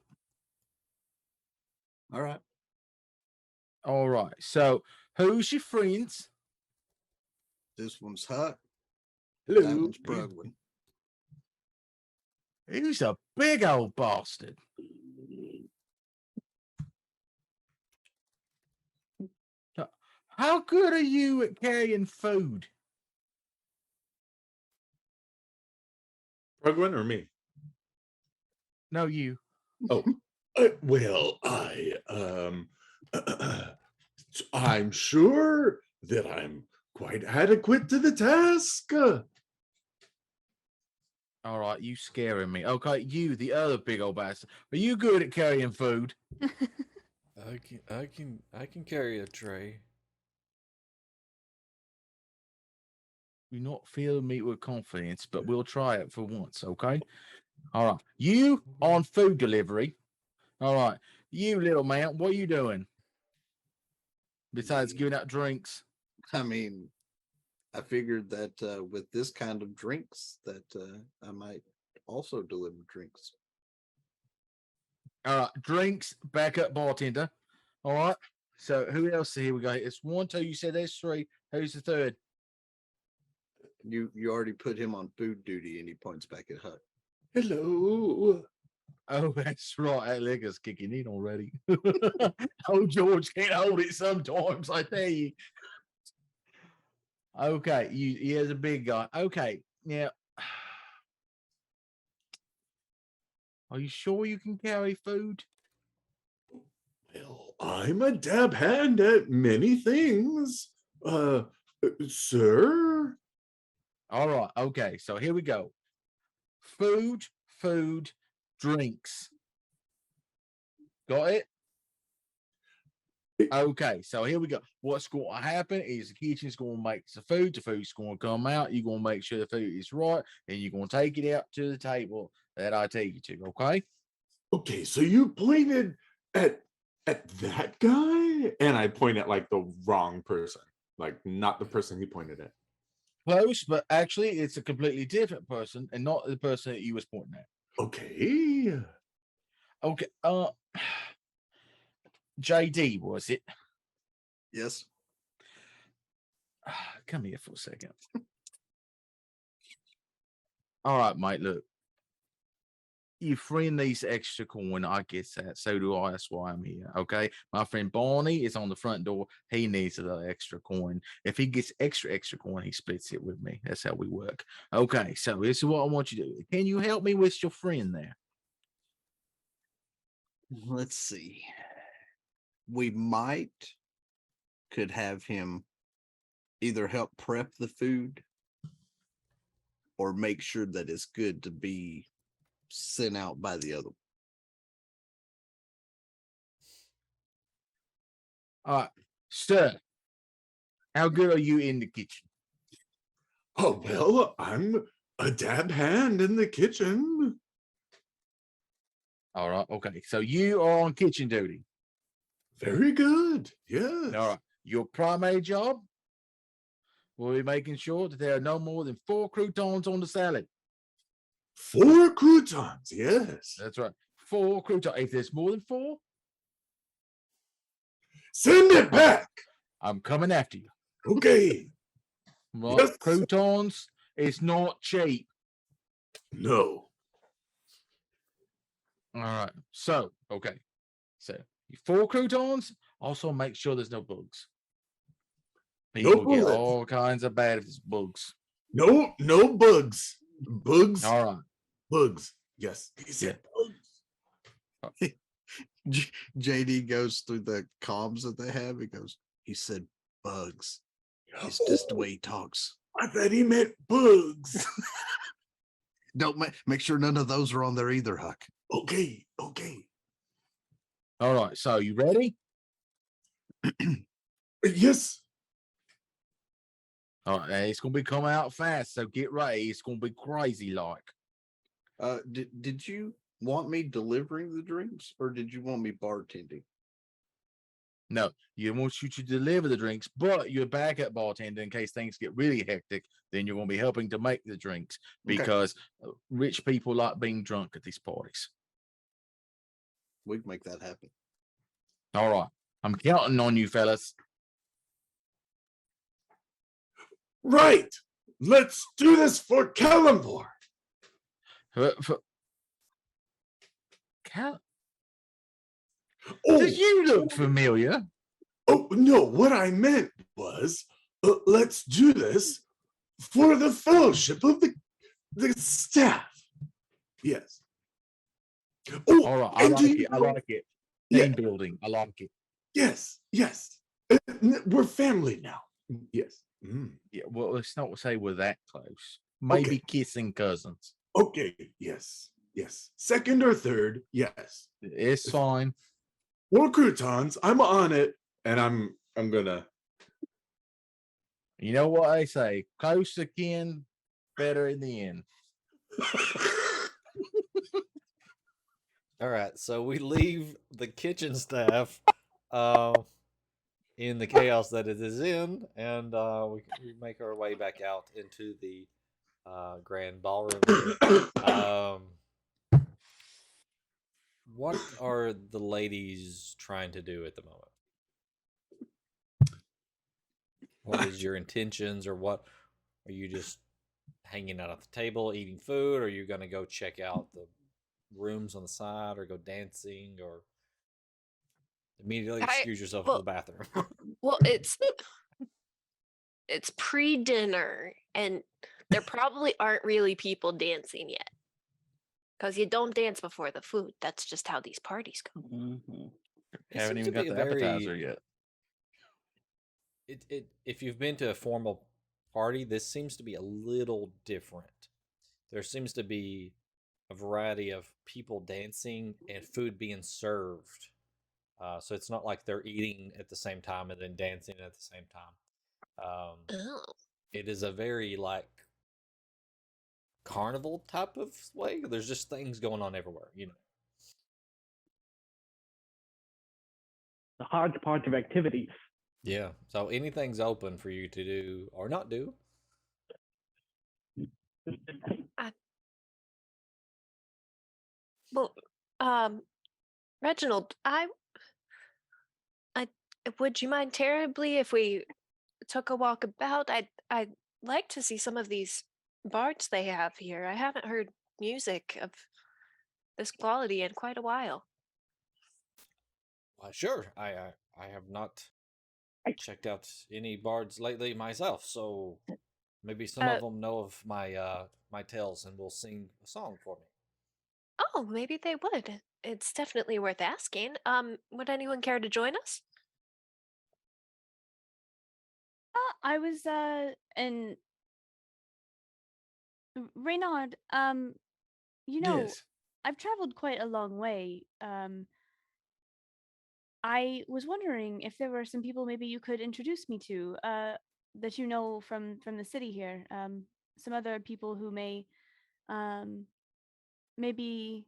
All right. All right. So, who's your friends? This one's hot. Hello. That one's Brugwin. He's a big old bastard. How good are you at carrying food? Rugwin or me? No, you. Oh, well, I'm sure that I'm quite adequate to the task. All right, you scaring me. Okay, you, the other big old bastard. Are you good at carrying food? I can carry a tray. You're not filling me with confidence, but we'll try it for once, okay? All right. You on food delivery. All right. You little man, what are you doing? Besides Me. giving out drinks. I mean, I figured that with this kind of drinks that I might also deliver drinks. All right. Drinks, backup bartender. All right. So who else here we got? It's 1, 2. You said there's 3. Who's the third? You already put him on food duty, and he points back at Huck. Hello. Oh, that's right. That liquor's kicking in already. Oh, George can't hold it sometimes, I tell you. Okay, he is a big guy. Okay, yeah. Are you sure you can carry food? Well, I'm a dab hand at many things. Sir? All right, okay, so here we go. Food, drinks. Got it? Okay, so here we go. What's going to happen is the kitchen's going to make the food's going to come out. You're going to make sure the food is right, and you're going to take it out to the table that I take you to, okay? Okay, so you pointed at that guy? And I point at like the wrong person, like not the person he pointed at. Close, but actually it's a completely different person and not the person that you was pointing at. Okay. Okay, JD, was it? Yes. Come here for a second. All right, mate, look. You friend needs extra coin, I guess that. So do I. That's why I'm here. Okay. My friend Barney is on the front door. He needs a little extra coin. If he gets extra coin, he splits it with me. That's how we work. Okay, so this is what I want you to do. Can you help me with your friend there? Let's see. We could have him either help prep the food or make sure that it's good to be sent out by the other. All right, sir. How good are you in the kitchen? Oh, well, I'm a dab hand in the kitchen. All right, okay. So you are on kitchen duty. Very good. Yes. All right. Your primary job will be making sure that there are no more than 4 croutons on the salad. 4 croutons. Yes. That's right. 4 croutons. If there's more than 4, send it back. I'm coming after you. Okay. Well, Yes. croutons is not cheap. No. All right. So, okay. So, 4 croutons. Also, make sure there's no bugs. People get bugs. all kinds of bad if it's bugs. No bugs. Bugs. All right. Bugs. Yes. He said bugs. JD goes through the comms that they have. He said bugs. It's just the way he talks. I thought he meant bugs. Don't make sure none of those are on there either, Huck. Okay. All right. So, you ready? Yes. All right. It's going to be coming out fast. So, get ready. It's going to be crazy like. Did you want me delivering the drinks or did you want me bartending? No, you want you to deliver the drinks, but you're backup bartender in case things get really hectic. Then you're going to be helping to make the drinks because rich people like being drunk at these parties. We can make that happen. All right. I'm counting on you, fellas. Right. Let's do this for Calimbor. Oh, does you look familiar? Oh, no. What I meant was, let's do this for the fellowship of the staff. Yes. Oh, All right, I and do like you it. I know- like it. Yeah. Team building. I like it. Yes. Yes. We're family now. Yes. Yeah. Well, let's not say we're that close. Maybe Okay. kissing cousins. Okay. Yes. Yes. Second or third. Yes. It's fine. More croutons. I'm on it, and I'm gonna. You know what I say? Close to kin, better in the end. All right, so we leave the kitchen staff in the chaos that it is in, and we make our way back out into the grand ballroom here. What are the ladies trying to do at the moment? What is your intentions, or what are you just hanging out at the table eating food? Or are you going to go check out the rooms on the side, or go dancing, or immediately excuse yourself to the bathroom? Well, it's pre-dinner, and there probably aren't really people dancing yet. Because you don't dance before the food. That's just how these parties go. Mm-hmm. It Haven't seems even to be got a the appetizer very yet. if you've been to a formal party, this seems to be a little different. There seems to be a variety of people dancing and food being served. So it's not like they're eating at the same time and then dancing at the same time. Oh. It is a very like carnival type of way. There's just things going on everywhere, you know. The hodgepodge of activities. Yeah. So anything's open for you to do or not do. Well, Reginald, I would you mind terribly if we took a walk about? I'd like to see some of these bards they have here. I haven't heard music of this quality in quite a while. Sure. I have not checked out any bards lately myself, so maybe some of them know of my my tales and will sing a song for me. Oh, maybe they would. It's definitely worth asking. Would anyone care to join us? I was and Reynard, you know, Yes. I've traveled quite a long way. I was wondering if there were some people maybe you could introduce me to, that you know from the city here. Some other people who may maybe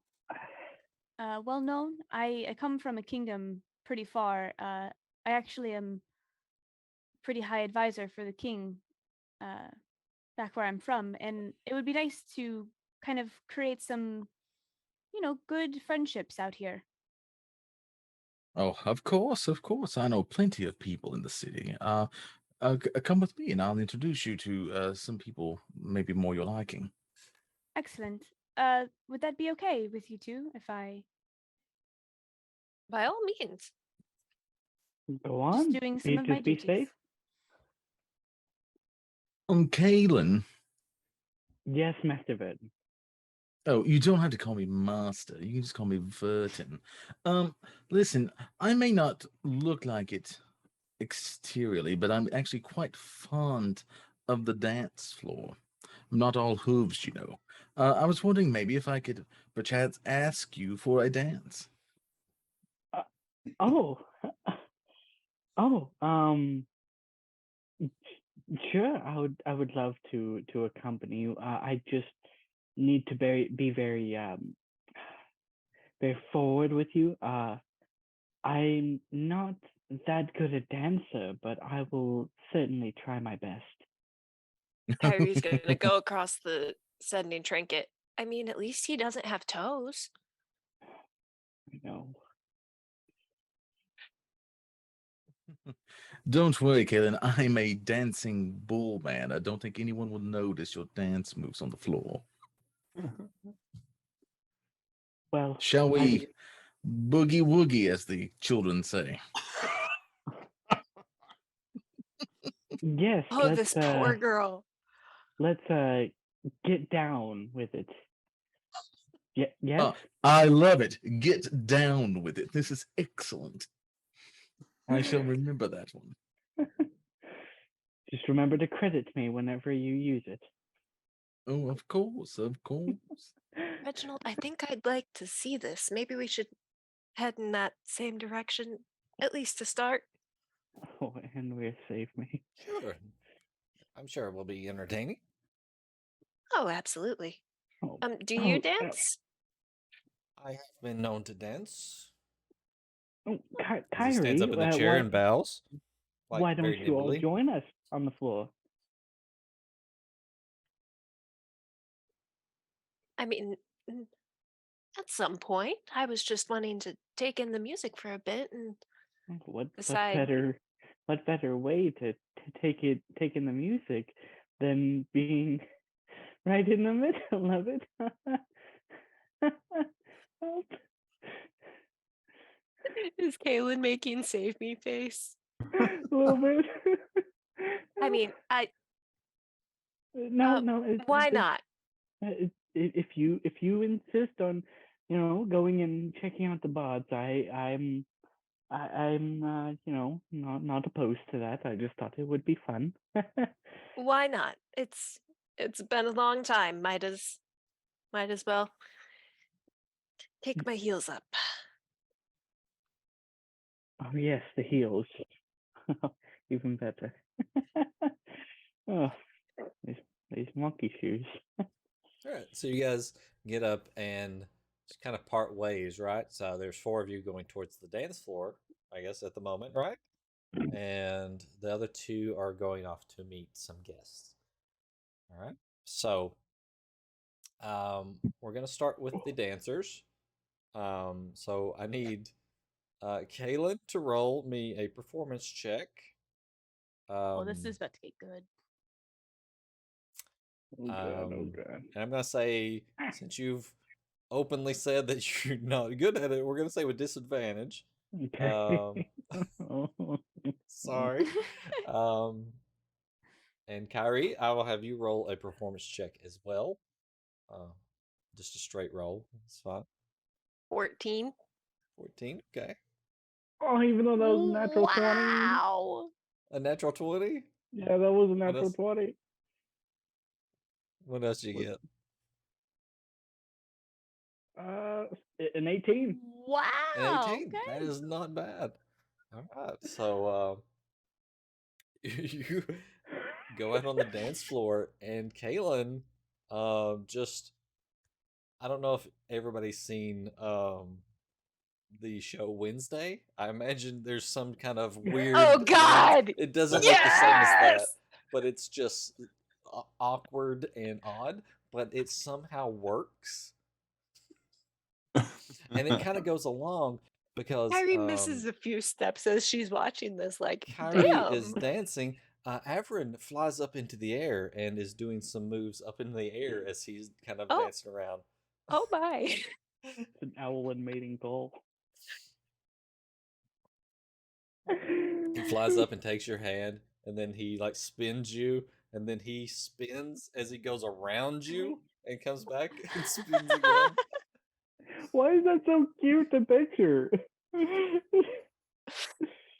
well known. I come from a kingdom pretty far. I actually am pretty high advisor for the king back where I'm from, and it would be nice to kind of create some, good friendships out here. Oh, of course, of course. I know plenty of people in the city. Come with me, and I'll introduce you to some people, maybe more your liking. Excellent. Would that be okay with you two if I By all means. Go just on. doing some You of my just be duties? safe. Kalen. Yes, Master Vid. Oh, you don't have to call me master. You can just call me Vertin. Listen, I may not look like it exteriorly, but I'm actually quite fond of the dance floor. I'm not all hooves, you know. I was wondering maybe if I could perchance ask you for a dance. Oh. Oh. Sure. I would love to accompany you. I just need to be very forward with you. I'm not that good a dancer, but I will certainly try my best. Harry's gonna go across the sending trinket. I mean, at least he doesn't have toes. I know. Don't worry, Kalen. I'm a dancing bull man. I don't think anyone will notice your dance moves on the floor. Well, Shall we boogie woogie, as the children say? Yes. Oh, this poor girl. Let's get down with it. Yes. I love it. Get down with it. This is excellent. I shall remember that one. Just remember to credit me whenever you use it. Oh, of course, of course. Reginald, I think I'd like to see this. Maybe we should head in that same direction, at least to start. Oh, and we're save me. Sure. I'm sure it will be entertaining. Oh, absolutely. Oh, Do you dance? I have been known to dance. oh, As he Kyrie, stands up in the chair and bows. Like, why don't very you all nimbly. join us on the floor? I mean, at some point, I was just wanting to take in the music for a bit and What decide. better way to take in the music than being right in the middle of it? Help. Is Kaylin making save me face? A little bit. I mean, no, why not? if you insist on, going and checking out the bots, I'm not opposed to that. I just thought it would be fun. Why not? It's been a long time. Might as well kick my heels up. Oh yes, the heels. Even better. Oh, these monkey shoes. All right, so you guys get up and just kind of part ways, right? So there's 4 of you going towards the dance floor, I guess, at the moment, right? And the other 2 are going off to meet some guests. All right, so we're gonna start with the dancers. So I need Kaylin to roll me a performance check. Well, this is about to get good. Oh god. And I'm gonna say, since you've openly said that you're not good at it, we're gonna say with disadvantage. Okay. Sorry. And Kyrie, I will have you roll a performance check as well. Just a straight roll. It's fine. 14. 14. Okay. Oh, even though that was a natural 20. Wow. A natural 20. Yeah, that was a natural else? 20. What else did you get? An 18. Wow. An 18. Okay. That is not bad. All right. So you go out on the dance floor, and Kaylin, just, I don't know if everybody's seen the show Wednesday. I imagine there's some kind of weird. Oh God! It doesn't look the same as that, Yes! but it's just awkward and odd. But it somehow works, and it kind of goes along because Kyrie misses a few steps as she's watching this. Like, Kyrie damn. is dancing. Averin flies up into the air and is doing some moves up in the air as he's kind of dancing around. Oh my! It's an owl and mating call. He flies up and takes your hand, and then he like spins you, and then he spins as he goes around you and comes back and spins again. Why is that so cute to picture?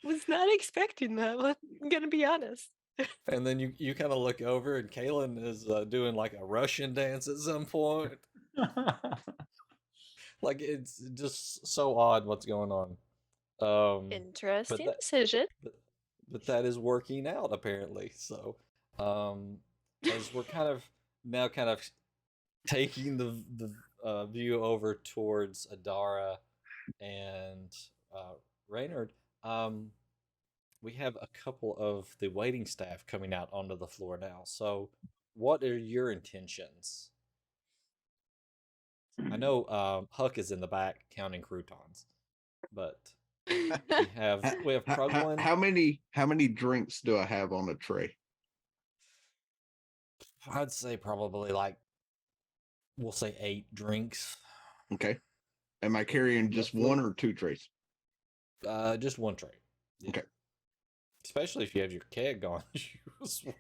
Was not expecting that. I'm gonna be honest. And then you kind of look over, and Kaylin is doing like a Russian dance at some point. Like, it's just so odd what's going on. Interesting decision. But that is working out apparently. So, as we're kind of taking the view over towards Adara and Reynard, we have a couple of the waiting staff coming out onto the floor now. So, what are your intentions? I know Huck is in the back counting croutons, but we have Pruglin. How many drinks do I have on a tray? I'd say probably we'll say 8 drinks. Okay. Am I carrying just 1 or 2 trays? Just 1 tray. Yeah. Okay. Especially if you have your keg on you as well.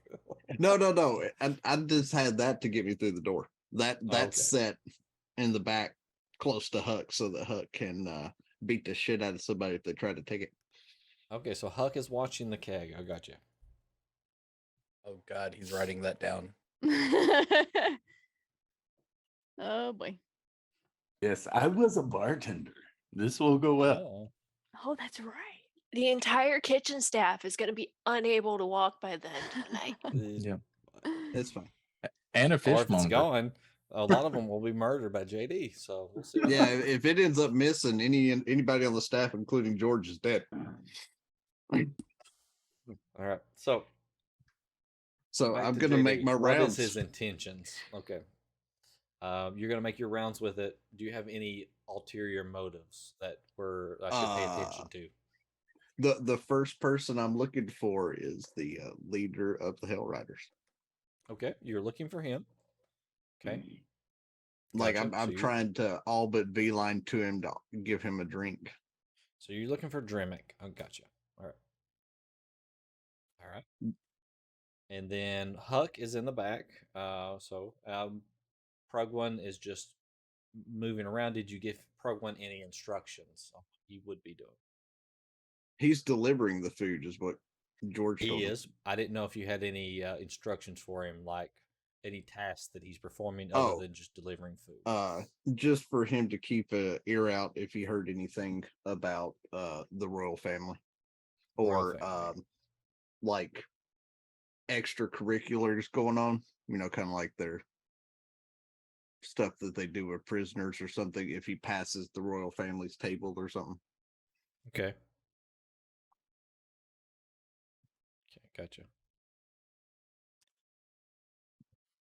No. I just had that to get me through the door. That's Okay. set in the back close to Huck so that Huck can beat the shit out of somebody if they try to take it. Okay, so Huck is watching the keg. I got you. Oh God, he's writing that down. Oh boy. Yes, I was a bartender. This will go well. Oh. Oh, that's right. The entire kitchen staff is going to be unable to walk by the end of the night. Yeah. It's fine. And a Or if it's fishmonger. gone, a lot of them will be murdered by JD. So we'll see. Yeah, if it ends up missing, anybody on the staff, including George, is dead. All right. So back I'm to gonna make JD. my What rounds. is his intentions? Okay. You're gonna make your rounds with it. Do you have any ulterior motives that I should pay attention to? The first person I'm looking for is the leader of the Hell Riders. Okay, you're looking for him. Okay. Like Gotcha. I'm So you- trying to all but beeline to him to give him a drink. So you're looking for Dremic. I gotcha. All right. All right. And then Huck is in the back. Prug One is just moving around. Did you give Prug One any instructions on what he would be doing? He's delivering the food, is what George told He him. is. I didn't know if you had any instructions for him, like any tasks that he's performing other than just delivering food. Just for him to keep an ear out if he heard anything about the royal family, or like extracurriculars going on. You know, kind of like their stuff that they do with prisoners or something. If he passes the royal family's table or something. Okay. Okay, gotcha.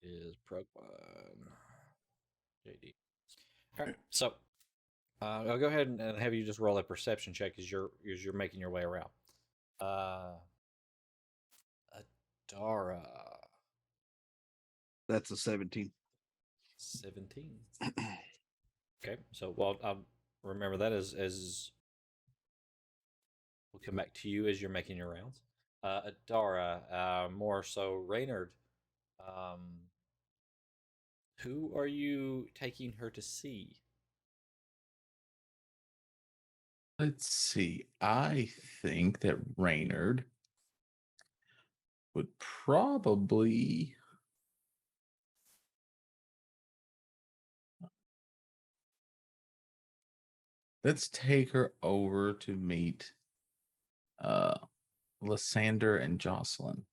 Is Prog One JD. All right, so I'll go ahead and have you just roll a perception check as you're making your way around. Adara. That's a 17. 17. Okay, so I'll remember that as we'll come back to you as you're making your rounds. Adara, more so Reynard. Who are you taking her to see? Let's see. I think that Reynard would probably let's take her over to meet Lysander and Jocelyn.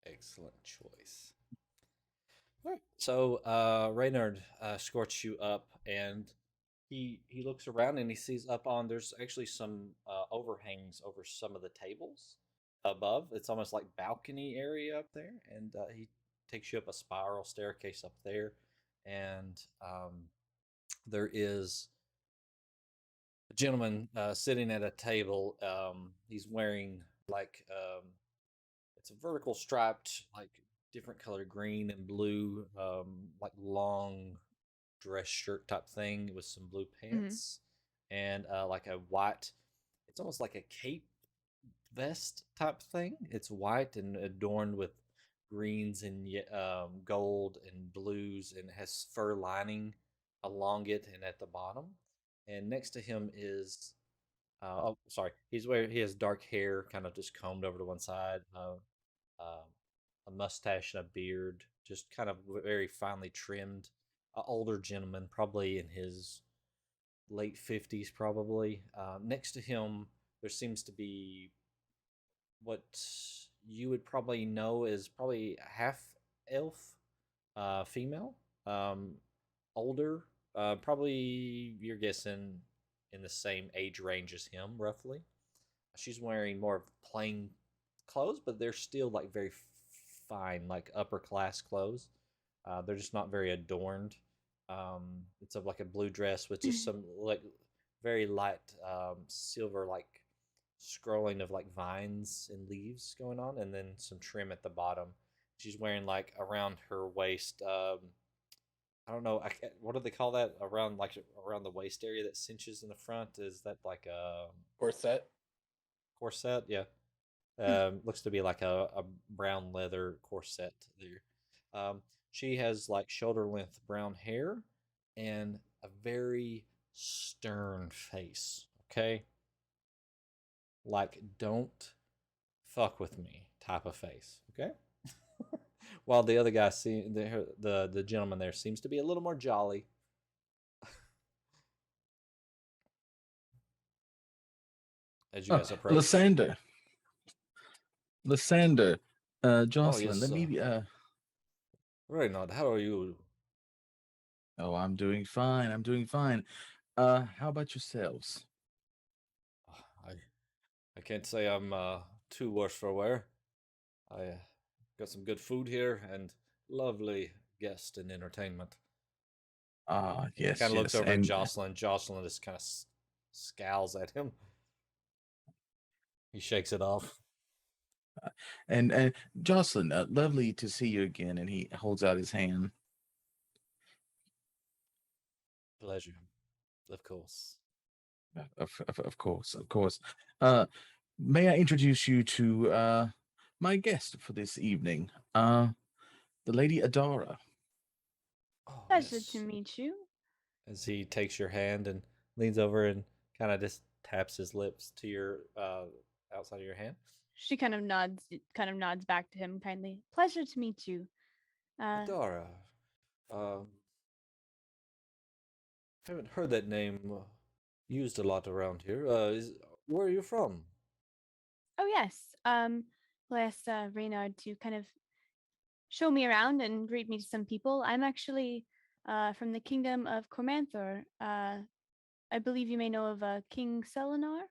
Excellent choice. All right. So Reynard escorts you up, and he looks around and he sees up on there's actually some overhangs over some of the tables above. It's almost like balcony area up there, and he takes you up a spiral staircase up there, and there is a gentleman sitting at a table. He's wearing like it's a vertical striped, like different color green and blue, like long dress shirt type thing with some blue pants and like a white. It's almost like a cape vest type thing. It's white and adorned with greens and gold and blues, and has fur lining along it and at the bottom. And next to him is he has dark hair, kind of just combed over to one side, a mustache and a beard, just kind of very finely trimmed. An older gentleman, probably in his late 50s, probably. Next to him, there seems to be what you would probably know is probably half elf, female, older, probably you're guessing in the same age range as him, roughly. She's wearing more of plain clothes, but they're still like very fine, like upper class clothes. They're just not very adorned. It's like a blue dress with just some like very light silver like scrolling of like vines and leaves going on, and then some trim at the bottom. She's wearing like around her waist. I don't know. What do they call that? Around the waist area that cinches in the front. Is that like a Corset? corset? Yeah. Looks to be like a brown leather corset there. She has like shoulder length brown hair and a very stern face, okay? Like, don't fuck with me type of face, okay? While the other guy, the gentleman there seems to be a little more jolly. As you guys approach. Lysander. Oh, Jocelyn, yes. let me. Reynard, how are you? Oh, I'm doing fine. I'm doing fine. How about yourselves? I can't say I'm too worse for wear. I got some good food here and lovely guest and entertainment. Ah, He yes, kind of looks yes. over at And Jocelyn. Jocelyn just kind of scowls at him. He shakes it off. and Jocelyn, lovely to see you again. And he holds out his hand. Pleasure, of course. Of course, of course. May I introduce you to my guest for this evening, the Lady Adara. Oh, Pleasure yes. to meet you. As he takes your hand and leans over and kind of just taps his lips to your outside of your hand. She kind of nods back to him kindly. Pleasure to meet you. Adara. Haven't heard that name used a lot around here. Where are you from? Oh yes. We'll ask Reynard to kind of show me around and greet me to some people. I'm actually from the kingdom of Cormanthor. I believe you may know of King Selenar.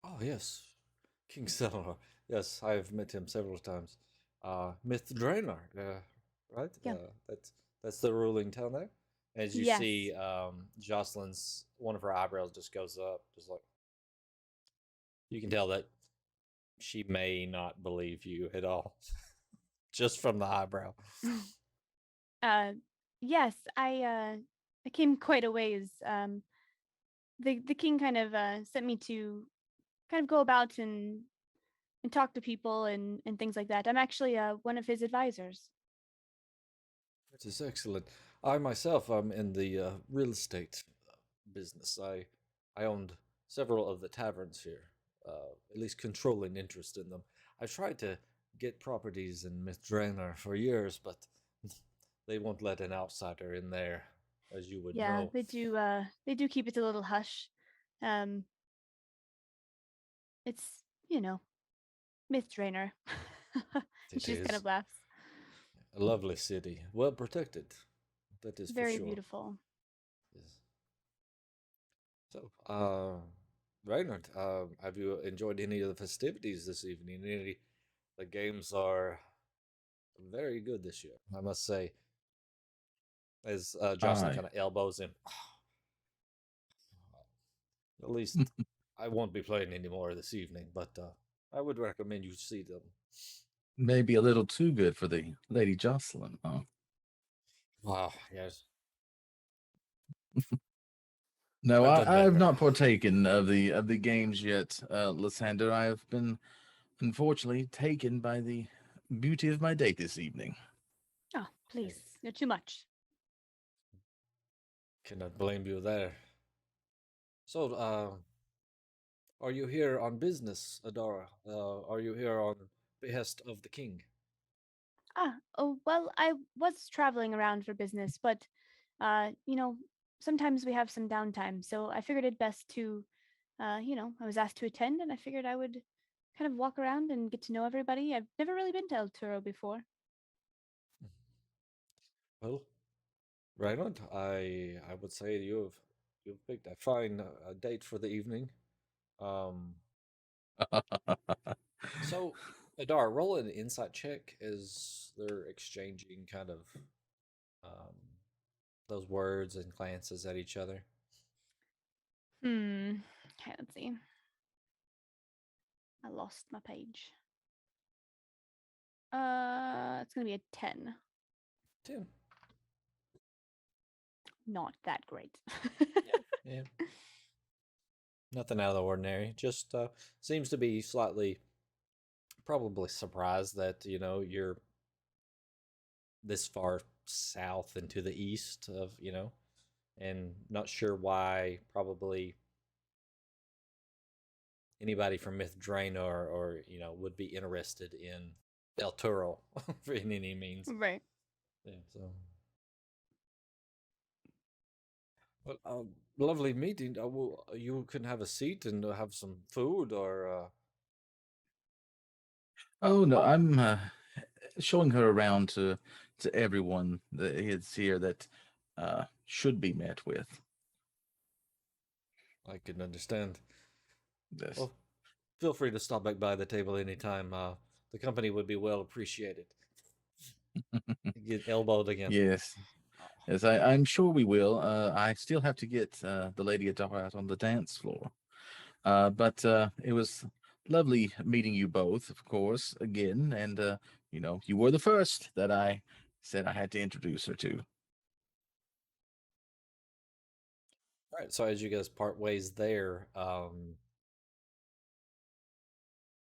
Oh, yes. King Sellar. Yes, I've met him several times. Myth Draenor, right? Yeah. That's the ruling town there. As you Yes. see, Jocelyn's one of her eyebrows just goes up, just like you can tell that she may not believe you at all, just from the eyebrow. Yes, I came quite a ways. The king kind of sent me to kind of go about and talk to people and things like that. I'm actually one of his advisors. That is excellent. I myself am in the real estate business. I owned several of the taverns here, at least controlling interest in them. I've tried to get properties in Mithraenar for years, but they won't let an outsider in there, as you would Yeah, know. they do keep it a little hush. It's, Myth Drainer. It She just kind is of laughs. a lovely city, well protected. That is Very for sure. beautiful. Yes. So, Reinhard, have you enjoyed any of the festivities this evening? The games are very good this year, I must say. As Jocelyn Aye. kind of elbows him. At least I won't be playing anymore this evening, but I would recommend you see them. Maybe a little too good for the Lady Jocelyn, huh? Wow, yes. No, I've done I have better. not partaken of the games yet, Lysander. I have been unfortunately taken by the beauty of my date this evening. Oh, please, you're too much. Cannot blame you there. So, are you here on business, Adara? Are you here on behest of the king? Oh, well, I was traveling around for business, but, sometimes we have some downtime, so I figured it best to, I was asked to attend, and I figured I would kind of walk around and get to know everybody. I've never really been to El Turo before. Well, Reinhard, I would say you've picked a fine date for the evening. So, Adar, roll an insight check as they're exchanging kind of um, those words and glances at each other. Okay, let's see. I lost my page. It's gonna be a 10. 10. Not that great. Yeah. Nothing out of the ordinary. Just seems to be slightly, probably surprised that, you're this far south and to the east of, and not sure why. Probably anybody from Myth Drain or would be interested in El Toro in any means. Right. Yeah, so. Well, lovely meeting. You can have a seat and have some food, or Oh no, I'm showing her around to everyone that is here that should be met with. I can understand. Yes. Well, feel free to stop back by the table anytime. The company would be well appreciated. Get elbowed again. Yes. Yes, I'm sure we will. I still have to get the Lady Adar out on the dance floor. But it was lovely meeting you both, of course, again. And, you were the first that I said I had to introduce her to. All right, so as you guys part ways there,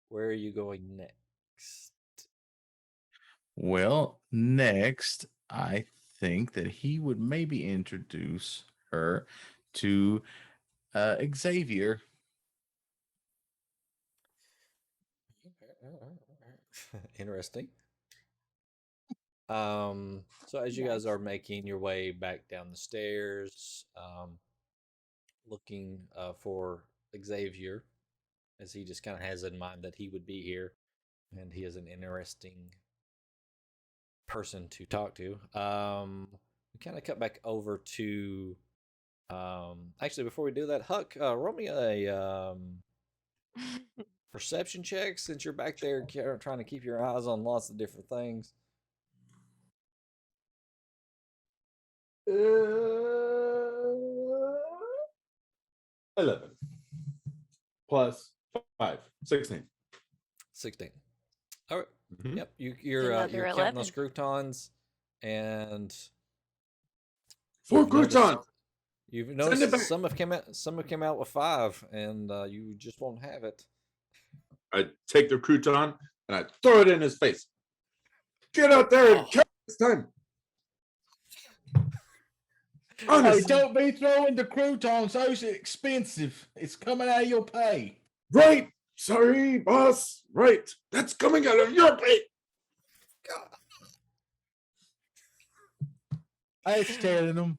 where are you going next? Well, next, I think that he would maybe introduce her to Xavier. Interesting. So as you guys are making your way back down the stairs, looking for Xavier, as he just kind of has in mind that he would be here, and he is an interesting person to talk to. We kind of cut back over to. Actually, before we do that, Huck, roll me a perception check since you're back there trying to keep your eyes on lots of different things. 11 plus 5, 16. 16. All right. Mhm. Yep. You're Another counting 11. those croutons, and 4 you've noticed- croutons. You've Send it noticed back. some have come out with 5, and you just won't have it. I take the crouton and I throw it in his face. Get out there and kill this time. Hey, Honestly, don't be throwing the croutons. Those are expensive. It's coming out of your pay. right? Sorry, boss. Right. That's coming out of your pay. I was telling them.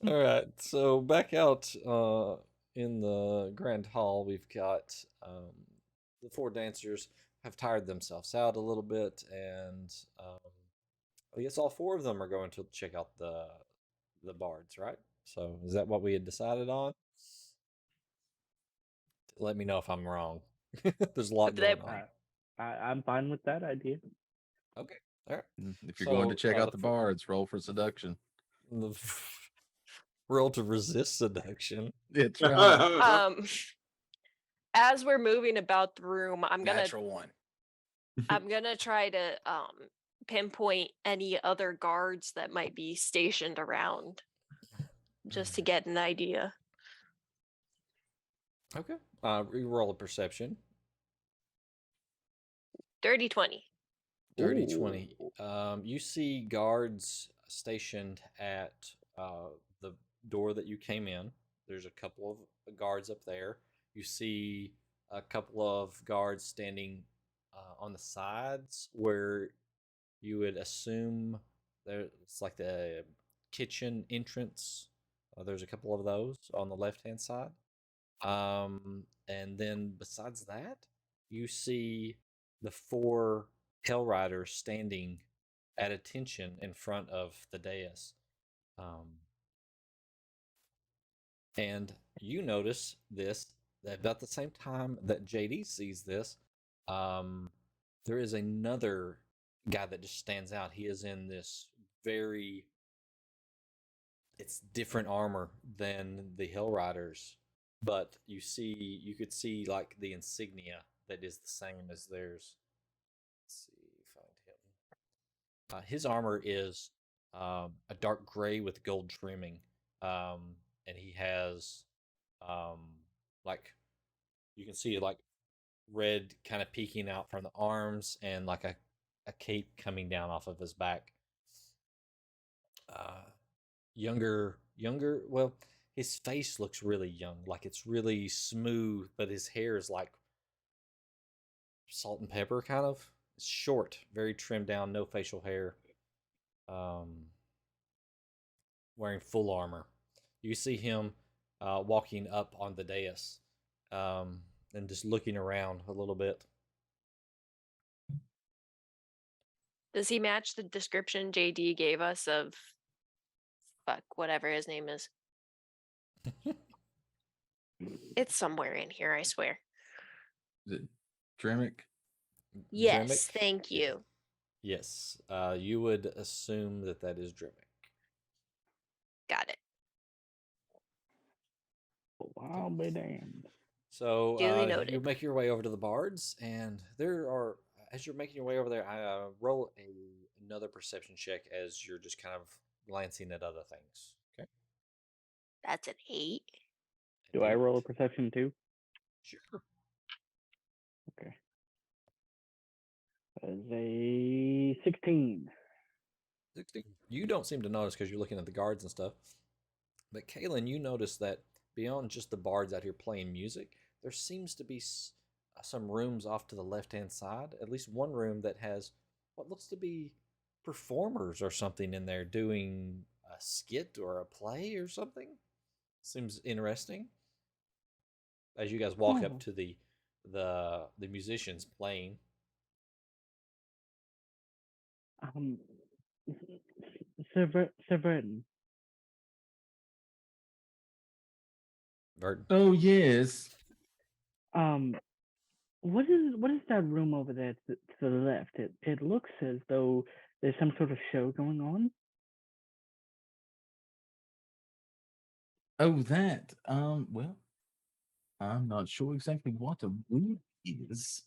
All right. So back out in the grand hall, we've got the 4 dancers have tired themselves out a little bit, and I guess all 4 of them are going to check out the bards, right? So is that what we had decided on? Let me know if I'm wrong. There's a lot They- going on. I'm fine with that idea. Okay. All right. If you're going to So, check out the the fir- bards, roll for seduction. Roll to resist seduction. It's right. As we're moving about the room, I'm gonna Natural 1. I'm gonna try to pinpoint any other guards that might be stationed around, just to get an idea. Okay. Reroll a perception. Dirty 20. Dirty 20. You see guards stationed at the door that you came in. There's a couple of guards up there. You see a couple of guards standing on the sides where you would assume it's like the kitchen entrance. There's a couple of those on the left-hand side. And then besides that, you see the 4 Hell Riders standing at attention in front of the dais. And you notice this that about the same time that JD sees this, there is another guy that just stands out. He is in this it's different armor than the Hell Riders, but you could see like the insignia that is the same as theirs. Let's see, find him. His armor is a dark gray with gold trimming, and he has like you can see like red kind of peeking out from the arms and like a cape coming down off of his back. Younger younger. Well, his face looks really young, like it's really smooth, but his hair is like salt and pepper kind of. It's short, very trimmed down, no facial hair. Um, Wearing full armor. You see him walking up on the dais and just looking around a little bit. Does he match the description JD gave us of whatever his name is? It's somewhere in here, I swear. Is it Dremic? Yes, Dremic? thank you. Yes, you would assume that that is Dremic. Got it. I'll be damned. So Duly you noted. make your way over to the bards, and there are, as you're making your way over there, roll another perception check as you're just kind of glancing at other things. Okay. That's an 8. Do I roll a perception too? Sure. Okay. That is a 16. 16. You don't seem to notice because you're looking at the guards and stuff. But Kaylin, you notice that beyond just the bards out here playing music, there seems to be some rooms off to the left-hand side. At least one room that has what looks to be performers or something in there doing a skit or a play or something. Seems interesting. As you guys walk up to the musicians playing. Sir Verdon. Verdon. Oh yes. What is that room over there to the left? It looks as though there's some sort of show going on. Oh, that. Well, I'm not sure exactly what a room is.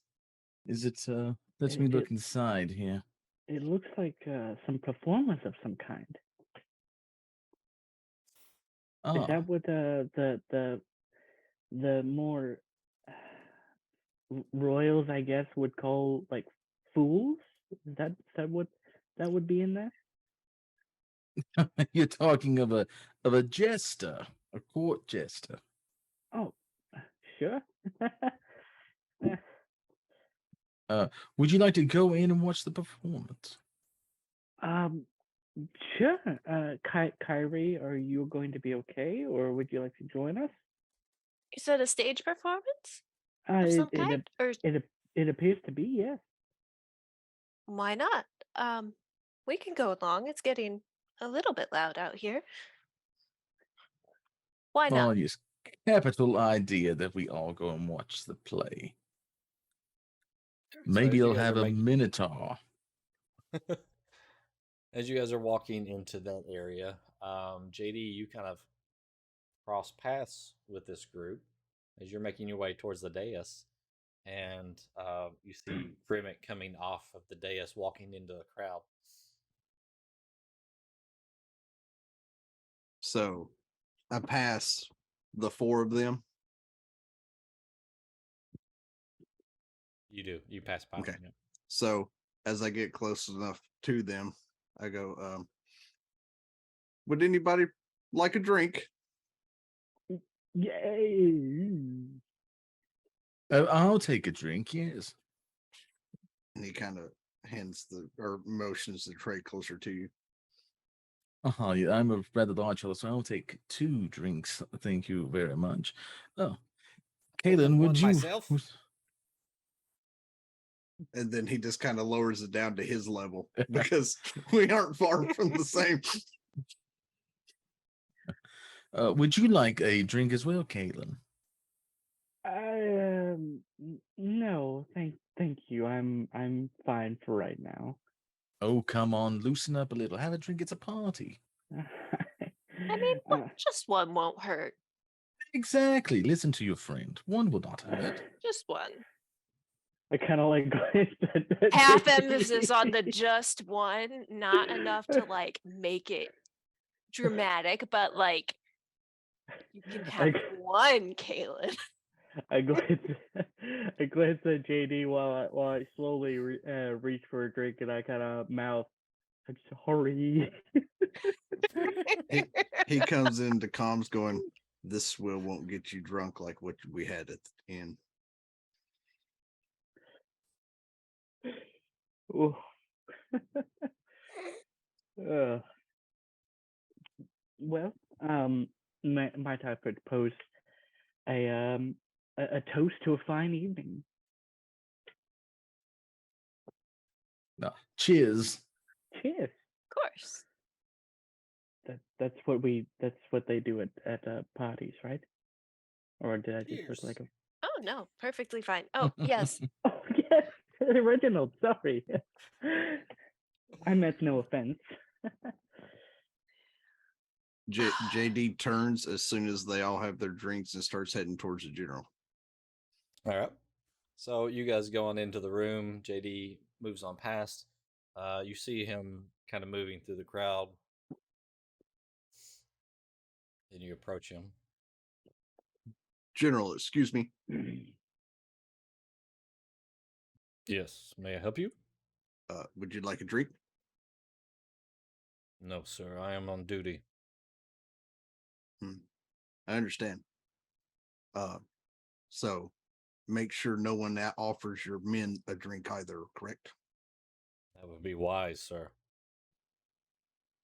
Is it? Let me look inside here. It looks like some performance of some kind. Is that what the more royals, I guess, would call like fools? Is that what that would be in there? You're talking of a jester, a court jester. Oh, sure. Would you like to go in and watch the performance? Sure. Kyrie, are you going to be okay, or would you like to join us? Is that a stage performance of some kind? Or It appears to be, yes. why not? We can go along. It's getting a little bit loud out here. Why not? Oh, yes. Capital idea that we all go and watch the play. Maybe you'll have a minotaur. As you guys are walking into that area, JD, you kind of cross paths with this group as you're making your way towards the dais, and you see Dremic coming off of the dais, walking into the crowd. So, I pass the 4 of them. You do. You pass by. Okay. Them, yeah. So, as I get close enough to them, I go, would anybody like a drink? Yay! I'll take a drink, yes. And he kind of motions the tray closer to you. Yeah, I'm a rather large fellow, so I'll take 2 drinks. Thank you very much. Oh, Kaylin, would you? Myself? And then he just kind of lowers it down to his level because we aren't far from the same. Would you like a drink as well, Kaylin? No, thank you. I'm fine for right now. Oh, come on, loosen up a little. Have a drink. It's a party. I mean, just one won't hurt. Exactly. Listen to your friend. One will not hurt. Just one. I kind of like half emphasis on the just one, not enough to like make it dramatic, but like you can have one, Kaylin. I glance at JD while I slowly reach for a drink, and I kind of mouth, I'm sorry. He comes into comms going, "This swill won't get you drunk like what we had at the inn." Ooh. Well, might I propose a toast to a fine evening? No. Cheers. Cheers. Of course. That's what they do at parties, right? Or did I just look Cheers. like a? Oh no, perfectly fine. Oh yes. Oh yes, Reginald. Sorry, I meant no offense. JD turns as soon as they all have their drinks and starts heading towards the general. All right. So you guys going into the room. JD moves on past. You see him kind of moving through the crowd. Then you approach him. General, excuse me. Yes. May I help you? Would you like a drink? No, sir. I am on duty. I understand. So make sure no one that offers your men a drink either, correct? That would be wise, sir.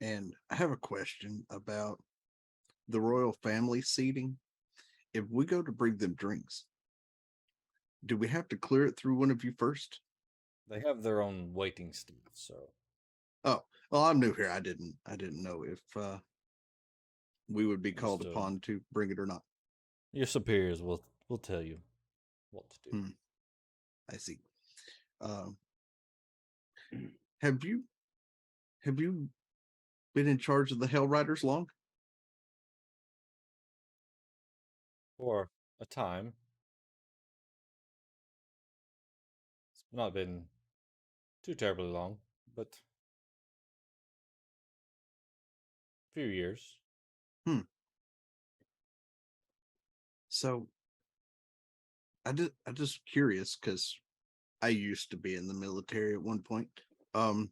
And I have a question about the royal family seating. If we go to bring them drinks, do we have to clear it through one of you first? They have their own waiting staff, so. Oh, well, I'm new here. I didn't know if we would be called Understood. upon to bring it or not. Your superiors will tell you what to do. I see. Have you been in charge of the Hell Riders long? For a time. It's not been too terribly long, but a few years. So I'm just curious because I used to be in the military at one point. Kind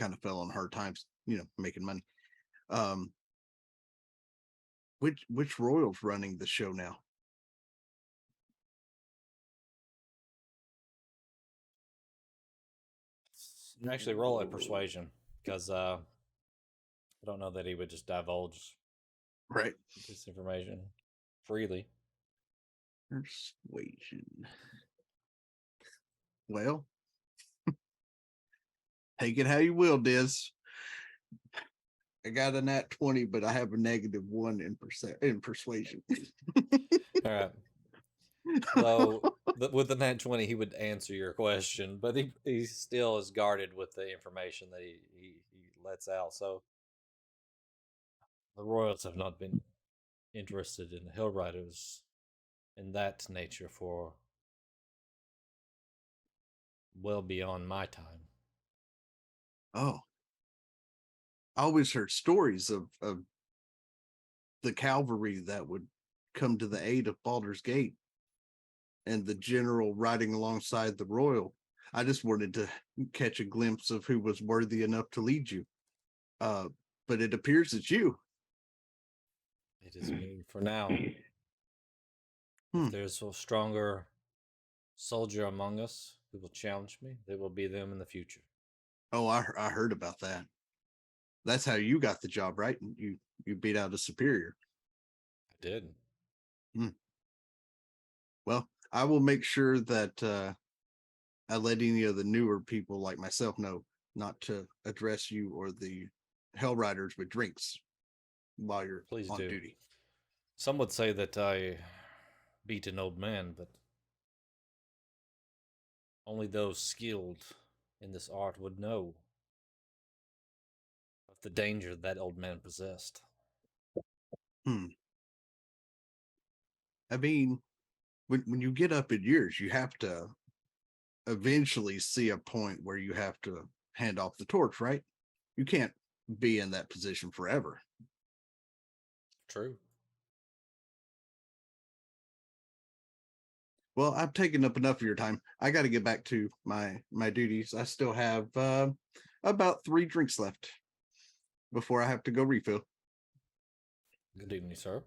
of fell on hard times, making money. Which royal's running the show now? Actually, roll a persuasion because I don't know that he would just divulge Right. this information freely. Persuasion. Well, take it how you will, Diz. I got a nat 20, but I have a -1 in persuasion. All right. Though with the nat 20, he would answer your question, but he still is guarded with the information that he lets out. So the royals have not been interested in Hill Riders in that nature for well beyond my time. Oh. I always heard stories of the cavalry that would come to the aid of Baldur's Gate and the general riding alongside the royal. I just wanted to catch a glimpse of who was worthy enough to lead you. But it appears it's you. It is me for now. If there's a stronger soldier among us who will challenge me, they will be them in the future. Oh, I heard about that. That's how you got the job, right? You beat out a superior. I did. Well, I will make sure that I let any of the newer people like myself know not to address you or the Hell Riders with drinks while you're Please on do. duty. Some would say that I beat an old man, but only those skilled in this art would know of the danger that old man possessed. I mean, when you get up in years, you have to eventually see a point where you have to hand off the torch, right? You can't be in that position forever. True. Well, I've taken up enough of your time. I got to get back to my duties. I still have about 3 drinks left before I have to go refill. Good evening, sir.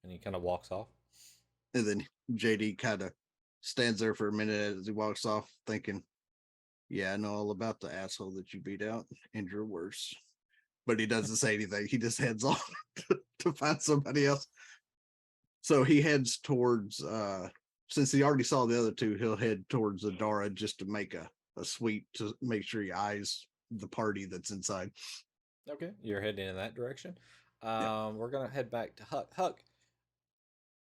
And he kind of walks off. And then JD kind of stands there for a minute as he walks off, thinking, yeah, I know all about the asshole that you beat out, and you're worse. But he doesn't say anything. He just heads off to find somebody else. So he heads towards, since he already saw the other two, he'll head towards Adara just to make a sweep to make sure he eyes the party that's inside. Okay, you're heading in that direction. Yep. We're gonna head back to Huck. Huck,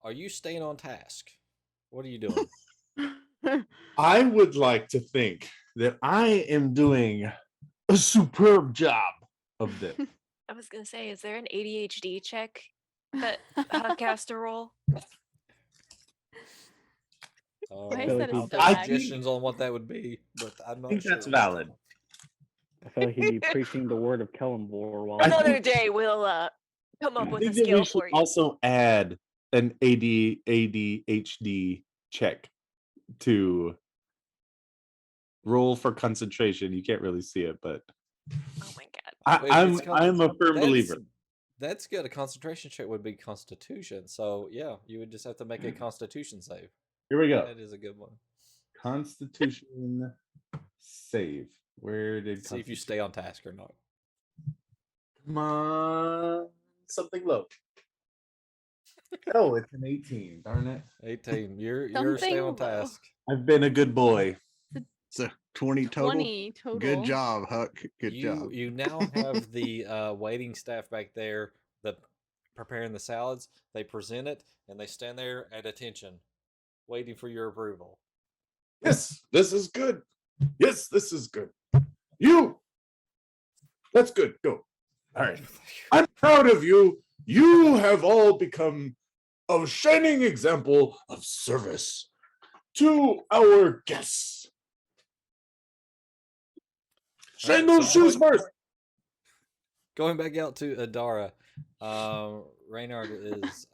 are you staying on task? What are you doing? I would like to think that I am doing a superb job of this. I was gonna say, is there an ADHD check that Huck has to roll? I said I'll it's put bad. suggestions on what that would be, but I'm not I think sure. that's valid. I feel like he'd be preaching the word of Kellenbor while Another day we'll come up I with a think that we skill should for you. also add an ADHD check to roll for concentration. You can't really see it, but Oh my god. Wait, I'm it's I'm a firm believer. That's good. A concentration check would be Constitution. So yeah, you would just have to make a Constitution save. Here we go. That is a good one. Constitution save. Where did See if you stay on task or not. Come on, something low. Oh, it's an 18. Darn it! 18. You're staying on Something low. task. I've been a good boy. So 20 total. 20 total. Good job, Huck. Good job. You now have the waiting staff back there that preparing the salads. They present it and they stand there at attention, waiting for your approval. Yes, this is good. Yes, this is good. You. That's good. Go. All right. I'm proud of you. You have all become a shining example of service to our guests. Shine those shoes first. Going back out to Adara, Reynard is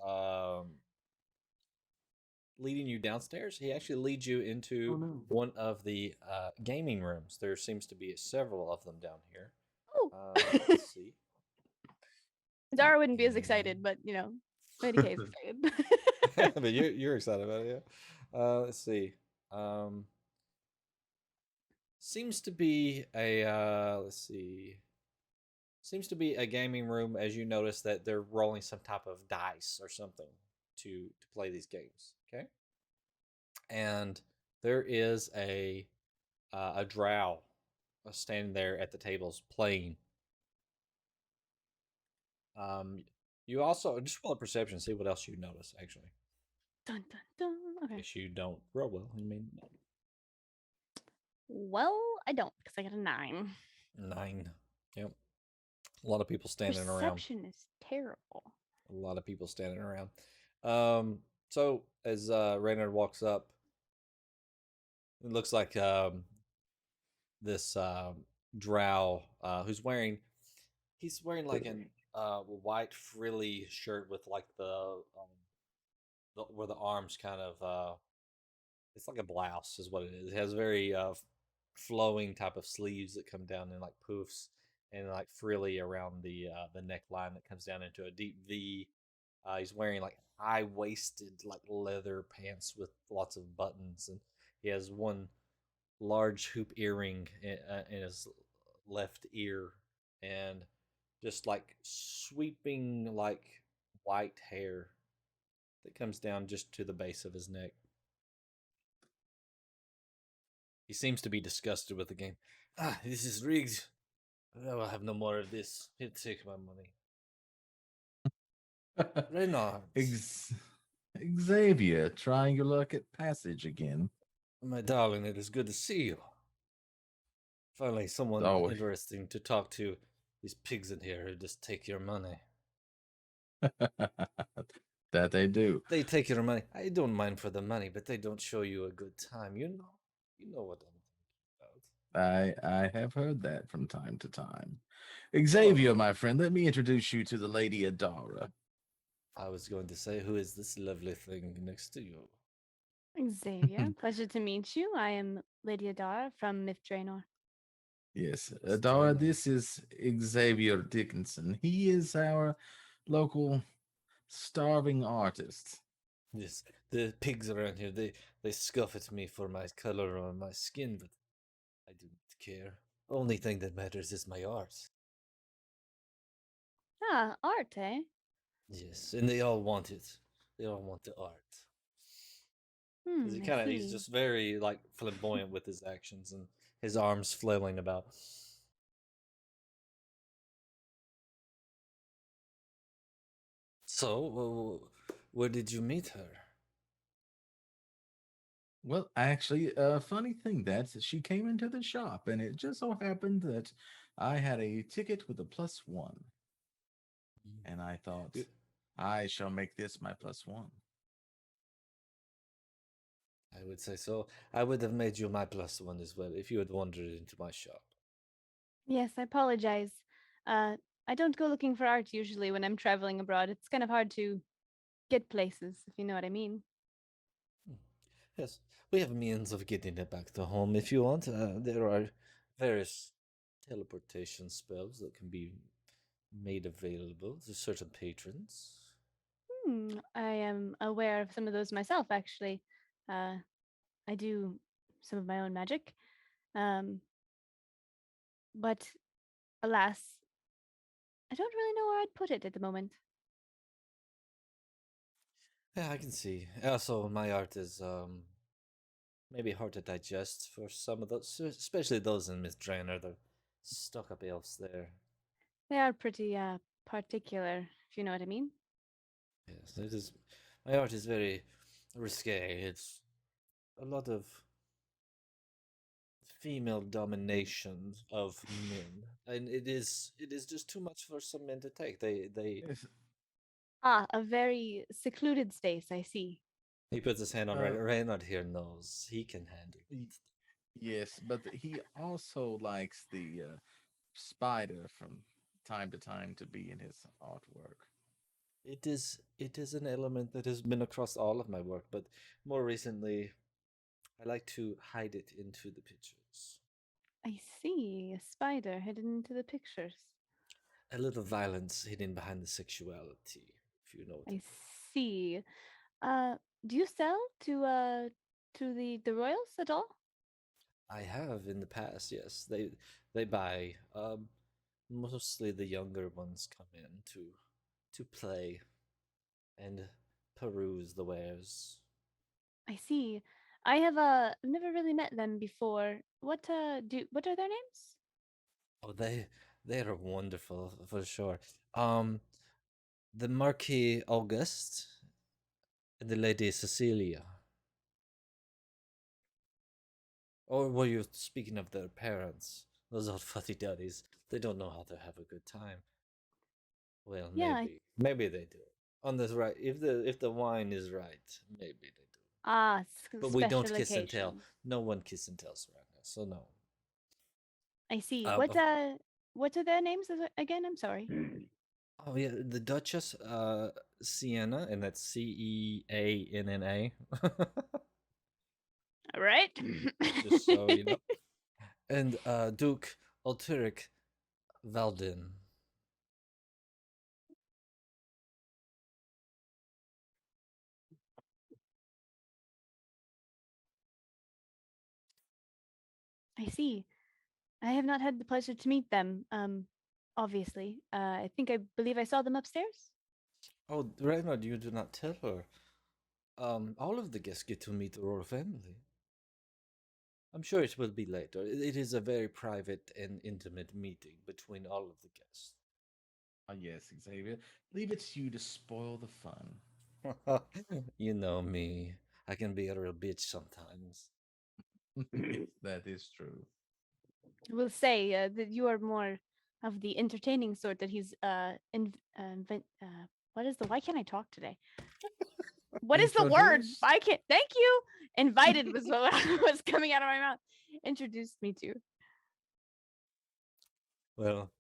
leading you downstairs. He actually leads you into one of the gaming rooms. There seems to be several of them down here. Oh. Let's see. Dara wouldn't be as excited, but Lady K is excited. But you're excited about it, yeah. Let's see. Seems to be a Seems to be a gaming room, as you notice that they're rolling some type of dice or something to play these games. Okay, and there is a drow standing there at the tables playing. You also just roll a perception, see what else you notice. Actually, Dun dun dun. Okay. if you don't roll well, you mean Well, I don't because I got a 9. 9. Yep. A lot of people standing around. Perception is terrible. A lot of people standing around. So as Reynard walks up, it looks like this drow who's wearing like an white frilly shirt with like the where the arms kind of it's like a blouse is what it is. It has very flowing type of sleeves that come down in like poofs and like frilly around the neckline that comes down into a deep V. He's wearing like high-waisted like leather pants with lots of buttons, and he has one large hoop earring in his left ear, and just like sweeping like white hair that comes down just to the base of his neck. He seems to be disgusted with the game. This is rigged. I will have no more of this. Here, take my money. Reynard. Xavier, trying your luck at Passage again. My darling, it is good to see you. Finally, someone interesting to talk to. These pigs in here who just take your money. That they do. They take your money. I don't mind for the money, but they don't show you a good time. You know what I'm talking about. I have heard that from time to time. Xavier, my friend, let me introduce you to the Lady Adara. I was going to say, who is this lovely thing next to you? Xavier, pleasure to meet you. I am Lady Adara from Myth Draenor. Yes, It's Dara, Toril. this is Xavier Dickinson. He is our local starving artist. Yes, the pigs around here, they scoff at me for my color on my skin, but I do not care. Only thing that matters is my art. Ah, art, eh? Yes, and they all want it. They all want the art. 'Cause I he's see. just very like flamboyant with his actions and his arms flailing about. So, where did you meet her? Well, actually, a funny thing that she came into the shop, and it just so happened that I had a ticket with a +1, and I thought, You- I shall make this my +1. I would say so. I would have made you my +1 as well if you had wandered into my shop. Yes, I apologize. I don't go looking for art usually when I'm traveling abroad. It's kind of hard to get places, if you know what I mean. Yes, we have means of getting it back to home if you want. There are various teleportation spells that can be made available to certain patrons. I am aware of some of those myself, actually. Uh, I do some of my own magic. Um, but alas, I don't really know where I'd put it at the moment. Yeah, I can see. Also, my art is maybe hard to digest for some of those, especially those in Miss Drainer, the stuck up elves there. They are pretty particular, if you know what I mean. Yes, it is. My art is very risque. It's a lot of female domination of men, and it is just too much for some men to take. They Yes, Ah, a very secluded space, I see. He puts his hand on uh, Reynard here knows he can handle y- it. yes, but he also likes the spider from time to time to be in his artwork. It is an element that has been across all of my work, but more recently I like to hide it into the pictures. I see. A spider hidden into the pictures. A little violence hidden behind the sexuality, if you know what I I mean. see. Do you sell to the royals at all? I have in the past, yes. They buy. Mostly the younger ones come in to play and peruse the wares. I see. I have never really met them before. What are their names? Oh, they are wonderful for sure. Um, the Marquis Auguste and the Lady Cecilia. Or were you speaking of their parents? Those old fuddy duddies. They don't know how to have a good time. Well, Yeah. maybe they do. On this right, if the wine is right, maybe they do. But we don't Special kiss and tell. occasions. No one kiss and tells right now, so no. I see. Uh, of- What are their names again? I'm sorry. oh yeah, the Duchess Sienna, and that's Ceanna. All right. Just so you know. And Duke Ulteric Valdin. I see. I have not had the pleasure to meet them. Obviously. I believe I saw them upstairs. Oh, Reynard, you do not tell her. All of the guests get to meet the royal family. I'm sure it will be later. It is a very private and intimate meeting between all of the guests. Yes, Xavier. Leave it to you to spoil the fun. You know me. I can be a real bitch sometimes. Yes, that is true. I will say that you are more of the entertaining sort that he's what is the why can't I talk today? What is the word? Introduced? I can't thank you. Invited was what was coming out of my mouth. Introduced me to. Well,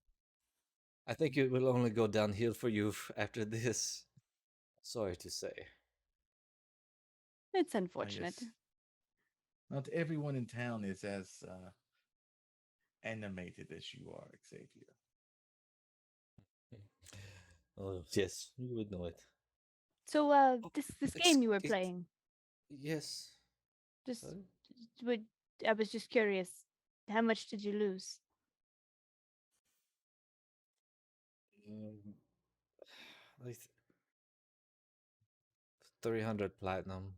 I think it will only go downhill for you after this. Sorry to say. It's Ah, unfortunate. yes. Not everyone in town is as animated as you are, Xavier. Oh, yes, you would know it. So, this game you were ex- playing, Yes. just Sorry? would I was just curious, how much did you lose? Like 300 platinum.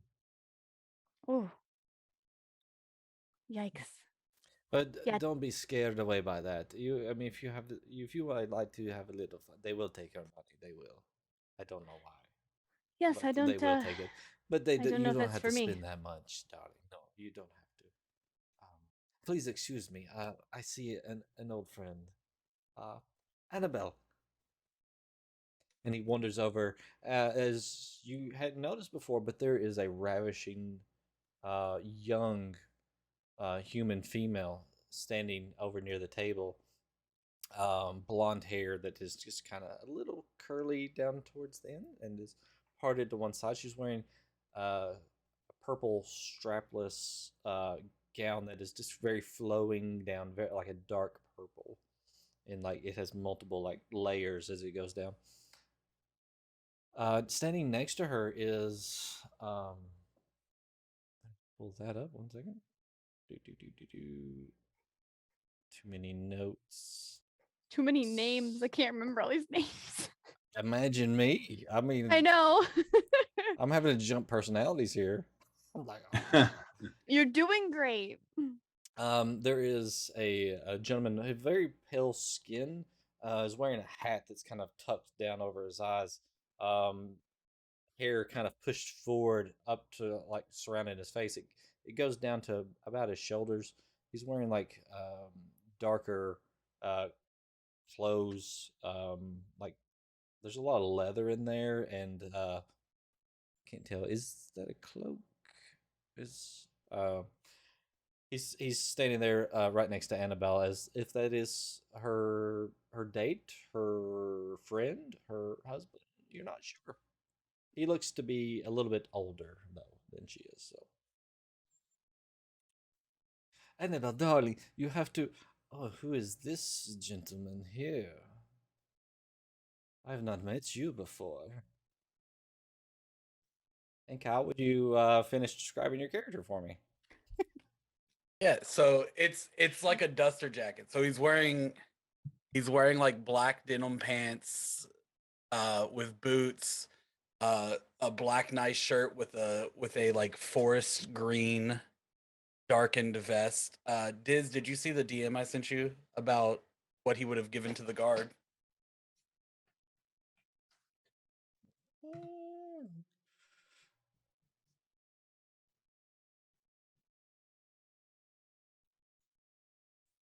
Oh, yikes! But Yeah. don't be scared away by that. I mean, if you would like to have a little fun, they will take your money. They will. I don't know why, Yes, but I don't. they will take it. But I don't know you if don't that's have for to me. spend that much, darling. No, you don't have to. Please excuse me. I see an old friend, Annabelle, and he wanders over. As you hadn't noticed before, but there is a ravishing, young, human female standing over near the table. Blonde hair that is just kind of a little curly down towards the end and is parted to one side. She's wearing a purple strapless gown that is just very flowing down, very like a dark purple, and like it has multiple like layers as it goes down. Standing next to her is pull that up 1 second. Too many notes. Too many names. I can't remember all these names. Imagine me. I mean, I know. I'm having to jump personalities here. I'm like, You're doing great. there is a gentleman, a very pale skin, is wearing a hat that's kind of tucked down over his eyes. Hair kind of pushed forward up to like surrounding his face. It goes down to about his shoulders. He's wearing like darker clothes. Like there's a lot of leather in there, and can't tell. Is that a cloak? Is he's standing there right next to Annabelle as if that is her date, her friend, her husband. You're not sure. He looks to be a little bit older though than she is. So Annabelle, darling, you have to. Oh, who is this gentleman here? I have not met you before. And Kyle, would you finish describing your character for me? Yeah, so it's like a duster jacket. So he's wearing like black denim pants, with boots, a black nice shirt with a like forest green darkened vest. Diz, did you see the DM I sent you about what he would have given to the guard?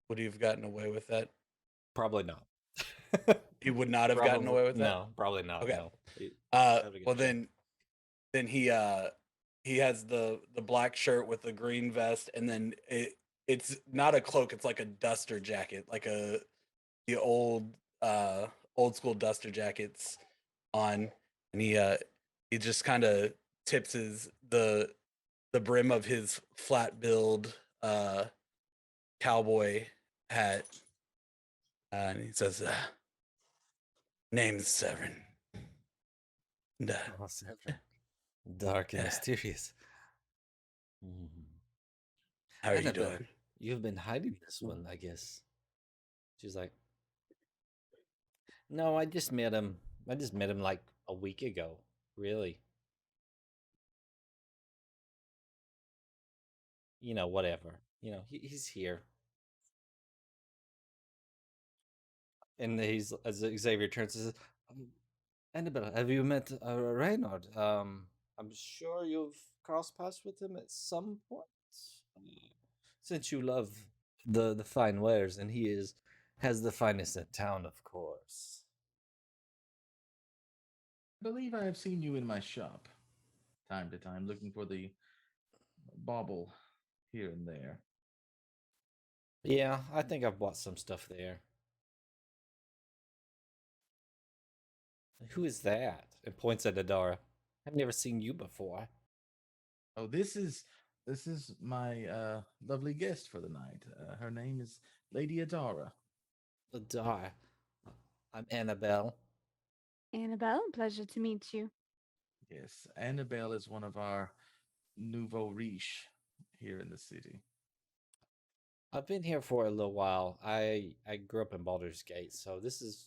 Would he have gotten away with that? Probably not. He would not have gotten away with that? No, probably not. Okay. No. Well then he has the black shirt with the green vest, and then it's not a cloak, it's like a duster jacket, like the old school duster jackets on, and he just kind of tips the brim of his flat billed cowboy hat, and he says, name's Severin. And, Oh, Severin. Dark and Yeah. mysterious. how are you Annabelle, doing? you've been hiding this one, I guess. She's like, no, I just met him. I just met him like a week ago. Really. You know, whatever. You know, he's here. And he's as Xavier turns and says, Annabelle, have you met Reynard? I'm sure you've crossed paths with him at some point. Since you love the fine wares, and he has the finest in town, of course. I believe I have seen you in my shop, time to time, looking for the bauble here and there. Yeah, I think I've bought some stuff there. Who is that? And points at Adara. I've never seen you before. Oh, this is This is my lovely guest for the night. Her name is Lady Adara. Adar. I'm Annabelle. Annabelle, pleasure to meet you. Yes, Annabelle is one of our nouveau riche here in the city. I've been here for a little while. I grew up in Baldur's Gate, so this is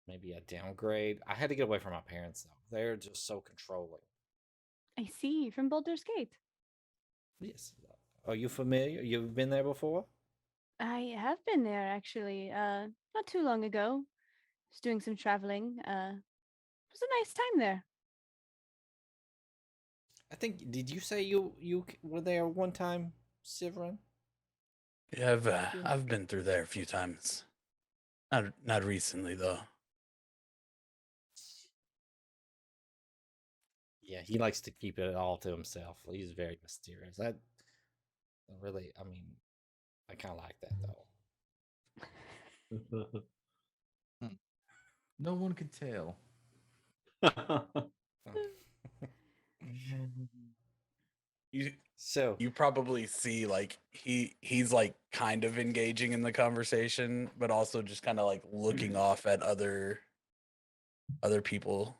maybe a downgrade. I had to get away from my parents though. They're just so controlling. I see, from Boulder's Gate. Yes. Are you familiar? You've been there before? I have been there actually, not too long ago. Was doing some traveling. It was a nice time there. I think. Did you say you were there one time, Severin? Yeah, I've been through there a few times. Not recently though. Yeah, he likes to keep it all to himself. He's very mysterious. That really, I mean, I kind of like that though. No one could tell. So You probably see like he's like kind of engaging in the conversation, but also just kind of like looking off at other people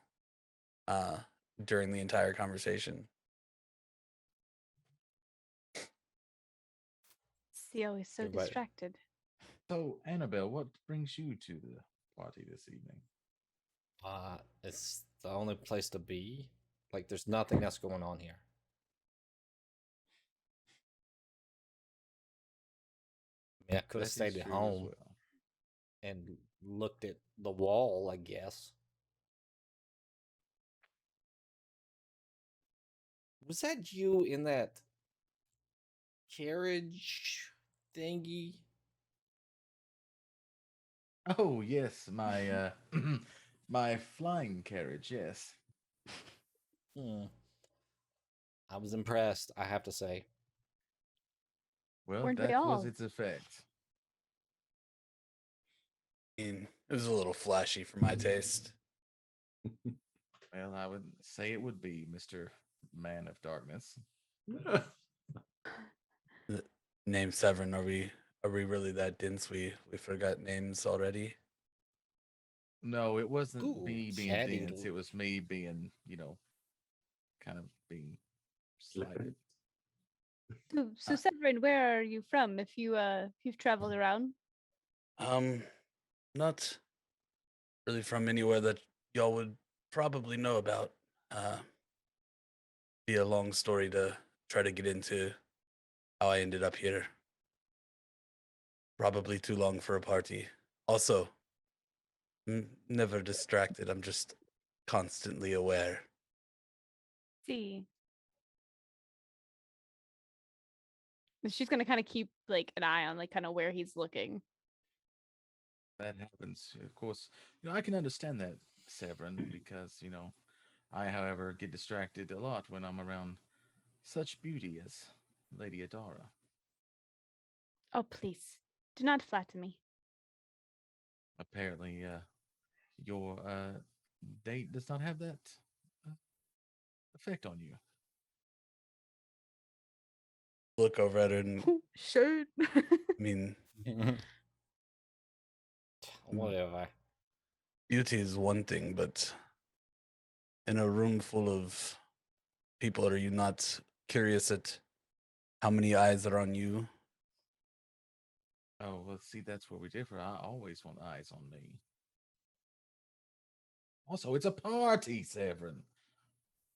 during the entire conversation. See, always so Everybody- distracted. So, Annabelle, what brings you to the party this evening? it's the only place to be. Like, there's nothing else going on here. I mean, I could have That stayed is at true as home well. and looked at the wall, I guess. Was that you in that carriage thingy? Oh yes, my my flying carriage. Yes. Hmm. I was impressed, I have to say. Well, Weren't we that was all? its effect. I mean, it was a little flashy for my taste. Well, I would say it would be Mr. Man of Darkness. Name Severin, are we really that dense? We forgot names already. No, it wasn't Ooh, me being catty dense. It l- was me being, kind of being slighted. So Uh, Severin, where are you from? If you've traveled around. Not really from anywhere that y'all would probably know about. Be a long story to try to get into how I ended up here. Probably too long for a party. Also, never distracted. I'm just constantly aware. See. She's gonna kind of keep like an eye on like kind of where he's looking. that happens. Of course, I can understand that, Severin, because, I, however, get distracted a lot when I'm around such beauty as Lady Adara. Oh please, do not flatter me. Apparently, your date does not have that uh, effect on you. Look over at her and Shade. I mean, Whatever. beauty is one thing, but in a room full of people, are you not curious at how many eyes are on you? Oh, well, see, that's where we differ. I always want eyes on me. Also, it's a party, Severin.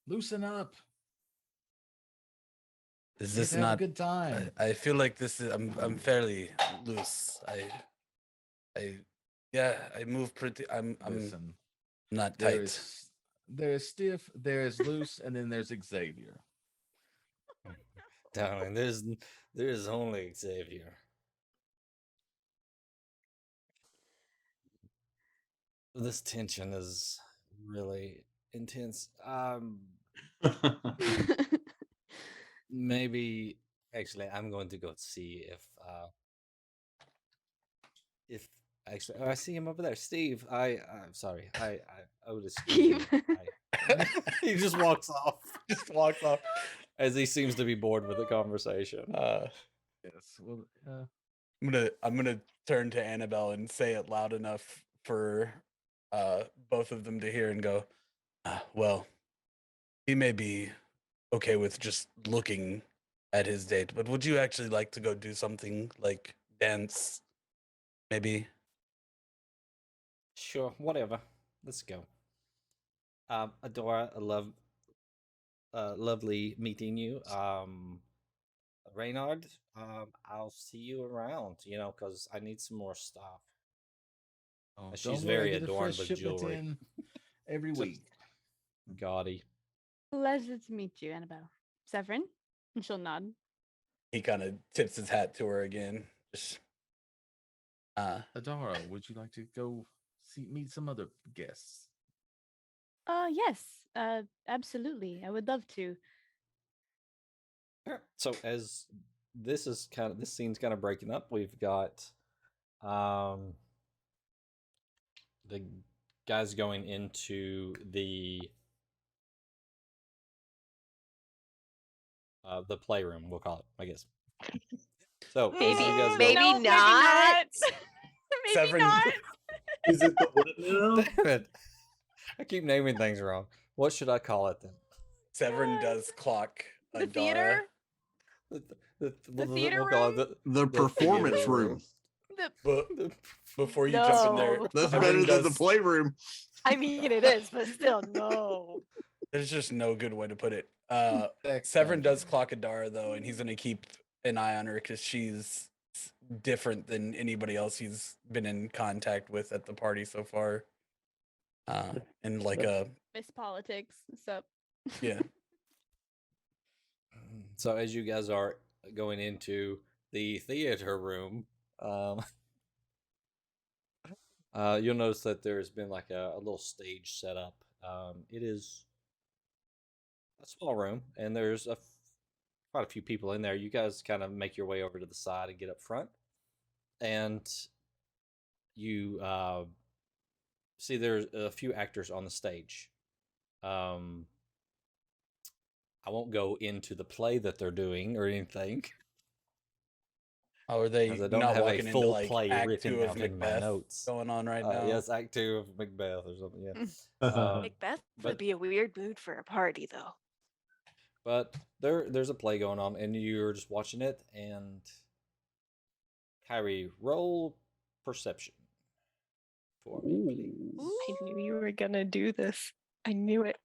Loosen up. Is Let's this have a not? good time. I feel like this is. I'm fairly loose. Yeah. I move pretty. I'm Listen, not there tight. is stiff, there is loose, and then there's Xavier. Darling, there's only Xavier. This tension is really intense. Maybe actually I'm going to go see if actually I see him over there. Steve, I'm sorry. I would excuse you. Steve. He just walks off. Just walks off. as he seems to be bored with the conversation. Yes. Well, I'm gonna turn to Annabelle and say it loud enough for both of them to hear and go, well, he may be okay with just looking at his date, but would you actually like to go do something like dance, maybe? Sure, whatever. Let's go. Adora, lovely meeting you. Reynard, I'll see you around, because I need some more stuff. oh, She's don't worry, I very get a adorned fresh with shipment jewelry. in every Just week. gaudy. Pleasure to meet you, Annabelle. Severin? And she'll nod. He kind of tips his hat to her again. Just Adara, would you like to go meet some other guests? Yes. Absolutely. I would love to. Sure. So as this scene's kind of breaking up, we've got the guys going into the playroom, we'll call it, I guess. So as Maybe- you guys maybe go, no, not. Maybe Severin- not. Is it the what now? damn it, I keep naming things wrong. What should I call it then? Severin does clock The Adara. theater? We'll theater call it room? The performance theater room. But before you jump in there, No. That's Severin better than the does- playroom. I mean, it is, but still, no. There's just no good way to put it. Next Severin time. does clock Adara though, and he's gonna keep an eye on her because she's different than anybody else he's been in contact with at the party so far. And like Miss Politics. So yeah. So as you guys are going into the theater room, you'll notice that there's been like a little stage set up. It is a small room, and there's quite a few people in there. You guys kind of make your way over to the side and get up front, and you see there's a few actors on the stage. I won't go into the play that they're doing or anything. Oh, are they As I don't not have a walking into full like play Act written 2 of out in my Macbeth notes. going on right now? Yes, Act 2 of Macbeth or something. Yeah. Macbeth but- would be a weird mood for a party, though. But there's a play going on, and you're just watching it. And Kyrie, roll perception for me, please. I knew you were gonna do this. I knew it.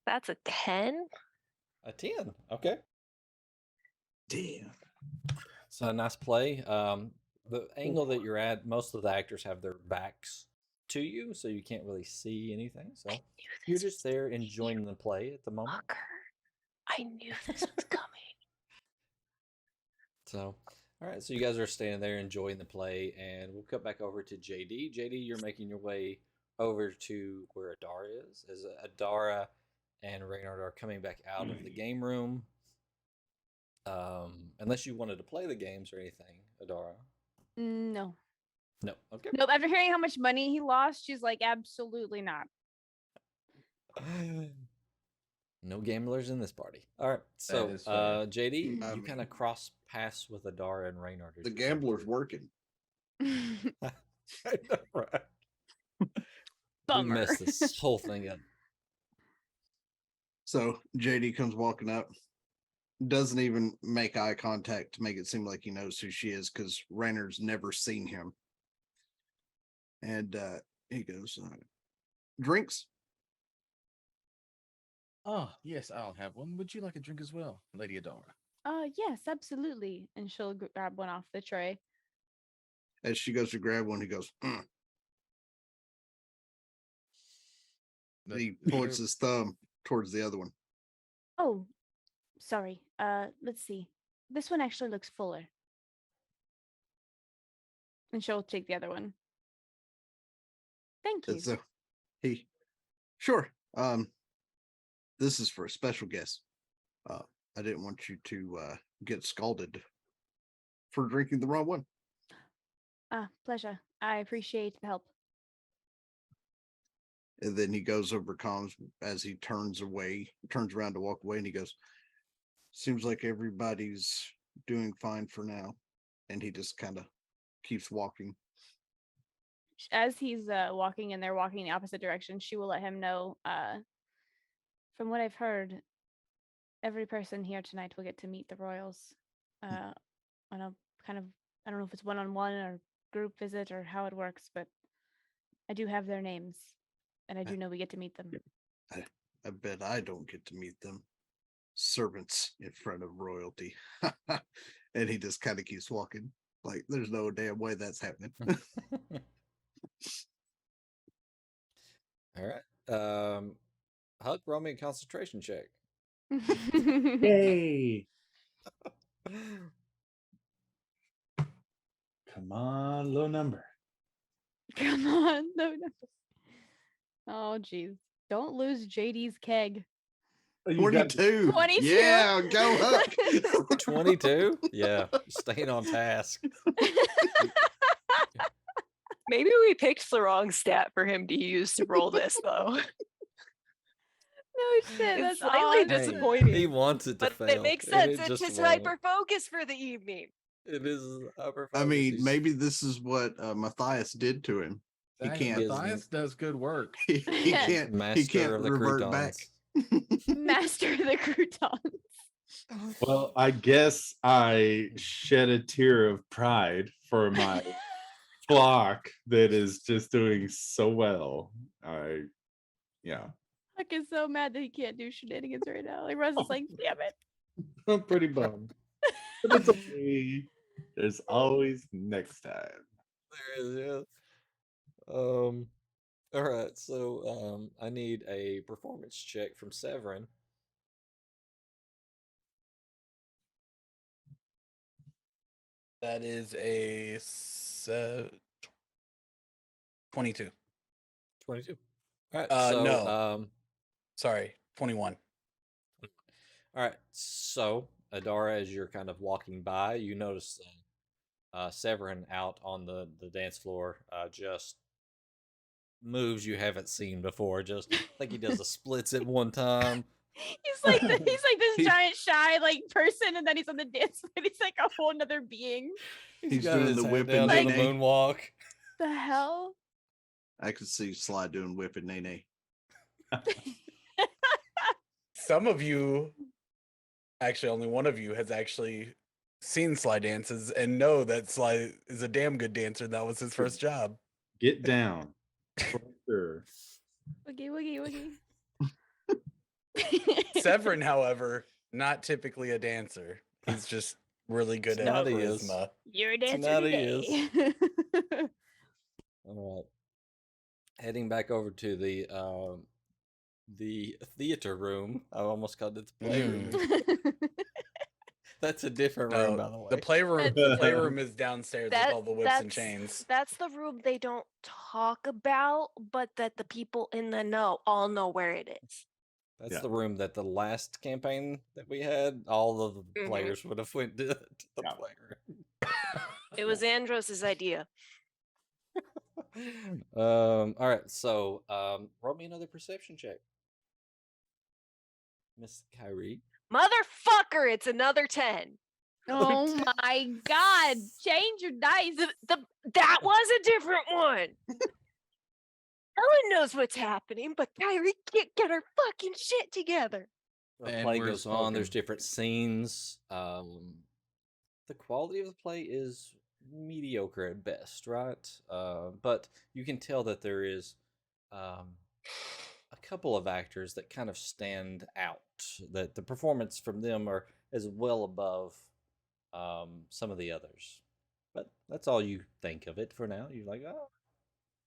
That's a 10. A 10. Okay. Damn. So a nice play. The angle that you're at, most of the actors have their backs to you, so you can't really see anything. So you're just there enjoying the play at the moment. Fucker. I knew this was coming. So, all right. So you guys are standing there enjoying the play, and we'll cut back over to JD. JD, you're making your way over to where Adara is. As Adara and Reynard are coming back out of the game room. Unless you wanted to play the games or anything, Adara. no. No. Okay. Nope. After hearing how much money he lost, she's like, absolutely not. No gamblers in this party. All right. So, is fair. JD, I you kind mean- of cross paths with Adara and Reynard. as The you're going gambler's through. working. I know, right? We Bummer. messed this whole thing up. So JD comes walking up, doesn't even make eye contact to make it seem like he knows who she is because Rainer's never seen him. And he goes, drinks? Oh, yes, I'll have one. Would you like a drink as well, Lady Adara? Yes, absolutely. And she'll grab one off the tray. As she goes to grab one, he goes, "Mm." He points his thumb towards the other one. Oh, sorry. Let's see. This one actually looks fuller. And she'll take the other one. Thank you. And so he, sure. This is for a special guest. I didn't want you to get scalded for drinking the wrong one. Pleasure. I appreciate the help. And then he goes over comms as he turns around to walk away, and he goes, seems like everybody's doing fine for now. And he just kind of keeps walking. As he's walking and they're walking in the opposite direction, she will let him know, from what I've heard, every person here tonight will get to meet the royals on a kind of, I don't know if it's one-on-one or group visit or how it works, but I do have their names and I do know we get to meet them. I bet I don't get to meet them. Servants in front of royalty. And he just kind of keeps walking. Like there's no damn way that's happening. All right. Huck, roll me a concentration check. Yay! Come on, low number. Come on, no. Oh, geez. Don't lose JD's keg. Oh, you got 22. 22? Yeah, go Huck. 22? Yeah, staying on task. Maybe we picked the wrong stat for him to use to roll this, though. No shit, It's that's slightly awesome. disappointing. He wants it to But fail. it makes and sense. it It's just his won't. hyper focus for the evening. It is hyper I focus. mean, He's- maybe this is what Matthias did to him. He Dang, can't. Matthias does good work. He can't. Master He can't of the revert croutons. back. Master of the croutons. Well, I guess I shed a tear of pride for my flock that is just doing so well. Yeah, Huck is so mad that he can't do shenanigans right now. Like Russ is like, damn it. I'm pretty bummed. But it's okay. There's always next time. There is, yeah. All right, so I need a performance check from Severin. That is a 22. 22. All right, no. Sorry, 21. All right, so Adara, as you're kind of walking by, you notice Severin out on the dance floor just moves you haven't seen before. Just like he does the splits at one time. He's like this He- giant shy like person, and then he's on the dance floor. And he's like a whole nother being. He's got doing his the hand whip down, and doing the nay-nay. moonwalk. The hell? I could see Sly doing whip and nay. Some of you, actually, only one of you has actually seen Sly dances and know that Sly is a damn good dancer. That was his first job. Get down. For sure. Woogie woogie woogie. Severin, however, not typically a dancer. He's just really good at Tonight he is. charisma. You're a dancer Tonight he today. All right. Heading back over to the theater room. I almost called it the playroom. That's a different room, by the way. The playroom, That's- playroom is downstairs with all the whips and that's- chains. That's the room they don't talk about, but that the people in the know all know where it is. That's Yeah. the room that the last campaign that we had, all of the Mhm. players would have went to the Yeah. playroom. It was Andros's idea. All right, so roll me another perception check, Miss Kyrie. Motherfucker, it's another 10. Oh my god! Change your dice. That was a different one. Ellen knows what's happening, but Kyrie can't get her fucking shit together. The And play we're goes on. There's smoking. different scenes. The quality of the play is mediocre at best, right? But you can tell that there is a couple of actors that kind of stand out. That the performance from them is well above some of the others. But that's all you think of it for now. You're like, oh,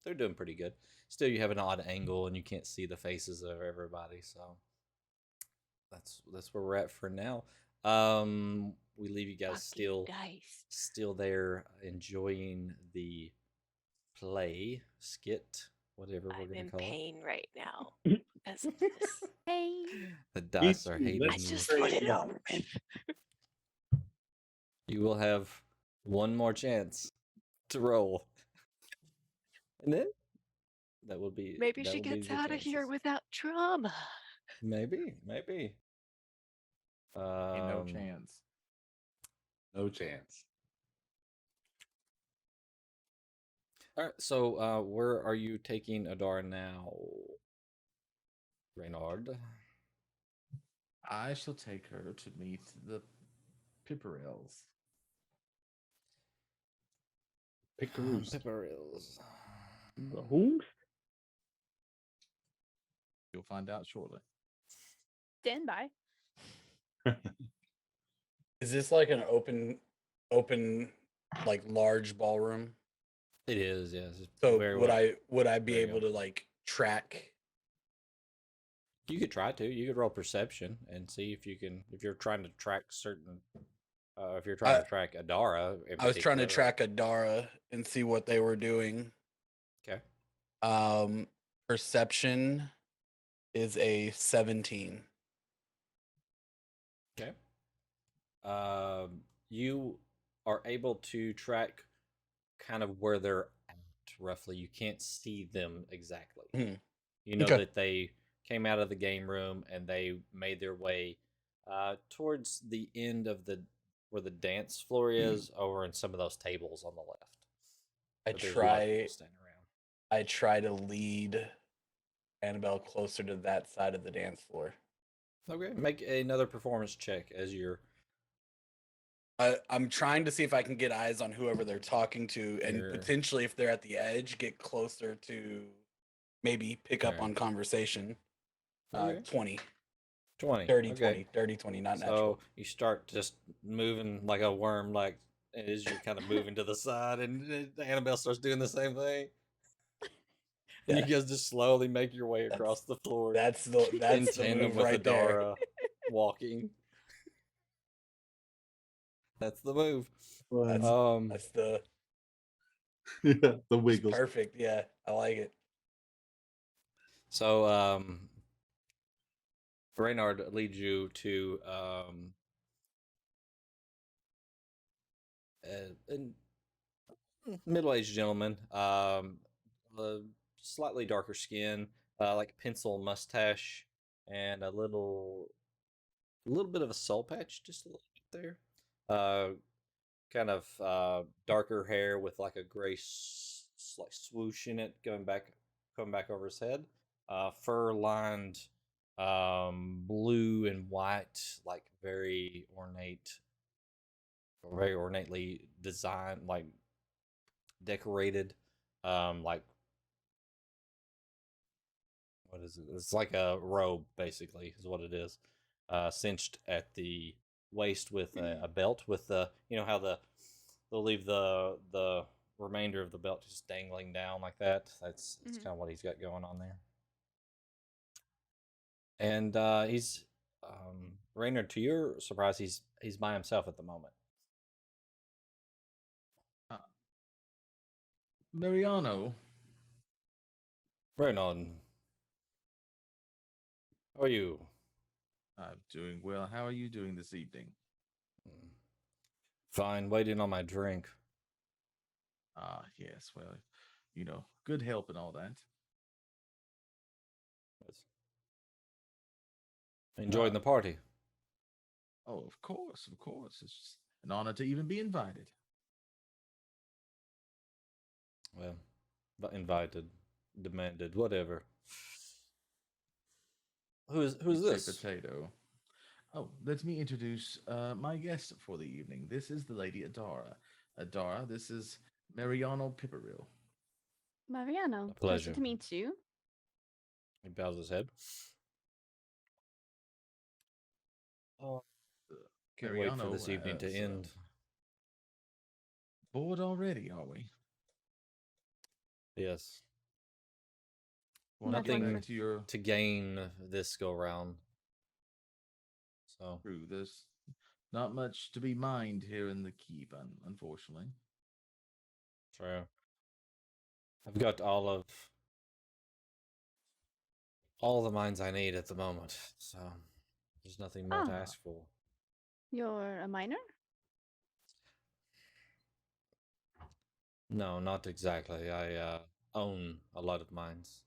they're doing pretty good. Still, you have an odd angle and you can't see the faces of everybody. So that's where we're at for now. We leave you guys Fucking dice. still there enjoying the play skit, whatever we're I'm gonna in call it. pain right now because of this. Hey. The dice are too, hating I let's you. just Great put it job. over with. You will have one more chance to roll, and then that will be. Maybe that she will be gets the out of here chances. without trauma. Maybe. Ain't no chance. No chance. All right, so where are you taking Adara now, Reynard? I shall take her to meet the Pipperells. Pickaroos. Pipperills. The Hoofs? You'll find out shortly. Stand by. Is this like an open, like large ballroom? It is, yes. It's So very would well- I be There you able go. to like track? You could try to. You could roll perception and see if you can. If you're trying to track certain. If you're trying to track Adara, I was trying to particular, track Adara and see what they were doing. Okay. Perception is a 17. Okay. You are able to track kind of where they're at roughly. You can't see them exactly. Mhm. You know Okay. that they came out of the game room and they made their way towards the end of the where the dance floor is, over in some of those tables on the left. I But there's a lot of people try standing around. I try to lead Annabelle closer to that side of the dance floor. Okay, make another performance check as you're. I'm trying to see if I can get eyes on whoever they're talking to, and Sure. potentially, if they're at the edge, get closer to maybe pick up Alright. on conversation. Okay. 20, 20. dirty Okay. 20, dirty 20, not natural. So you start just moving like a worm, like as you're kind of moving to the side, and Annabelle starts doing the same thing. And Yeah. you guys just slowly make your way across the floor That's in the tandem move with right there. Adara walking. That's the move. Fun. That's the Yeah, the it's wiggles. perfect. Yeah, I like it. So Reynard leads you to a middle-aged gentleman, slightly darker skin, like pencil mustache, and a little bit of a soul patch, just a little bit there. Kind of darker hair with like a gray like swoosh in it, coming back over his head. Fur lined, blue and white, like very ornately designed, like decorated, like what is it? It's like a robe, basically, is what it is. Cinched at the waist with a belt, with the how they'll leave the remainder of the belt just dangling down like that. That's kind of what he's got going on there. And he's Raynard, to your surprise, he's by himself at the moment. Mariano, Reynard, how are you? I'm doing well. How are you doing this evening? Fine, waiting on my drink. Ah, yes. Well, good help and all that. Enjoying the party. Oh, of course, of course. It's just an honor to even be invited. Well, invited, demanded, whatever. Who's You say this? Potato. Oh, let me introduce my guest for the evening. This is the Lady Adara. Adara, this is Mariano Pipperil. Mariano, A pleasure. pleasure to meet you. He bows his head. Can't wait for Mariano this evening to has, end. Bored already, are we? Yes. Well, to get Nothing back to your to gain this go round. So crew. There's not much to be mined here in the keep, unfortunately. true. I've got all the mines I need at the moment, so there's nothing more to Ah. ask for. You're a miner? No, not exactly. I own a lot of mines.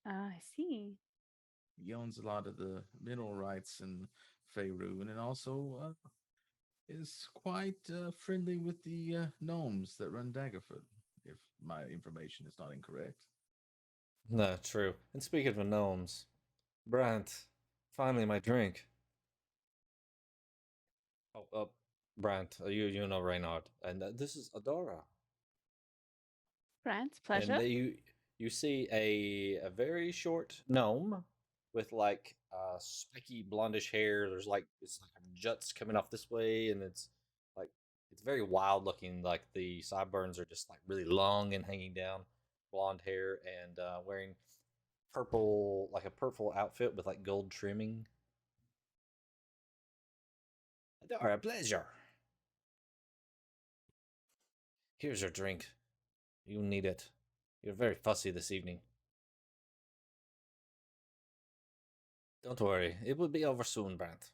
I see. He owns a lot of the mineral rights and Faerun, and also is quite friendly with the gnomes that run Daggerford, if my information is not incorrect. No, true. And speaking of gnomes, Brant, finally my drink. Oh, Brant, you know Reynard, and this is Adora. Grant, pleasure. And you see a very short gnome with like spiky blondish hair. There's like it's like juts coming off this way, and it's like it's very wild looking. Like the sideburns are just like really long and hanging down. Blonde hair and wearing purple, like a purple outfit with like gold trimming. Adora, pleasure. Here's your drink. You need it. You're very fussy this evening. Don't worry, it will be over soon, Brant.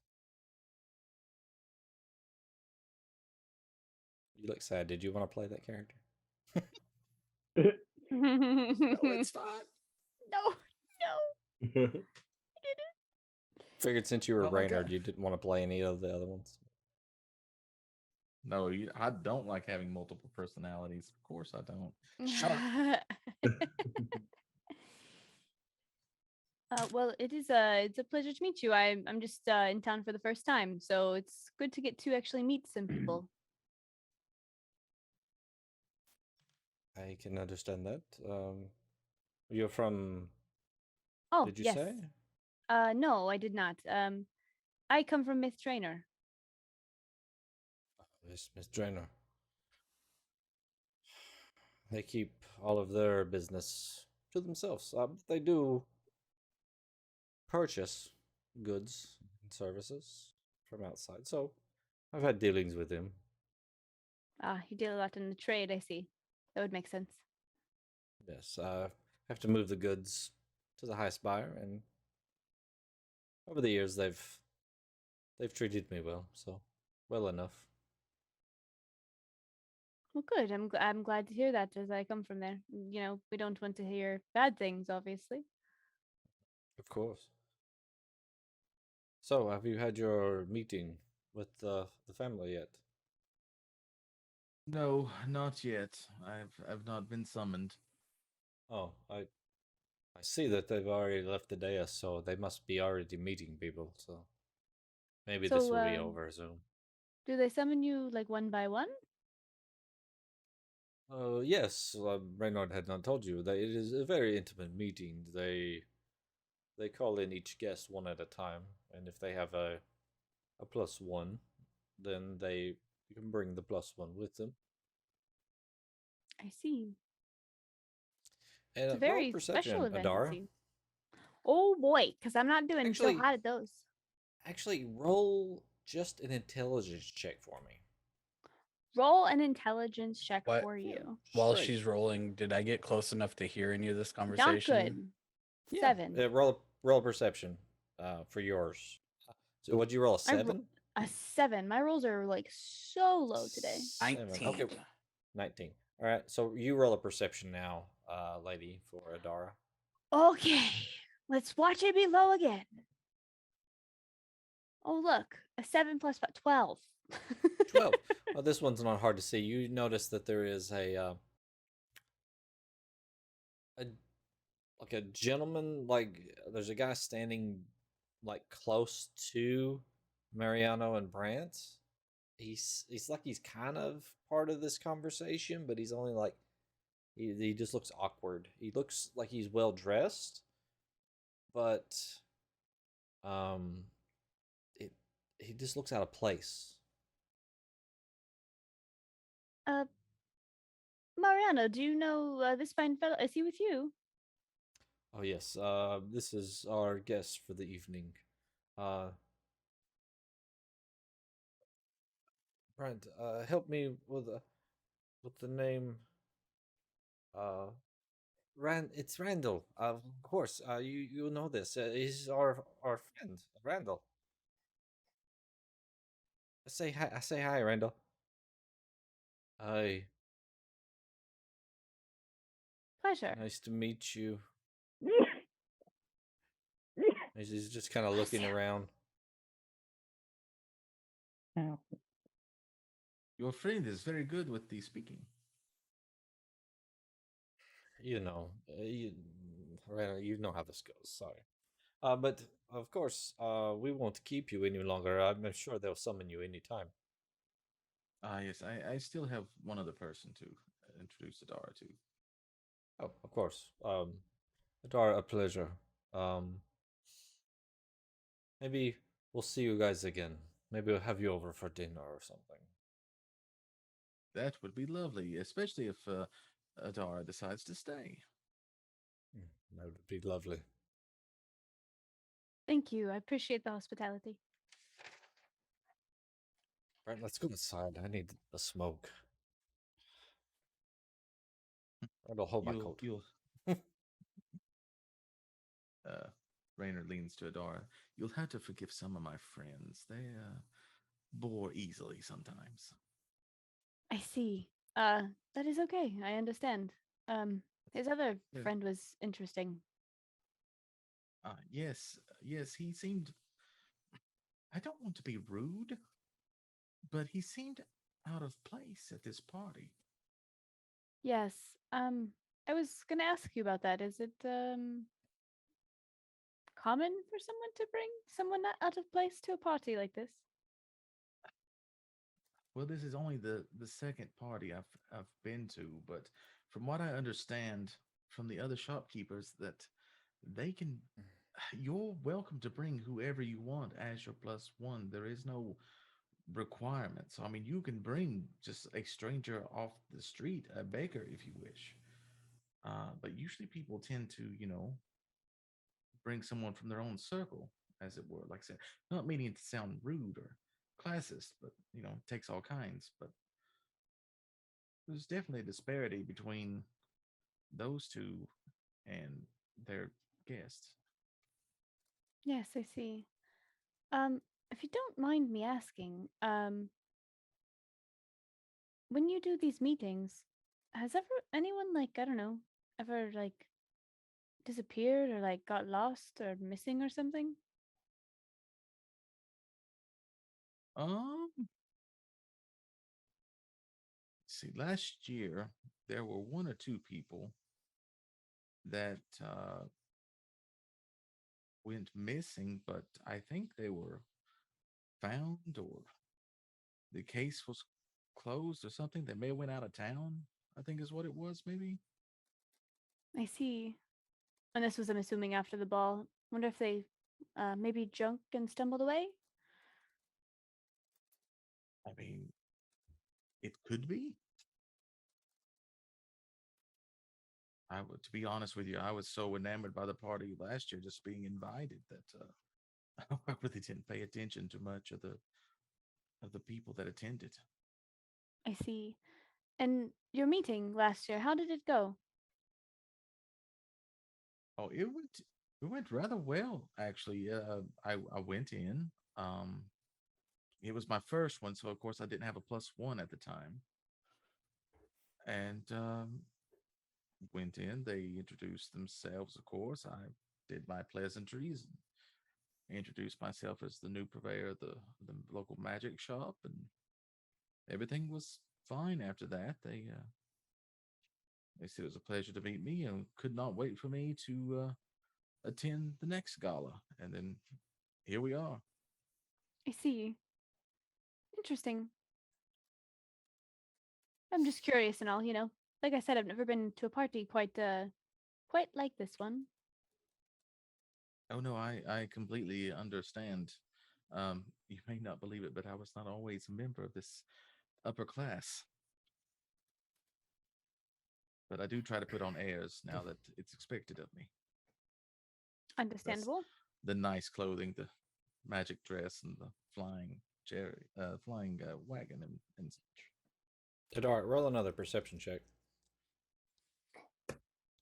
You look sad. Did you want to play that character? No, it's fine. no. Figured since you were Oh my Reynard, God. you didn't want to play any of the other ones. No, I don't like having multiple personalities. Of course, I don't. Shut up. Well, it's a pleasure to meet you. I'm just in town for the first time, so it's good to get to actually meet some people. I can understand that. You're from? Oh, Did you yes. say? No, I did not. I come from Myth Trainer. Yes, Miss Drainer. They keep all of their business to themselves. They do purchase goods and services from outside, so I've had dealings with him. Ah, you deal a lot in the trade, I see. That would make sense. Yes, I have to move the goods to the highest buyer, and over the years they've treated me well, so well enough. Well, good. I'm glad to hear that, as I come from there. You know, we don't want to hear bad things, obviously. Of course. So, have you had your meeting with the family yet? No, not yet. I've not been summoned. Oh, I see that they've already left the dais, so they must be already meeting people. So maybe this So, will be over soon. Do they summon you like one by one? Yes. Reynard had not told you that it is a very intimate meeting. They call in each guest one at a time, and if they have a +1, then they can bring the +1 with them. I see. And It's a roll very perception, special event, it Adara. seems. Oh boy, because I'm not doing Actually- so hot at those. Actually, roll just an intelligence check for me. Roll an intelligence check What? for you. While Straight. she's rolling, did I get close enough to hear any of this Not conversation? good. Yeah. 7. Roll perception for yours. So what'd you roll? A I ro- 7? A 7. My rolls are like so low today. 19. Okay. 19. All right. So you roll a perception now, lady, for Adara. Okay, let's watch it be low again. Oh look, a 7 plus 5, 12. 12. Well, this one's not hard to see. You notice that there is a like a gentleman, like there's a guy standing like close to Mariano and Brant. He's like he's kind of part of this conversation, but he's only like he just looks awkward. He looks like he's well dressed, but he just looks out of place. Mariano, do you know this fine fellow? Is he with you? Oh yes, this is our guest for the evening. Brent, help me with the name. It's Randall. Of course, you know this. He's our friend, Randall. I say hi, Randall. Hi. Pleasure. Nice to meet you. He's just kind of looking around. Ow. Your friend is very good with the speaking. You know, you know how this goes. Sorry. But of course, we won't keep you any longer. I'm sure they'll summon you anytime. Yes, I still have one other person to introduce Adara to. Oh, of course. Adara, a pleasure. Maybe we'll see you guys again. Maybe we'll have you over for dinner or something. That would be lovely, especially if Adara decides to stay. That would be lovely. Thank you. I appreciate the hospitality. Right, let's go inside. I need a smoke. I'll hold my coat. Raynor leans to Adara. You'll have to forgive some of my friends. They bore easily sometimes. I see. That is okay. I understand. His other Yeah. friend was interesting. Yes, he seemed. I don't want to be rude, but he seemed out of place at this party. Yes. I was gonna ask you about that. Is it common for someone to bring someone out of place to a party like this? Well, this is only the second party I've been to, but from what I understand from the other shopkeepers, that they can. You're welcome to bring whoever you want as your +1. There is no requirement. So I mean, you can bring just a stranger off the street, a beggar, if you wish. But usually people tend to, bring someone from their own circle, as it were. Like I said, not meaning to sound rude or classist, but takes all kinds. But there's definitely a disparity between those two and their guests. Yes, I see. If you don't mind me asking, when you do these meetings, has anyone, like, I don't know, ever like disappeared or like got lost or missing or something? Um, see, last year there were one or two people that went missing, but I think they were found or the case was closed or something. They may have went out of town, I think is what it was, maybe. I see. And this was, I'm assuming, after the ball. Wonder if they maybe drunk and stumbled away? I mean, it could be. To be honest with you, I was so enamored by the party last year, just being invited, that I really didn't pay attention to much of the people that attended. I see. And your meeting last year, how did it go? Oh, it went rather well, actually. I went in. It was my first one, so of course I didn't have a +1 at the time. And went in. They introduced themselves, of course. I did my pleasantries and introduced myself as the new purveyor of the local magic shop, and everything was fine after that. They said it was a pleasure to meet me and could not wait for me to attend the next gala. And then here we are. I see. Interesting. I'm just curious and all, Like I said, I've never been to a party quite like this one. Oh no, I completely understand. You may not believe it, but I was not always a member of this upper class. But I do try to put on airs now that it's expected of me. Understandable. The nice clothing, the magic dress, and the flying wagon and such. Adara, roll another perception check.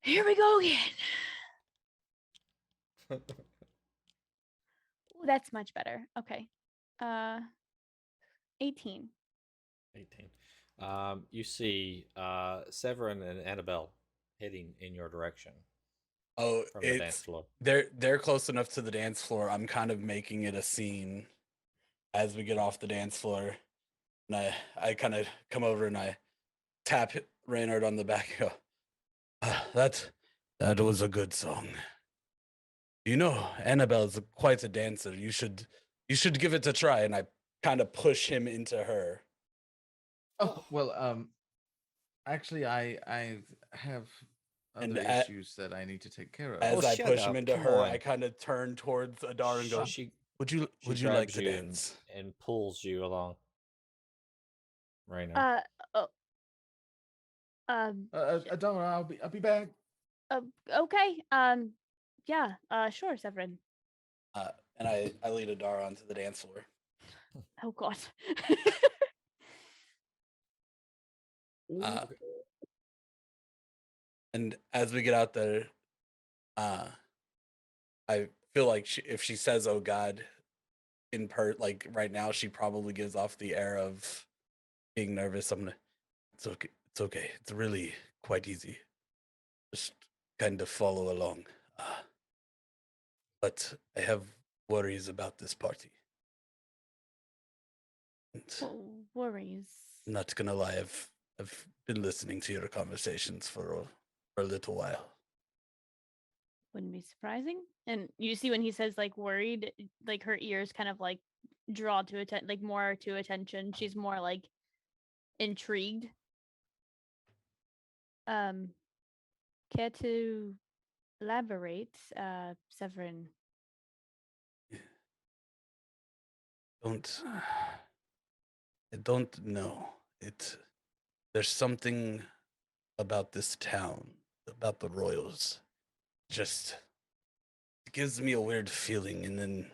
Here we go again. Ooh, that's much better. Okay. 18. 18. You see Severin and Annabelle heading in your direction. Oh, from the dance floor. They're close enough to the dance floor. I'm kind of making it a scene. as we get off the dance floor, and I kind of come over and I tap Reynard on the back and go, that was a good song. You know, Annabelle's quite a dancer. You should give it a try. And I kind of push him into her. Oh well, actually, I have And other issues that I need to take care of. as Oh, I shut push him up, into come her, on. I kind of turn towards Adar and go, She would you like grabs to you dance? and pulls you along. Rainer. Oh, um, Adara, I'll be back. okay. Yeah. Sure, Severin. And I lead Adar onto the dance floor. Oh God. Uh, and as we get out there, I feel like if she says "Oh God," like right now, she probably gives off the air of being nervous. It's okay. It's okay. It's really quite easy. Just kind of follow along. But I have worries about this party. And Worries. not gonna lie, I've been listening to your conversations for a little while. Wouldn't be surprising. And you see when he says like worried, like her ears kind of like draw to like more to attention. She's more like intrigued. Care to elaborate, Severin? I don't know. There's something about this town, about the Royals. Just it gives me a weird feeling, and then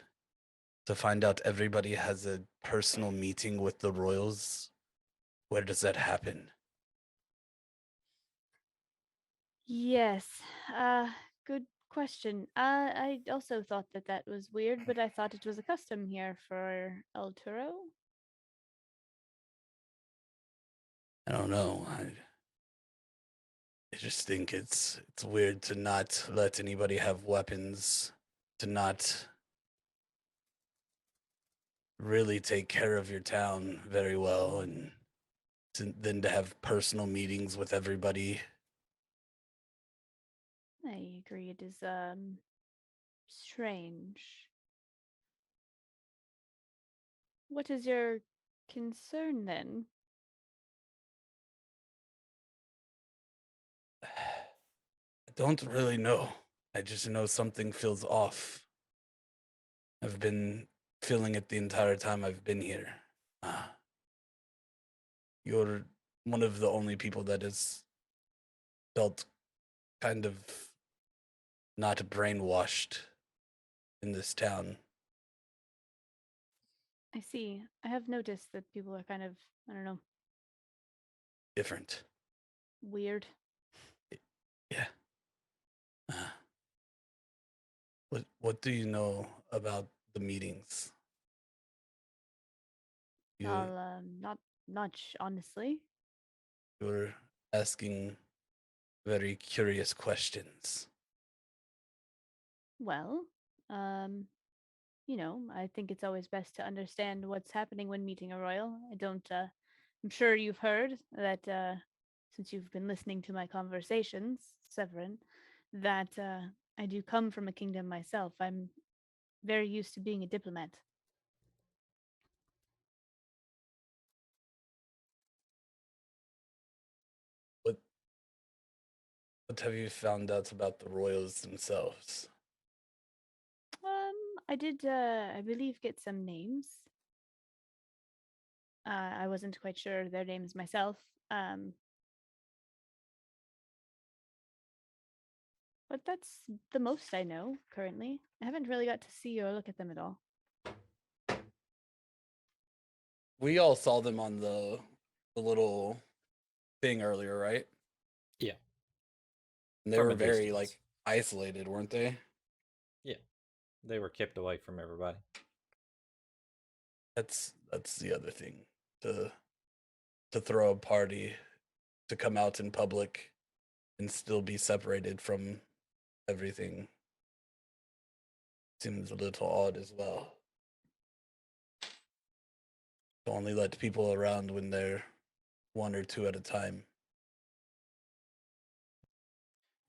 to find out everybody has a personal meeting with the Royals, where does that happen? Yes. Good question. I also thought that was weird, but I thought it was a custom here for El Toro. I don't know. I just think it's weird to not let anybody have weapons, to not really take care of your town very well, and then to have personal meetings with everybody. I agree. It is strange. What is your concern then? I don't really know. I just know something feels off. I've been feeling it the entire time I've been here. You're one of the only people that has felt kind of not brainwashed in this town. I see. I have noticed that people are kind of, I don't know, Different. weird. Yeah. What do you know about the meetings? Not much, honestly. You're asking very curious questions. Well, I think it's always best to understand what's happening when meeting a royal. I'm sure you've heard that, since you've been listening to my conversations, Severin, that I do come from a kingdom myself. I'm very used to being a diplomat. What have you found out about the royals themselves? I did, I believe, get some names. I wasn't quite sure their names myself. But that's the most I know currently. I haven't really got to see or look at them at all. We all saw them on the little thing earlier, right? Yeah. And they From were a very distance. like isolated, weren't they? Yeah. They were kept away from everybody. That's the other thing. To throw a party, to come out in public and still be separated from everything seems a little odd as well. only let people around when they're one or two at a time.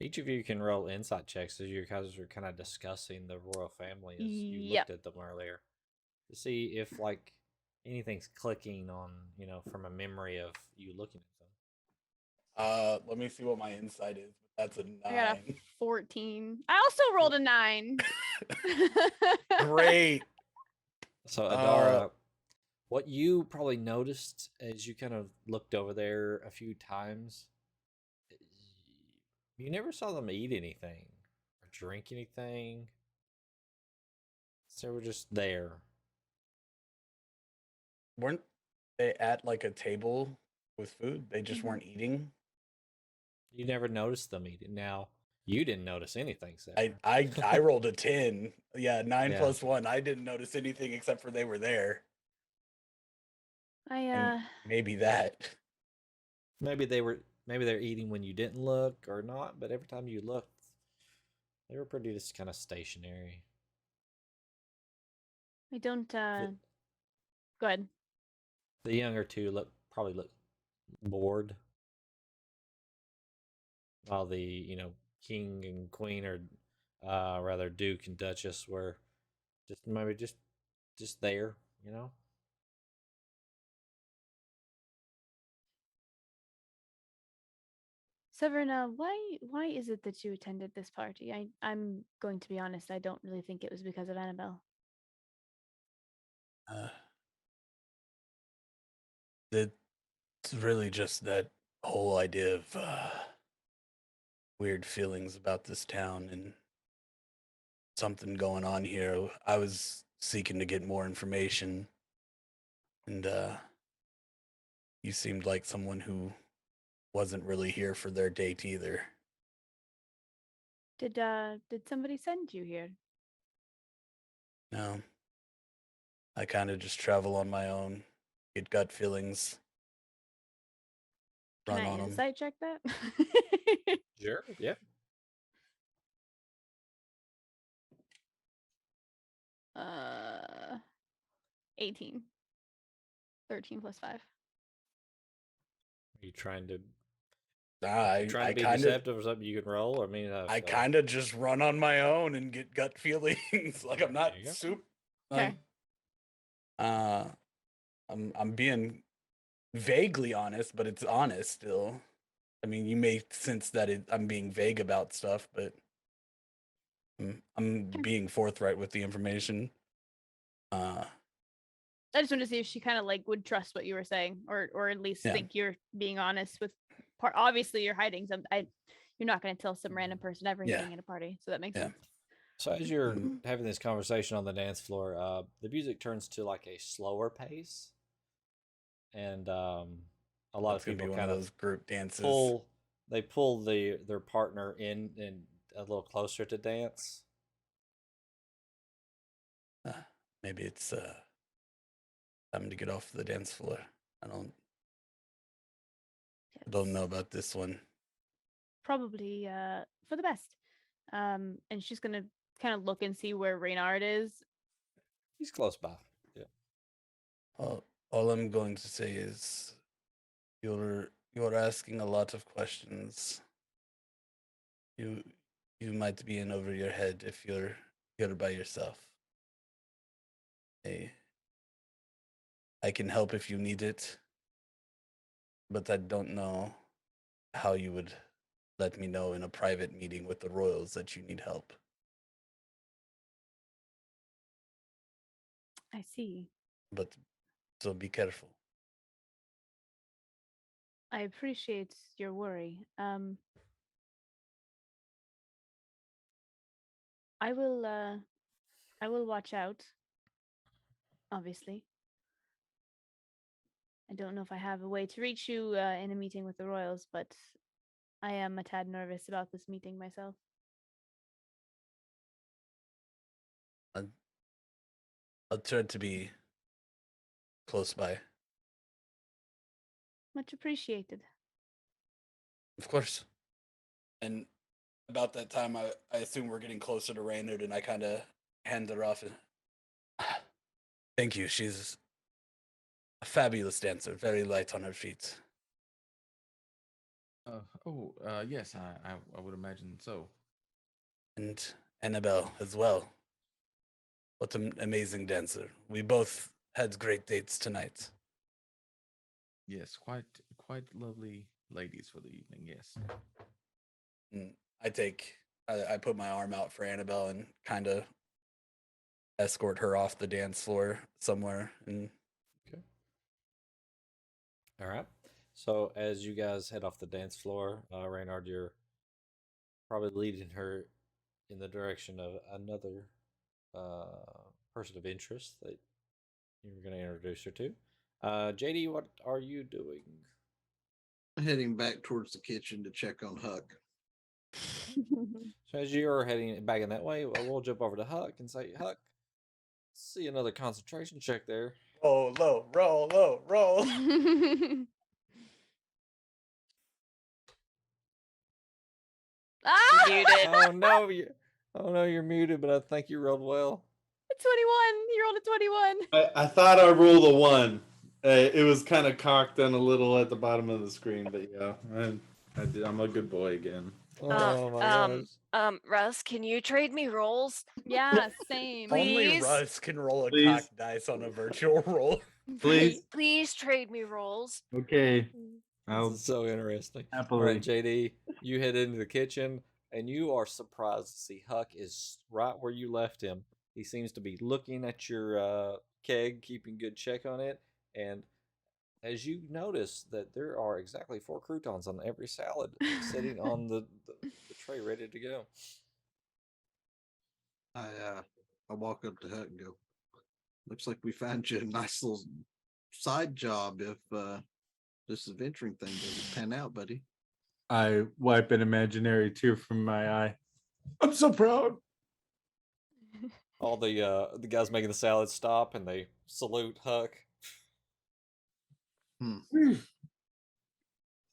Each of you can roll insight checks as you guys are kind of discussing the royal family as you Yep. looked at them earlier to see if like anything's clicking on, from a memory of you looking at them. Let me see what my insight is. That's a 9. I got a 14. I also rolled a 9. Great. So Adara, what you probably noticed as you kind of looked over there a few times, you never saw them eat anything or drink anything. So they were just there. Weren't they at like a table with food? They just weren't eating. You never noticed them eating. Now, you didn't notice anything, Sarah. I rolled a 10. Yeah, 9 Yeah. plus 1. I didn't notice anything except for they were there. And maybe that. Maybe they're eating when you didn't look or not, but every time you looked, they were pretty just kind of stationary. I don't go ahead. The younger two probably look bored. While the, king and queen, or rather duke and duchess, were just there, Severna, why is it that you attended this party? I'm going to be honest, I don't really think it was because of Annabelle. It's really just that whole idea of weird feelings about this town and something going on here. I was seeking to get more information, and you seemed like someone who wasn't really here for their date either. Did somebody send you here? No. I kind of just travel on my own, get gut feelings, Can run I on them. insight check that? Sure, yeah. 18. 13 plus 5. Are you trying to I be kind of deceptive or something you can roll? I kind of just run on my own and get gut feelings. Like I'm not There you go. super. Okay. I'm being vaguely honest, but it's honest still. I mean, you may sense that I'm being vague about stuff, but I'm being forthright with the information. I just wanted to see if she kind of like would trust what you were saying, or at least Yeah. think you're being honest with part. Obviously, you're hiding some. You're not going to tell some random person everything at a party, so that makes sense. So as you're having this conversation on the dance floor, the music turns to like a slower pace, and a lot That's of people gonna be one kind of of those group dances. pull their partner in and a little closer to dance. Maybe it's time to get off the dance floor. I don't know about this one. Probably for the best. And she's gonna kind of look and see where Reynard is. He's close by. Yeah. All I'm going to say is you're asking a lot of questions. You might be in over your head if you're by yourself. Hey, I can help if you need it, but I don't know how you would let me know in a private meeting with the royals that you need help. I see. But so be careful. I appreciate your worry. I will watch out. Obviously. I don't know if I have a way to reach you in a meeting with the royals, but I am a tad nervous about this meeting myself. I'll try to be close by. Much appreciated. Of course. And about that time, I assume we're getting closer to Reynard, and I kind of hand her off. And, thank you. She's a fabulous dancer, very light on her feet. Yes, I would imagine so. And Annabelle as well. What an amazing dancer. We both had great dates tonight. Yes, quite lovely ladies for the evening. Yes. And I put my arm out for Annabelle and kind of escort her off the dance floor somewhere. And Okay. All right. So as you guys head off the dance floor, Reynard, you're probably leading her in the direction of another person of interest that you're going to introduce her to. JD, what are you doing? Heading back towards the kitchen to check on Huck. So as you're heading back in that way, we'll jump over to Huck and say, Huck, see another concentration check there. roll low, roll low, roll. Ah! Muted. Oh no, you're muted, but I think you rolled well. 21. You rolled a 21. I thought I rolled a 1. It was kind of cocked in a little at the bottom of the screen, but yeah, I did. I'm a good boy again. Oh my gosh. Russ, can you trade me rolls? Yeah, same. Only Please? Russ can roll a Please. cocked dice on a virtual roll. Please. Please trade me rolls. Okay. This is so interesting. All happily. right, JD, you head into the kitchen and you are surprised to see Huck is right where you left him. He seems to be looking at your keg, keeping good check on it. And as you notice that there are exactly 4 croutons on every salad sitting on the tray ready to go. I walk up to Huck and go, looks like we found you a nice little side job if this adventuring thing doesn't pan out, buddy. I wipe an imaginary tear from my eye. I'm so proud. All the guys making the salad stop and they salute Huck. I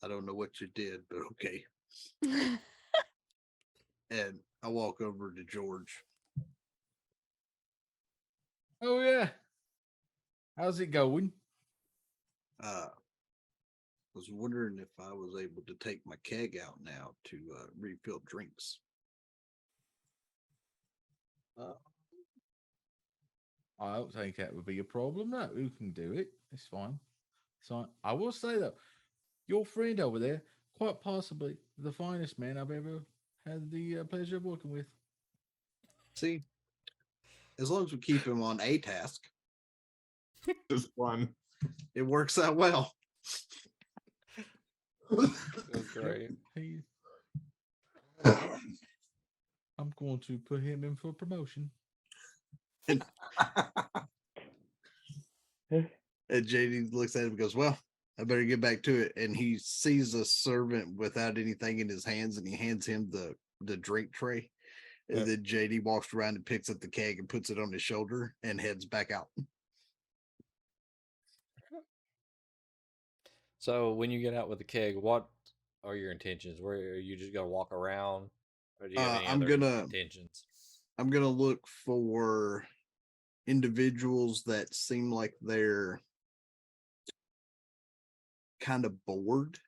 don't know what you did, but okay. And I walk over to George. Oh yeah. How's it going? Was wondering if I was able to take my keg out now to refill drinks. I don't think that would be a problem. No, who can do it? It's fine. So I will say though, your friend over there, quite possibly the finest man I've ever had the pleasure of working with. See, as long as we keep him on a task, Just one. it works out well. That's great. I'm going to put him in for promotion. And JD looks at him and goes, well, I better get back to it. And he sees a servant without anything in his hands and he hands him the drink tray. And then JD walks around and picks up the keg and puts it on his shoulder and heads back out. So when you get out with the keg, what are your intentions? Where are you just gonna walk around, or do you have any other intentions? I'm gonna look for individuals that seem like they're kind of bored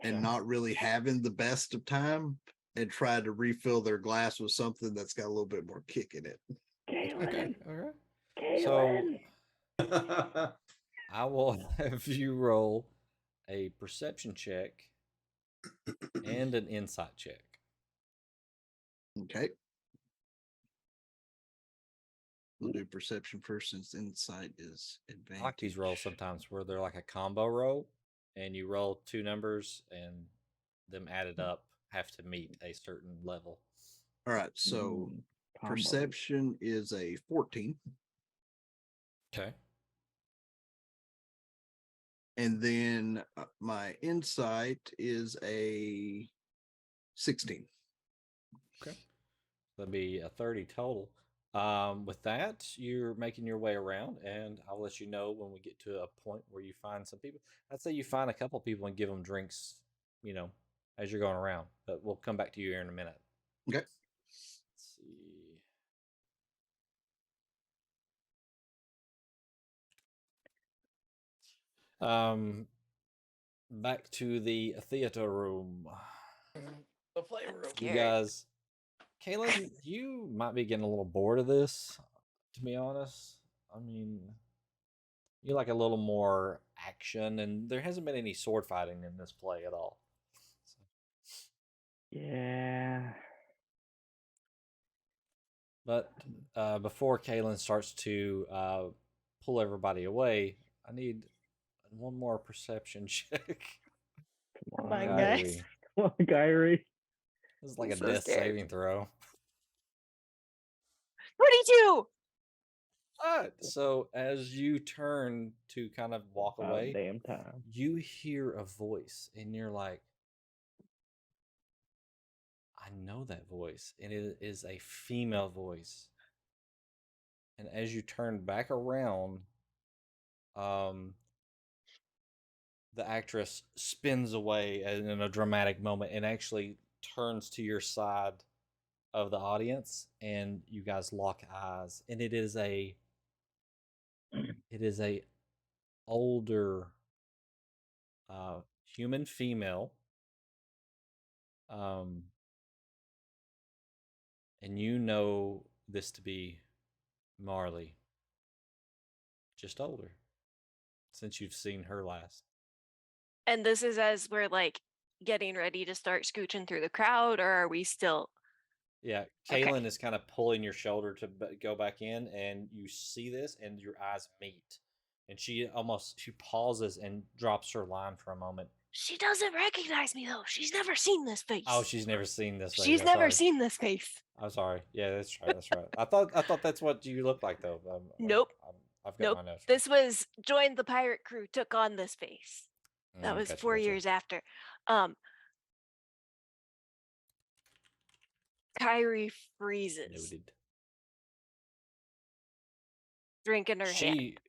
and not really having the best of time, and try to refill their glass with something that's got a little bit more kick in it. Okay. So I will have you roll a perception check and an insight check. Okay. We'll do perception first since insight is advantage. I like these rolls sometimes where they're like a combo roll, and you roll 2 numbers, and them added up have to meet a certain level. All right, so perception is a 14. Okay. And then my insight is a 16. Okay. That'll be a 30 total. With that, you're making your way around, and I'll let you know when we get to a point where you find some people. I'd say you find a couple people and give them drinks, as you're going around. But we'll come back to you here in a minute. Okay. Let's see. Back to the theater room. The playroom. I'm You scared. guys, Kaylin, you might be getting a little bored of this, to be honest. I mean, you like a little more action, and there hasn't been any sword fighting in this play at all. So, Yeah. but before Kaylin starts to pull everybody away, I need one more perception check. Come on, on, guys. Kyrie. Come on, Kyrie. This is like I'm a so death scared. saving throw. 22. So as you turn to kind of walk About away, damn time. you hear a voice, and you're like, I know that voice, and it is a female voice. And as you turn back around, the actress spins away in a dramatic moment and actually turns to your side of the audience, and you guys lock eyes. And it is a older human female, and you know this to be Marley, just older, since you've seen her last. And this is as we're like getting ready to start scooching through the crowd, or are we still? Yeah, Okay. Kaylin is kind of pulling your shoulder to go back in, and you see this, and your eyes meet, and she pauses and drops her line for a moment. She doesn't recognize me though. She's never seen this face. Oh, she's never seen this face. She's I'm never sorry. seen this face. I'm sorry. Yeah, that's right. That's right. I thought that's what you look like though. Nope. I've got Nope. my notes. This was joined the pirate crew, took on this face. That was Gotcha, 4 gotcha. years after. Kyrie freezes, Noted. drink in her hand.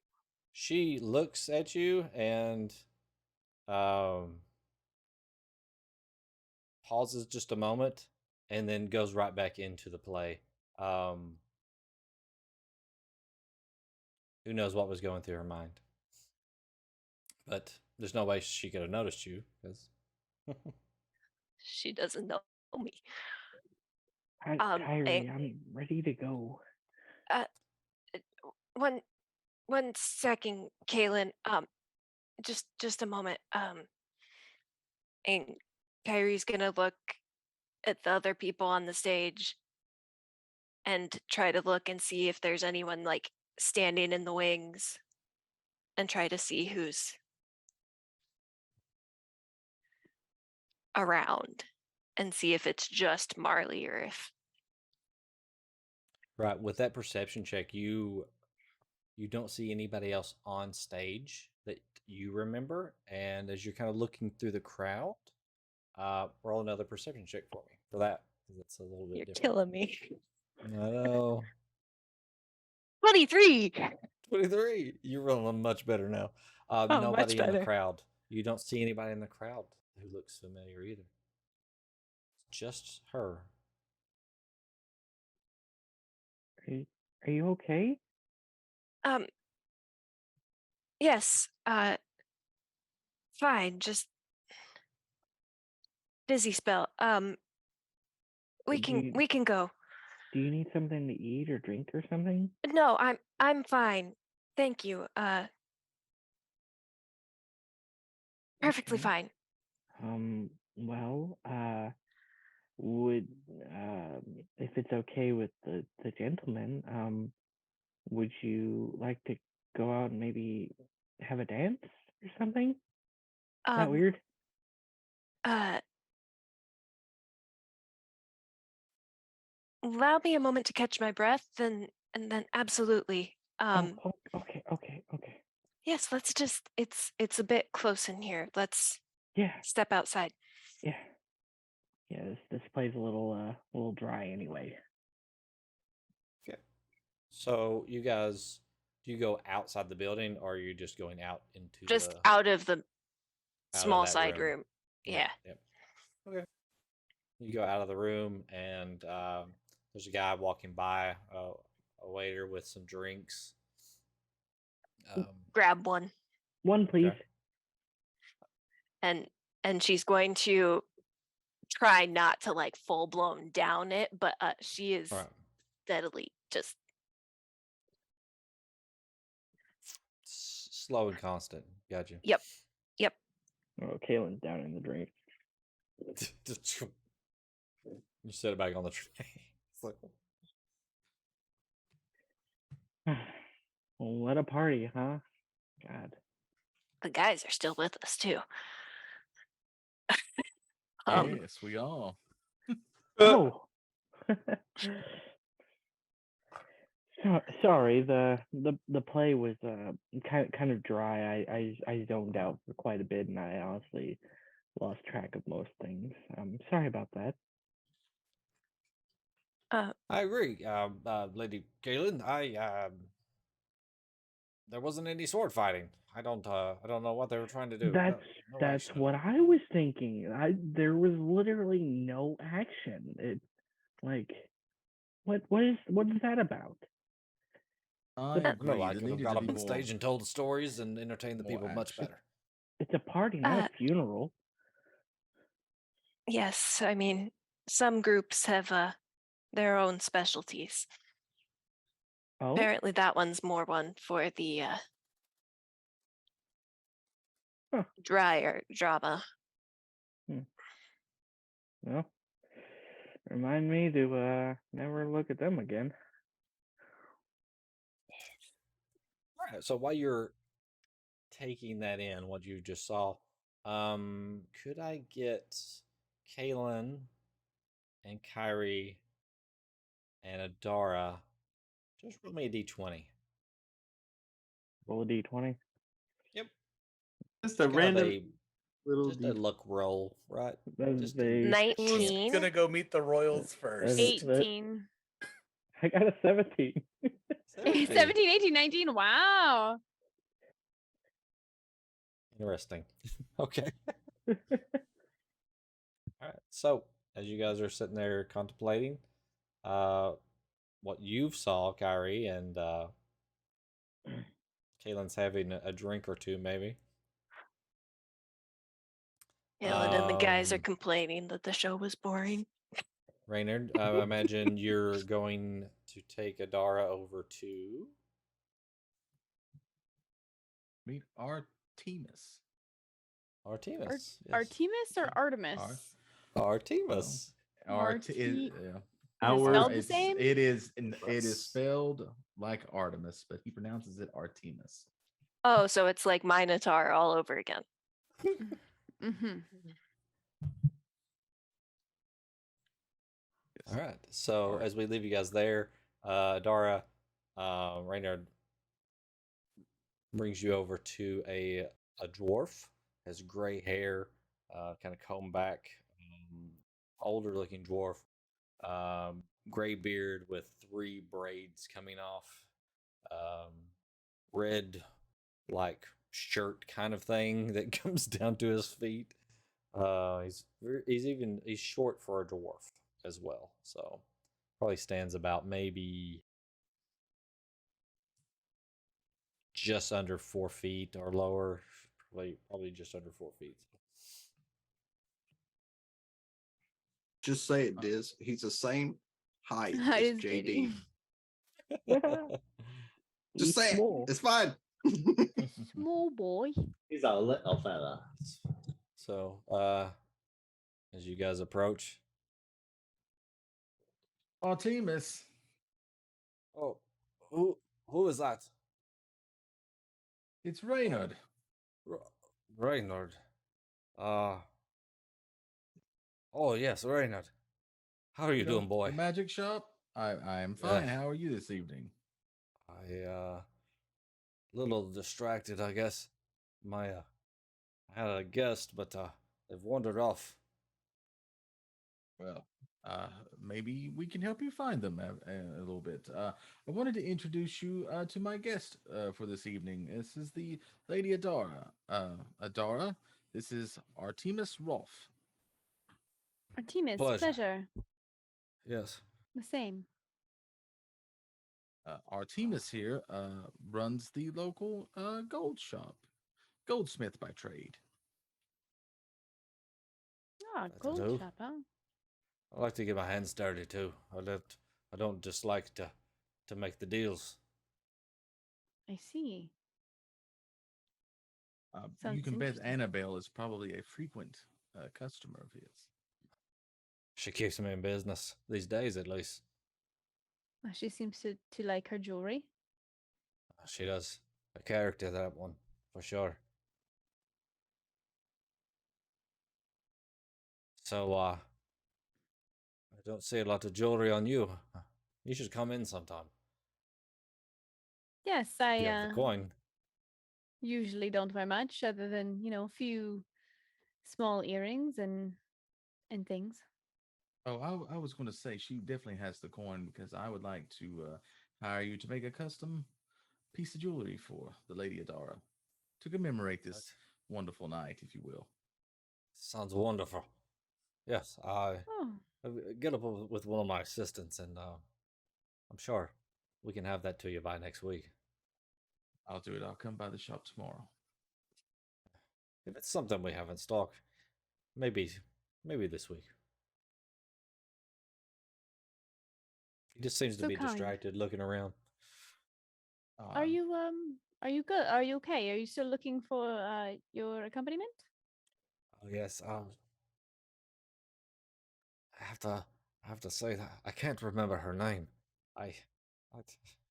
She looks at you and pauses just a moment and then goes right back into the play. Who knows what was going through her mind? But there's no way she could have noticed you because She doesn't know me. Kyrie, I'm ready to go. One second, Kaylin. Just a moment. And Kyrie's gonna look at the other people on the stage and try to look and see if there's anyone like standing in the wings and try to see who's around and see if it's just Marley or if right, with that perception check, you don't see anybody else on stage that you remember. And as you're kind of looking through the crowd, roll another perception check for me for that, because it's a little bit you're different. killing me. I know. 23. 23. You're rolling much better now. much Nobody in the better. crowd. You don't see anybody in the crowd who looks familiar either. It's just her. Are you okay? Yes. Fine. Just busy spell. We can go. Do you need something to eat or drink or something? No, I'm fine. Thank you. Perfectly Okay. fine. Well, would if it's okay with the gentleman, would you like to go out and maybe have a dance or something? Is that weird? Allow me a moment to catch my breath, and then absolutely. Okay. Yes, let's just. It's a bit close in here. Let's Yeah. step outside. Yeah. This play's a little dry anyway. Okay. So you guys, do you go outside the building, or are you just going out into Just out of the small that side room. Yeah. Yep. Okay. You go out of the room, and there's a guy walking by, a waiter with some drinks. Grab one. One, please. Okay. and she's going to try not to like full blown down it, but she is All right. steadily just Slow and constant. Gotcha. yep. Oh, Kaylin's down in the drink. You set it back on the tray. It's like, Well, what a party, huh? God. The guys are still with us too. Yes, we are. Oh. Sorry, the play was kind of dry. I zoned out for quite a bit, and I honestly lost track of most things. Sorry about that. I agree, Lady Galen. There wasn't any sword fighting. I don't know what they were trying to do. That's No that's action. what I was thinking. There was literally no action. It like what is that about? I But- agree. No, I There could have needed got to up be on more. stage and told the stories and entertained the more people much action. better. It's a party, not a funeral. Yes, I mean some groups have their own specialties. Oh, Apparently that one's more one for the Huh. drier drama. well, remind me to never look at them again. All right. So while you're taking that in, what you just saw, could I get Kaylin and Kyrie and Adara? Just roll me a d20. Roll a d20. Yep. Just a Kind of random a little just a luck roll, right? That's Just the Who's 19. gonna go meet the royals first? 18. I got a 17. 17, 18, 19. Wow. Interesting. Okay. All right. So as you guys are sitting there contemplating, what you've saw, Kyrie, and Kaylin's having a drink or two, maybe. Helen and the guys are Um, complaining that the show was boring. Reynard, I imagine you're going to take Adara over to. Meet Artemis. Artemis. Yes. Artemis or Artemis? Artemis. Our spelled the same? It is spelled like Artemis, but he pronounces it Artemis. Oh, so it's like Minotaur all over again. Mm-hmm. All right. So as we leave you guys there, Adara, Reynard brings you over to a dwarf, has gray hair, kind of combed back, older looking dwarf, gray beard with 3 braids coming off, red like shirt kind of thing that comes down to his feet. He's short for a dwarf as well, so probably stands about maybe just under 4 feet or lower, probably just under 4 feet. Just say it, Diz. He's the same height Height as as JD. JD. Just say small. it. It's fine. Small boy. He's a little fella. So, as you guys approach, Artemis. oh, who is that? It's Reynard. Reynard. Oh yes, Reynard. How are you doing, boy? The magic shop? I am fine. How are you this evening? I little distracted, I guess. I had a guest, but they've wandered off. Well, maybe we can help you find them a little bit. I wanted to introduce you to my guest for this evening. This is the Lady Adara. Adara, this is Artemis Rolf. Artemis, Pleasure. pleasure. Yes. The same. Artemis here runs the local gold shop, goldsmith by trade. Ah, That'll gold do. shop, huh? I like to get my hands dirty too. I don't just like to make the deals. I see. You Sounds can bet interesting. Annabelle is probably a frequent customer of his. She keeps me in business these days, at least. She seems to like her jewelry. She does. A character, that one, for sure. So, I don't see a lot of jewelry on you. You should come in sometime. Yes, If you have the coin. usually don't wear much other than, a few small earrings and things. Oh, I was going to say she definitely has the coin because I would like to hire you to make a custom piece of jewelry for the Lady Adara to commemorate this wonderful night, if you will. Sounds wonderful. Yes, I Oh, get up with one of my assistants, and I'm sure we can have that to you by next week. I'll do it. I'll come by the shop tomorrow. If it's something we have in stock, maybe this week. He just seems to So be kind. distracted, looking around. Are you good? Are you okay? Are you still looking for your accompaniment? Oh yes, I have to say that I can't remember her name. I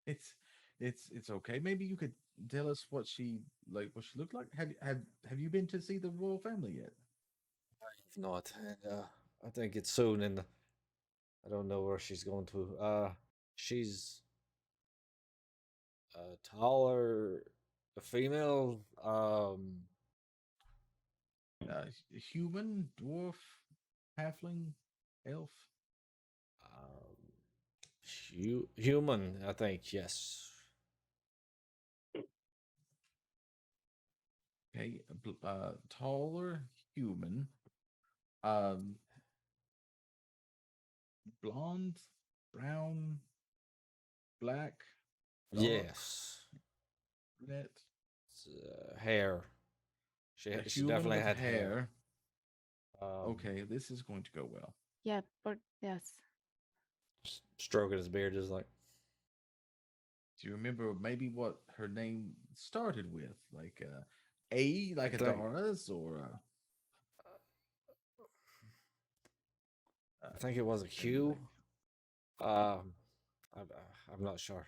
It's it's okay. Maybe you could tell us what she looked like. Have you been to see the royal family yet? If not, and I think it's soon, and I don't know where she's going to. She's taller, a female. Human, dwarf, halfling, elf. Human, I think. Yes. Okay, taller human. Um, blonde, brown, black, dark, Yes. brunette. Hair. She A she human definitely with had hair. Okay, this is going to go well. Yeah, but yes. Stroking his beard is like. Do you remember maybe what her name started with? Like A, like I think- Adara's, or I think it was a Q. I'm not sure.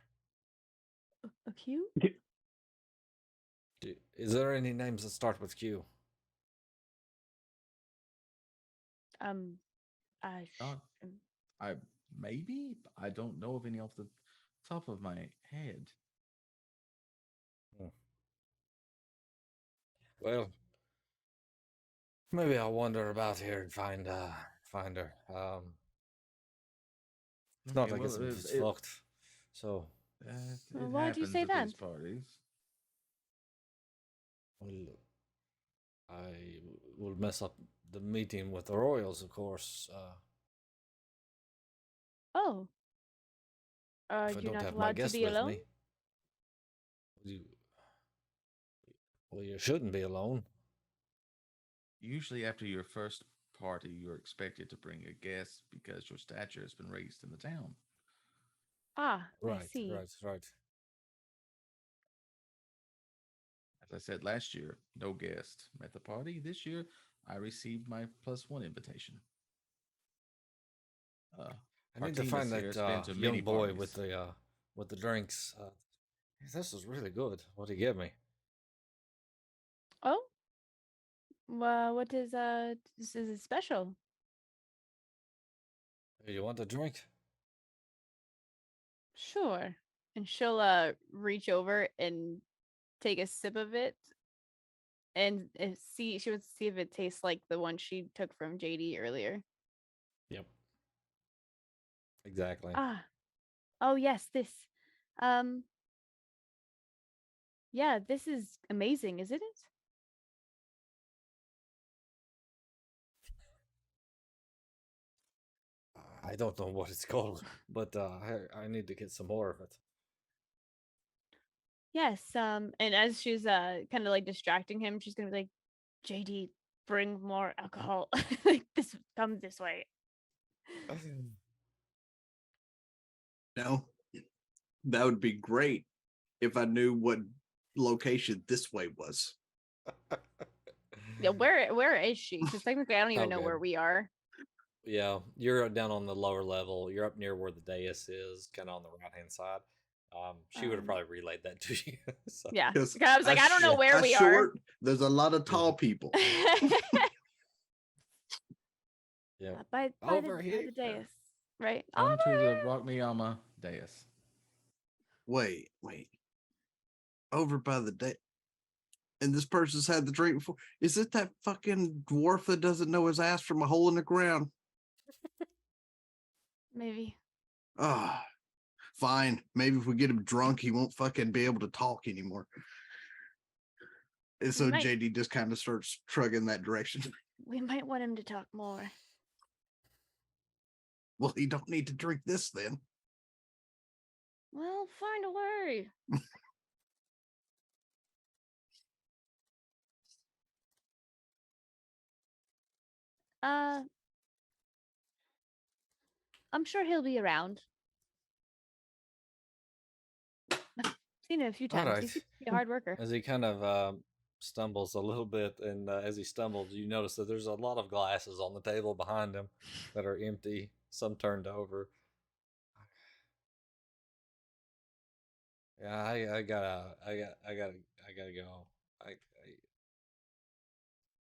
A Q? Is there any names that start with Q? I I maybe I don't know of any off the top of my head. Well, maybe I'll wander about here and find her. If not, Okay, I guess well, I'm just fucked. So it why do you happens say at that? these parties. well, I will mess up the meeting with the royals, of course. Oh. Are If I you don't not have my allowed to guests be with alone? me. You shouldn't be alone. Usually, after your first party, you're expected to bring a guest because your stature has been raised in the town. Ah, I Right. see. As I said last year, no guest at the party. This year, I received my +1 invitation. I need to find Martinez here has that been to young many boy parties. with the drinks. This is really good. What did he give me? Oh? Well, what is this is special? You want a drink? Sure. And she'll reach over and take a sip of it and she would see if it tastes like the one she took from JD earlier. Yep. Exactly. Ah. Oh yes, this. Yeah, this is amazing, isn't it? I don't know what it's called, but I need to get some more of it. Yes, and as she's kind of like distracting him, she's gonna be like, JD, bring more alcohol. Like this comes this way. No, that would be great if I knew what location this way was. Yeah, where is she? Because technically, I don't even know Okay. where we are. Yeah, you're down on the lower level. You're up near where the dais is, kind of on the right hand side. She would have probably relayed that to you. So. Yeah, 'Cause because I was like, I don't know sh- where I we short, There's a lot of tall people. are. Yeah. by Over the here. dais, right? Come to Over the here. Rock Me Yama dais. Wait. Over by the day. And this person's had the drink before. Is it that fucking dwarf that doesn't know his ass from a hole in the ground? Maybe. Ah, fine. Maybe if we get him drunk, he won't fucking be able to talk anymore. And so might- JD just kind of starts trugging that direction. We might want him to talk more. Well, he don't need to drink this then. Well, find a way. I'm sure he'll be around. I've seen him a few times. Alright. He's a hard worker. As he kind of stumbles a little bit, and as he stumbles, you notice that there's a lot of glasses on the table behind him that are empty, some turned over. Yeah, I gotta go.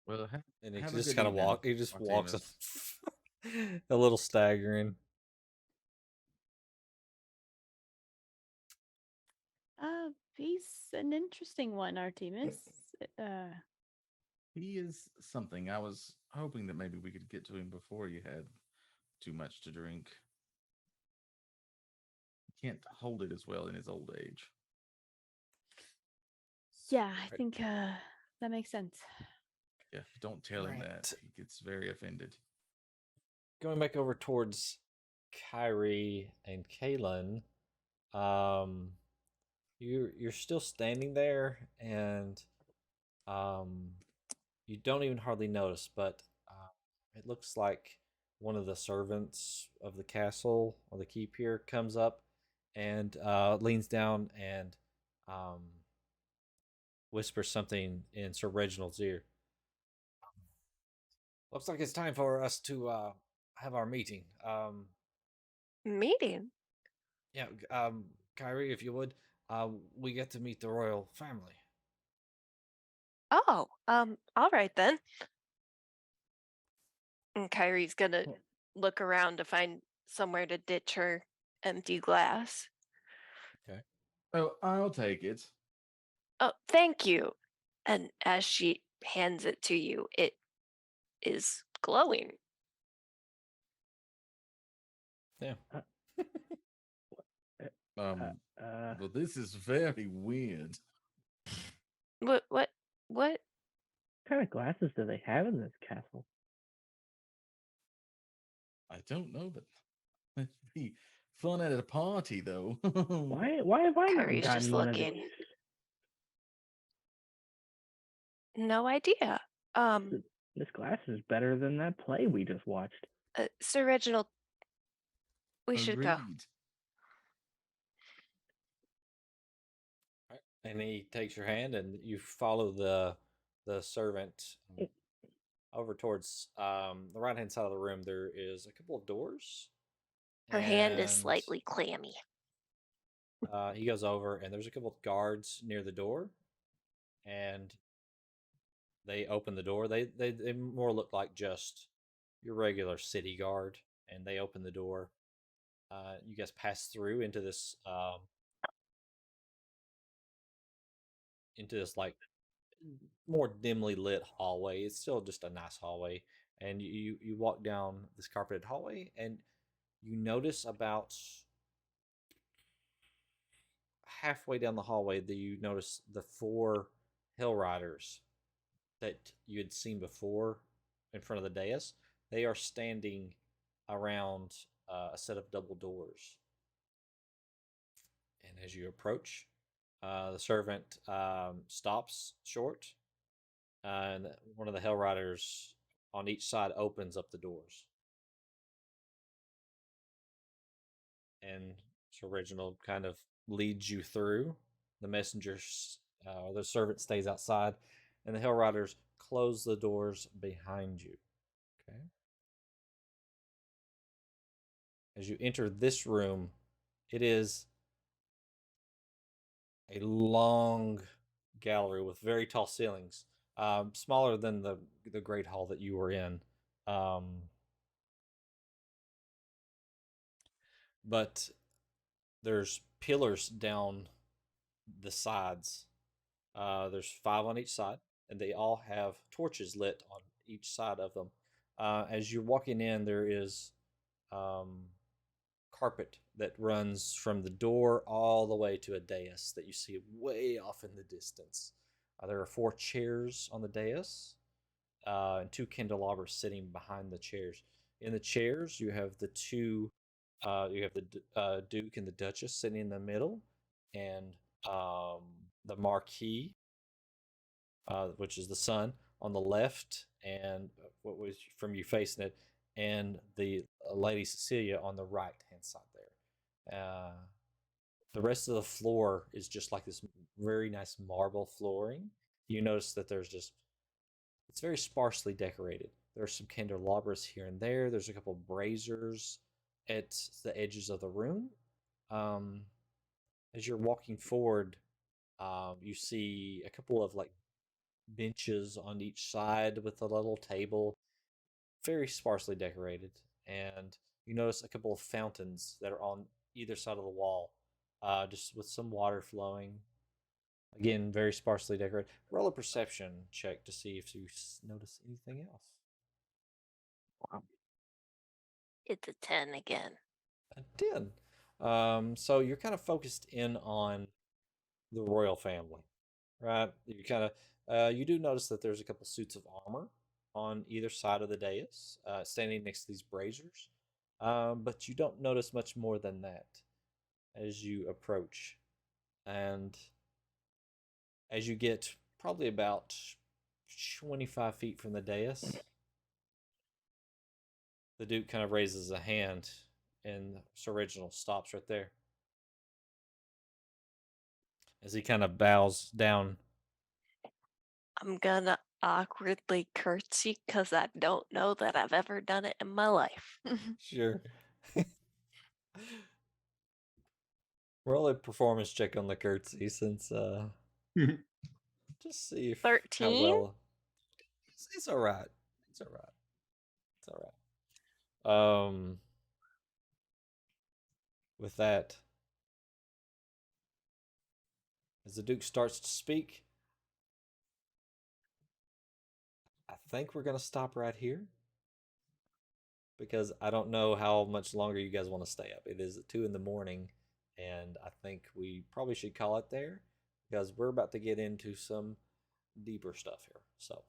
Well, And he have a just good kind of evening, he just walks Martinez. a little staggering. He's an interesting one, Artemis. He is something. I was hoping that maybe we could get to him before you had too much to drink. He can't hold it as well in his old age. Yeah, I think that makes sense. Yeah, don't tell him that. Right. He gets very offended. Going back over towards Kyrie and Kalen, you're still standing there, and you don't even hardly notice, but it looks like one of the servants of the castle or the keep here comes up and leans down and whispers something in Sir Reginald's ear. Looks like it's time for us to have our meeting. Meeting? Yeah, Kyrie, if you would, we get to meet the royal family. Oh, all right then. And Kyrie's gonna look around to find somewhere to ditch her empty glass. Okay. Oh, I'll take it. Oh, thank you. And as she hands it to you, it is glowing. Yeah. Well, this is very weird. What? What kind of glasses do they have in this castle? I don't know, but it'd be fun at a party, though. Why have I not Kyrie's gotten just one of looking. these? No idea. This glass is better than that play we just watched. Sir Reginald, we should go. Agreed. And he takes your hand, and you follow the servant over towards the right hand side of the room. There is a couple of doors. Her hand is slightly clammy. He goes over, and there's a couple of guards near the door, and they open the door. They more look like just your regular city guard, and they open the door. You guys pass through into this like more dimly lit hallway. It's still just a nice hallway, and you walk down this carpeted hallway, and you notice about halfway down the hallway that you notice the 4 hill riders that you had seen before in front of the dais. They are standing around a set of double doors, and as you approach, the servant stops short and one of the Hell Riders on each side opens up the doors. And so Reginald kind of leads you through. The messengers, the servant stays outside, and the Hell Riders close the doors behind you. Okay. As you enter this room, it is a long gallery with very tall ceilings, smaller than the great hall that you were in. But there's pillars down the sides. There's 5 on each side, and they all have torches lit on each side of them. As you're walking in, there is carpet that runs from the door all the way to a dais that you see way off in the distance. There are 4 chairs on the dais, and 2 candelabras sitting behind the chairs. In the chairs, you have the two, you have the Duke and the Duchess sitting in the middle, and the Marquis, which is the son, on the left, and what was from you facing it, and the Lady Cecilia on the right hand side there. The rest of the floor is just like this very nice marble flooring. You notice that it's very sparsely decorated. There's some candelabras here and there. There's a couple of braziers at the edges of the room. As you're walking forward, you see a couple of like benches on each side with a little table, very sparsely decorated, and you notice a couple of fountains that are on either side of the wall, just with some water flowing. Again, very sparsely decorated. Roll a perception check to see if you notice anything else. Wow. It's a 10 again. A 10. So you're kind of focused in on the royal family, right? You kind of you do notice that there's a couple suits of armor on either side of the dais, standing next to these braziers, but you don't notice much more than that as you approach. And as you get probably about 25 feet from the dais, the Duke kind of raises a hand, and Sir Reginald stops right there as he kind of bows down. I'm gonna awkwardly curtsy because I don't know that I've ever done it in my life. Sure. Roll a performance check on the curtsy since just see if how 13? well. It's all right. It's all right. It's all right. With that, as the Duke starts to speak, I think we're gonna stop right here because I don't know how much longer you guys want to stay up. It is 2 in the morning, and I think we probably should call it there because we're about to get into some deeper stuff here. So,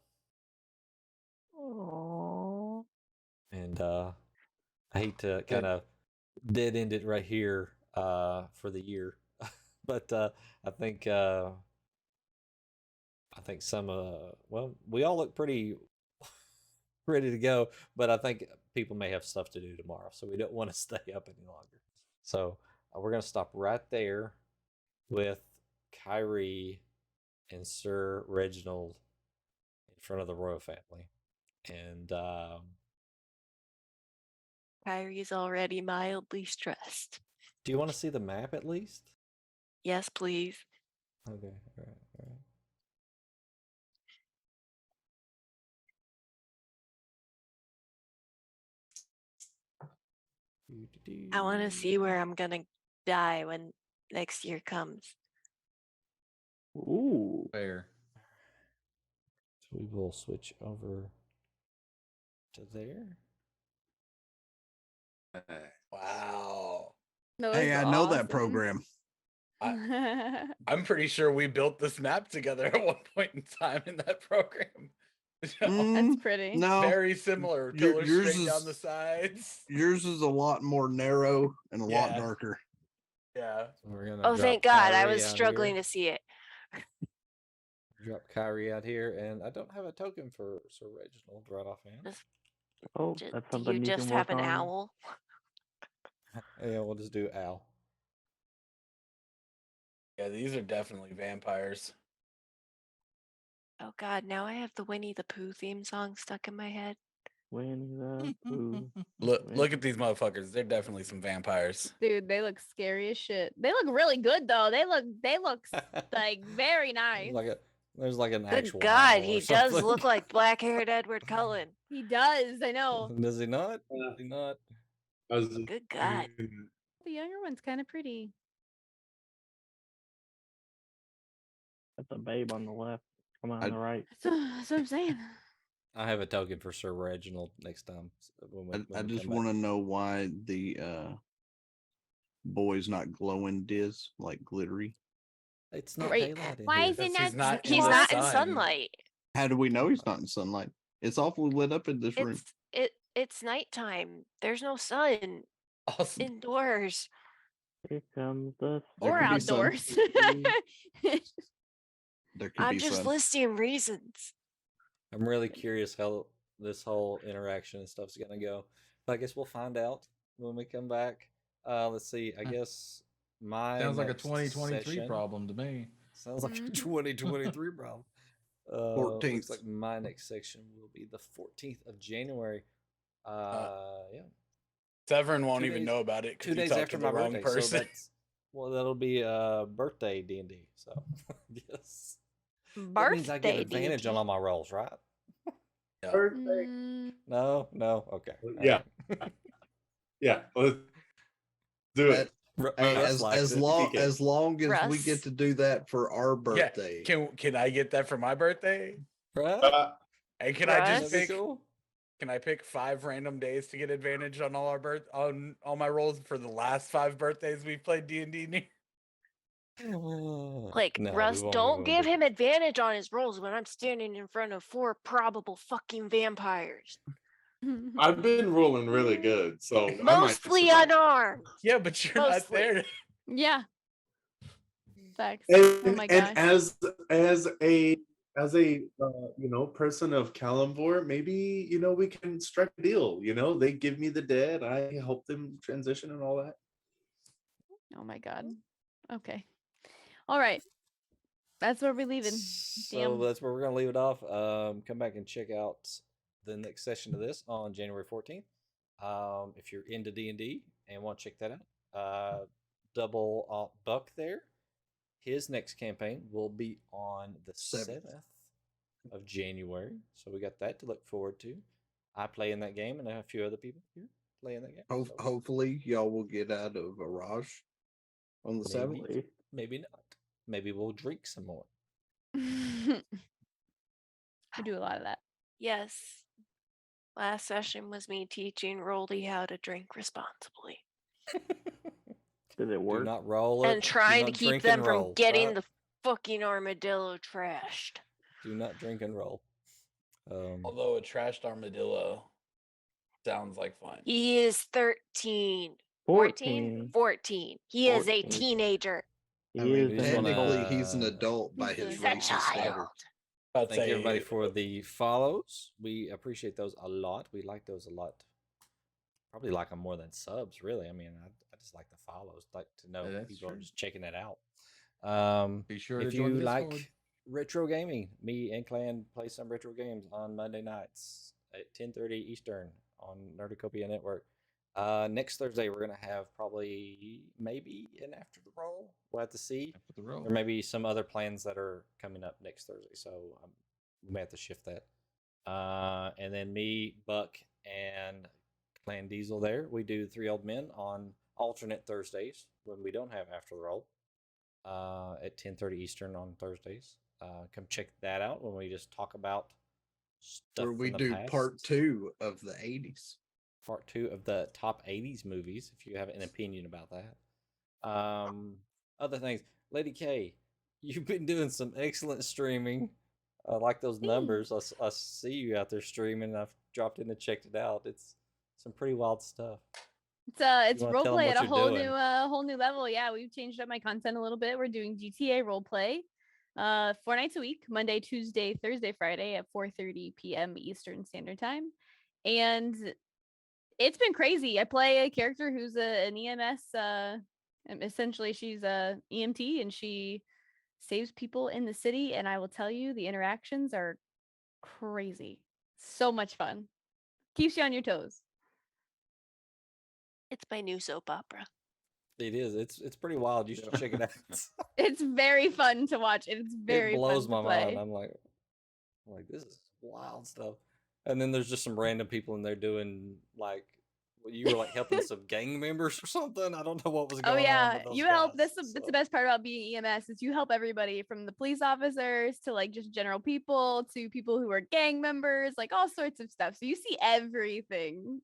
Aww. and I hate to kind of dead end it right here for the year, but I think some well, we all look pretty ready to go, but I think people may have stuff to do tomorrow, so we don't want to stay up any longer. So we're gonna stop right there with Kyrie and Sir Reginald in front of the royal family, and Kyrie's already mildly stressed. do you want to see the map at least? Yes, please. Okay, all right, all right. I want to see where I'm gonna die when next year comes. Ooh. Fair. So we will switch over to there. Wow. No, Hey, it's I know that awesome. program. I'm pretty sure we built this map together at one point in time in that program. That's pretty. No, Very similar. Your- Pillars yours straight down is- the sides. yours is a lot more narrow and a lot Yeah. darker. Yeah. So we're gonna Oh, drop thank God. I Kyrie was out struggling here. to see it. Drop Kyrie out here, and I don't have a token for Sir Reginald right offhand. Just- Oh, ju- that's do something you you just can have work an on. owl? Yeah, we'll just do Al. Yeah, these are definitely vampires. Oh God, now I have the Winnie the Pooh theme song stuck in my head. Winnie the Pooh. Look at these motherfuckers. They're definitely some vampires. Dude, they look scary as shit. They look really good though. They look like very nice. There's like an Good actual God, owl or he does something. look like black-haired Edward Cullen. He does, I know. Does he not? Does he not? Good God. The younger one's kind of pretty. That's a babe on the left. Come on I- the right. That's what I'm saying. I have a token for Sir Reginald next time. When I we just come back. want to know why the boy's not glowing diz like glittery. It's not Right. daylight in Why here. is it Because not? he's He's the not in sun. sunlight. How do we know he's not in sunlight? It's awfully lit up in this room. It's nighttime. There's no sun Awesome. indoors. Here comes the There Or could be sun. outdoors. There could I'm be just sun. listing reasons. I'm really curious how this whole interaction and stuff's gonna go. But I guess we'll find out when we come back. Let's see. I guess my Sounds like a next 2023 session- problem to me. Sounds like a Mhm. 2023 problem. 14th. Looks like my next section will be the 14th of January. Yeah, Severin won't 2 even days- know about it 2 because he days talked after to my the wrong birthday. So person. that's that'll be birthday D&D. So yes, that Birthday. means I get advantage on all my rolls, right? Yeah. Birthday. Mm, No. Okay. Yeah. Yeah. Let's do it. Hey, Russ likes it. as long as we Russ? get to do that for our Yeah. birthday. Can I get that for my birthday? Right? And can I just Russ? That'd be pick? cool. Can I pick 5 random days to get advantage on on all my rolls for the last 5 birthdays we played D&D? Like, No, we Russ, won't don't give do him advantage on his rolls when I'm standing in front of 4 probable fucking vampires. I've been rolling really good, so I might Mostly survive. unarmed. Yeah, but you're not Mostly. there. yeah. Facts. And, Oh my and gosh. as a person of Kalimvor, maybe we can strike a deal. They give me the dead, I help them transition and all that. Oh my god. Okay. All right. That's where we're leaving. So Damn. that's where we're gonna leave it off. Come back and check out the next session of this on January 14th. If you're into D&D and want to check that out, double Buck there. His next campaign will be on the 7th of January. So we got that to look forward to. I play in that game, and a few other people here play in that game. So Hopefully, y'all will get out of Araj on the 7th. maybe, maybe not. Maybe we'll drink some more. We do a lot of that. Yes. Last session was me teaching Roldy how to drink responsibly. Did it Do work? not roll it. And trying to do not keep drink them and from roll, getting right? the fucking armadillo trashed. Do not drink and roll. Although a trashed armadillo sounds like fun. He is 13. 14? 14. 14. He is a 14. teenager. He I mean, is technically, he's an wanna- adult by He's his a He's a racist standards. child. I'd Thank say you everybody for the follows. We appreciate those a lot. We like those a lot. Probably like them more than subs, really. I mean, I just like the follows. Like to know That's people are true. just checking it out. Be sure to If join you the like Discord. retro gaming, me and Clan play some retro games on Monday nights at 10:30 Eastern on Nerdicopia Network. Next Thursday we're gonna have probably maybe an after the roll. We'll have to see. After the roll. There may be some other plans that are coming up next Thursday, so we may have to shift that. And then me, Buck, and Clan Diesel there. We do Three Old Men on alternate Thursdays when we don't have After the Roll at 10:30 Eastern on Thursdays. Come check that out when we just talk about stuff Where we from the do past. part 2 of the 80s. Part 2 of the top 80s movies, if you have an opinion about that. Other things. Lady K, you've been doing some excellent streaming. I like those numbers. I see you out there streaming. I've dropped in and checked it out. It's some pretty wild stuff. It's You wanna tell 'em roleplay what at a you're whole doing? new whole new level. Yeah, we've changed up my content a little bit. We're doing GTA roleplay. 4 nights a week, Monday, Tuesday, Thursday, Friday at 4:30 p.m. Eastern Standard Time. And it's been crazy. I play a character who's an EMS. Essentially, she's a EMT, and she saves people in the city. And I will tell you, the interactions are crazy. So much fun. Keeps you on your toes. It's my new soap opera. It is. It's pretty wild. You should check it out. It's very fun to watch. It's very It blows fun to my play. mind. I'm like, this is wild stuff. And then there's just some random people in there doing like, you were like helping some gang members or something. I don't know what was going on. Oh yeah, with those you help. guys, That's so. the best part about being EMS is you help everybody from the police officers to like just general people to people who are gang members, like all sorts of stuff. So you see everything.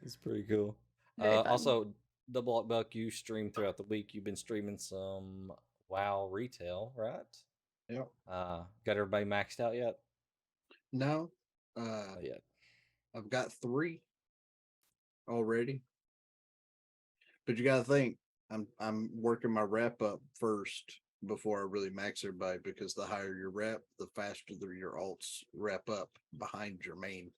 It's pretty cool. Very fun. Also, Double Up Buck, you stream throughout the week. You've been streaming some WoW retail, right? Yep. Got everybody maxed out yet? No. Not yet. I've got 3 already. But you gotta think, I'm working my rep up first before I really max everybody, because the higher your rep, the faster your alts rep up behind your main.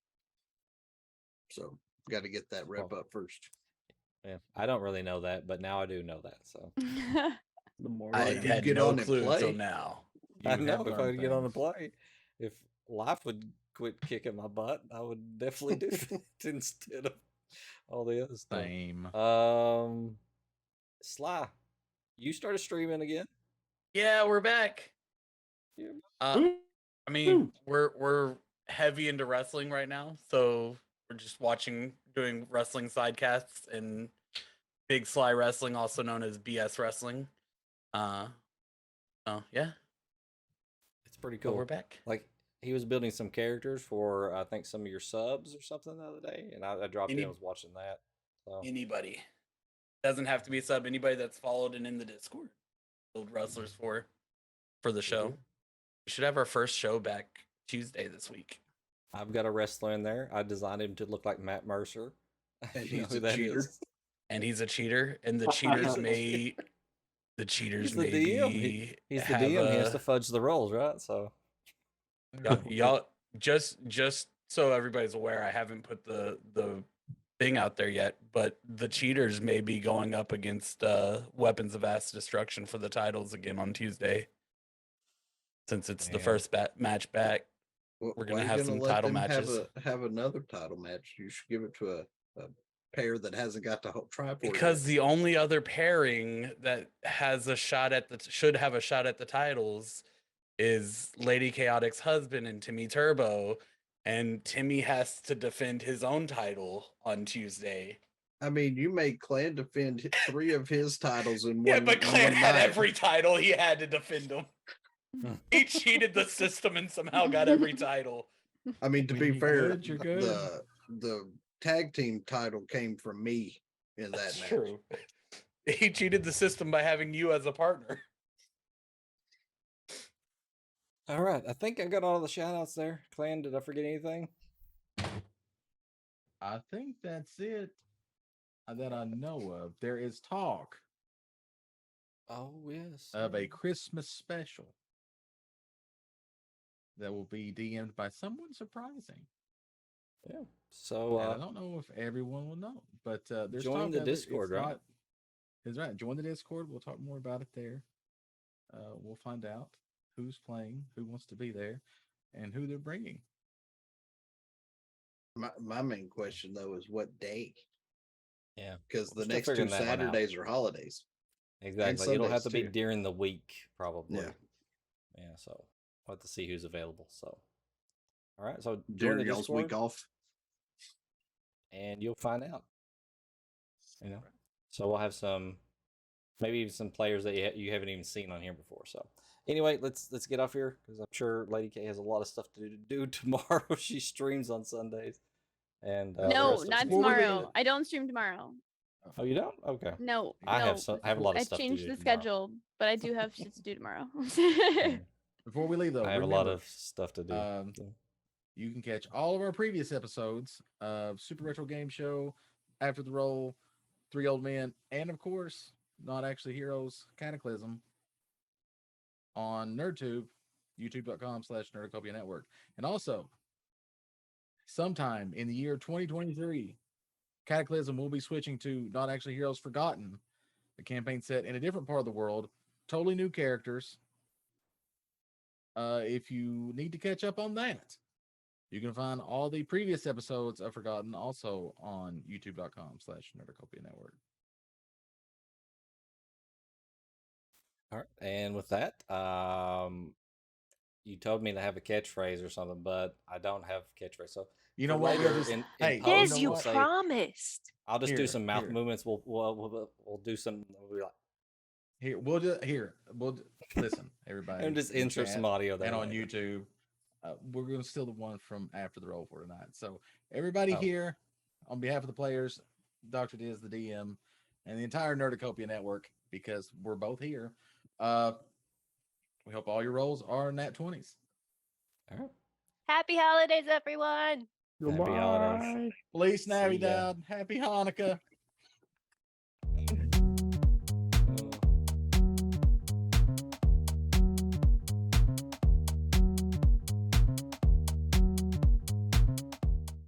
So got to get that rep up first. Yeah, I don't really know that, but now I do know that. So The more I Well, you had get no on and clue until play. now. I You know have if I learned could get on the things. play, if life would quit kicking my butt, I would definitely do that instead of all the other stuff. Same. Sly, you started streaming again? Yeah, we're back. Yeah. I mean, we're heavy into wrestling right now, so we're just doing wrestling sidecasts and Big Sly Wrestling, also known as BS Wrestling. Oh yeah, It's pretty so cool. we're back. Like, he was building some characters for, I think, some of your subs or something the other day, and I dropped in and was watching that. So. Anybody doesn't have to be a sub. Anybody that's followed and in the Discord, build wrestlers for the show. We should have our first show back Tuesday this week. I've got a wrestler in there. I designed him to look like Matt Mercer. And You know he's who a that cheater. is? And he's a cheater, and the cheaters may He's the DM. He's the DM. He has to fudge the rolls, right? So y'all just so everybody's aware, I haven't put the thing out there yet, but the cheaters may be going up against Weapons of Mass Destruction for the titles again on Tuesday. Since it's the first match back, we're gonna have some title matches. Have another title match. You should give it to a pair that hasn't got to try for it. Because the only other pairing that has a shot at should have a shot at the titles is Lady Chaotic's husband and Timmy Turbo, and Timmy has to defend his own title on Tuesday. I mean, you made Clan defend 3 of his titles in one. Yeah, but Clan had night. every title. He had to defend them. He cheated the system and somehow got every title. I mean, to be fair, you're good. The tag team title came from me in that That's match. true. He cheated the system by having you as a partner. all right, I think I got all the shout outs there. Clan, did I forget anything? I think that's it that I know of. There is talk Oh yes. of a Christmas special that will be DM'd by someone surprising. Yeah. So And I don't know if everyone will know, but there's join talk the of Discord, right? Is right. Join the Discord. We'll talk more about it there. We'll find out who's playing, who wants to be there, and who they're bringing. My main question though is what day? Yeah. Because the We're still next 2 figuring that one out. Saturdays are holidays. Exactly. It'll have Sundays, to be too. during the week, probably. Yeah. Yeah. So we'll have to see who's available. So, all right. So join During the y'all's Discord, week off. and you'll find out. You know. So we'll have maybe even some players that you haven't even seen on here before. So anyway, let's get off here because I'm sure Lady K has a lot of stuff to do tomorrow. She streams on Sundays. And the No, rest of not us- tomorrow. I don't stream tomorrow. Oh, you don't? Okay. No, I no. have a lot of I stuff to changed do the tomorrow. schedule, but I do have shit to do tomorrow. Before we leave, though, I have a lot remember, of stuff to do. So. you can catch all of our previous episodes of Super Retro Game Show, After the Roll, Three Old Men, and of course, Not Actually Heroes, Cataclysm on NerdTube, youtube.com/Nerdcopia Network. And also, sometime in the year 2023, Cataclysm will be switching to not actually Heroes Forgotten, the campaign set in a different part of the world, totally new characters. If you need to catch up on that, you can find all the previous episodes of Forgotten also on youtube.com/Nerdcopia Network. All right. And with that, you told me to have a catchphrase or something, but I don't have a catchphrase. So You know for what? later We'll just, in hey, post, you Diz, know you we'll what? say, promised. I'll just do Here, some mouth here. movements. We'll do some. We'll be like, Here, we'll listen, everybody. and just in the insert chat some audio there and on later. YouTube. We're going to steal the one from after the roll for tonight. So everybody Oh. here, on behalf of the players, Dr. Diz, the DM, and the entire Nerdacopia network, because we're both here, we hope all your rolls are nat 20s. All right. Happy holidays, everyone. Happy holidays. Goodbye. Feliz See ya. Navidad. Happy Hanukkah.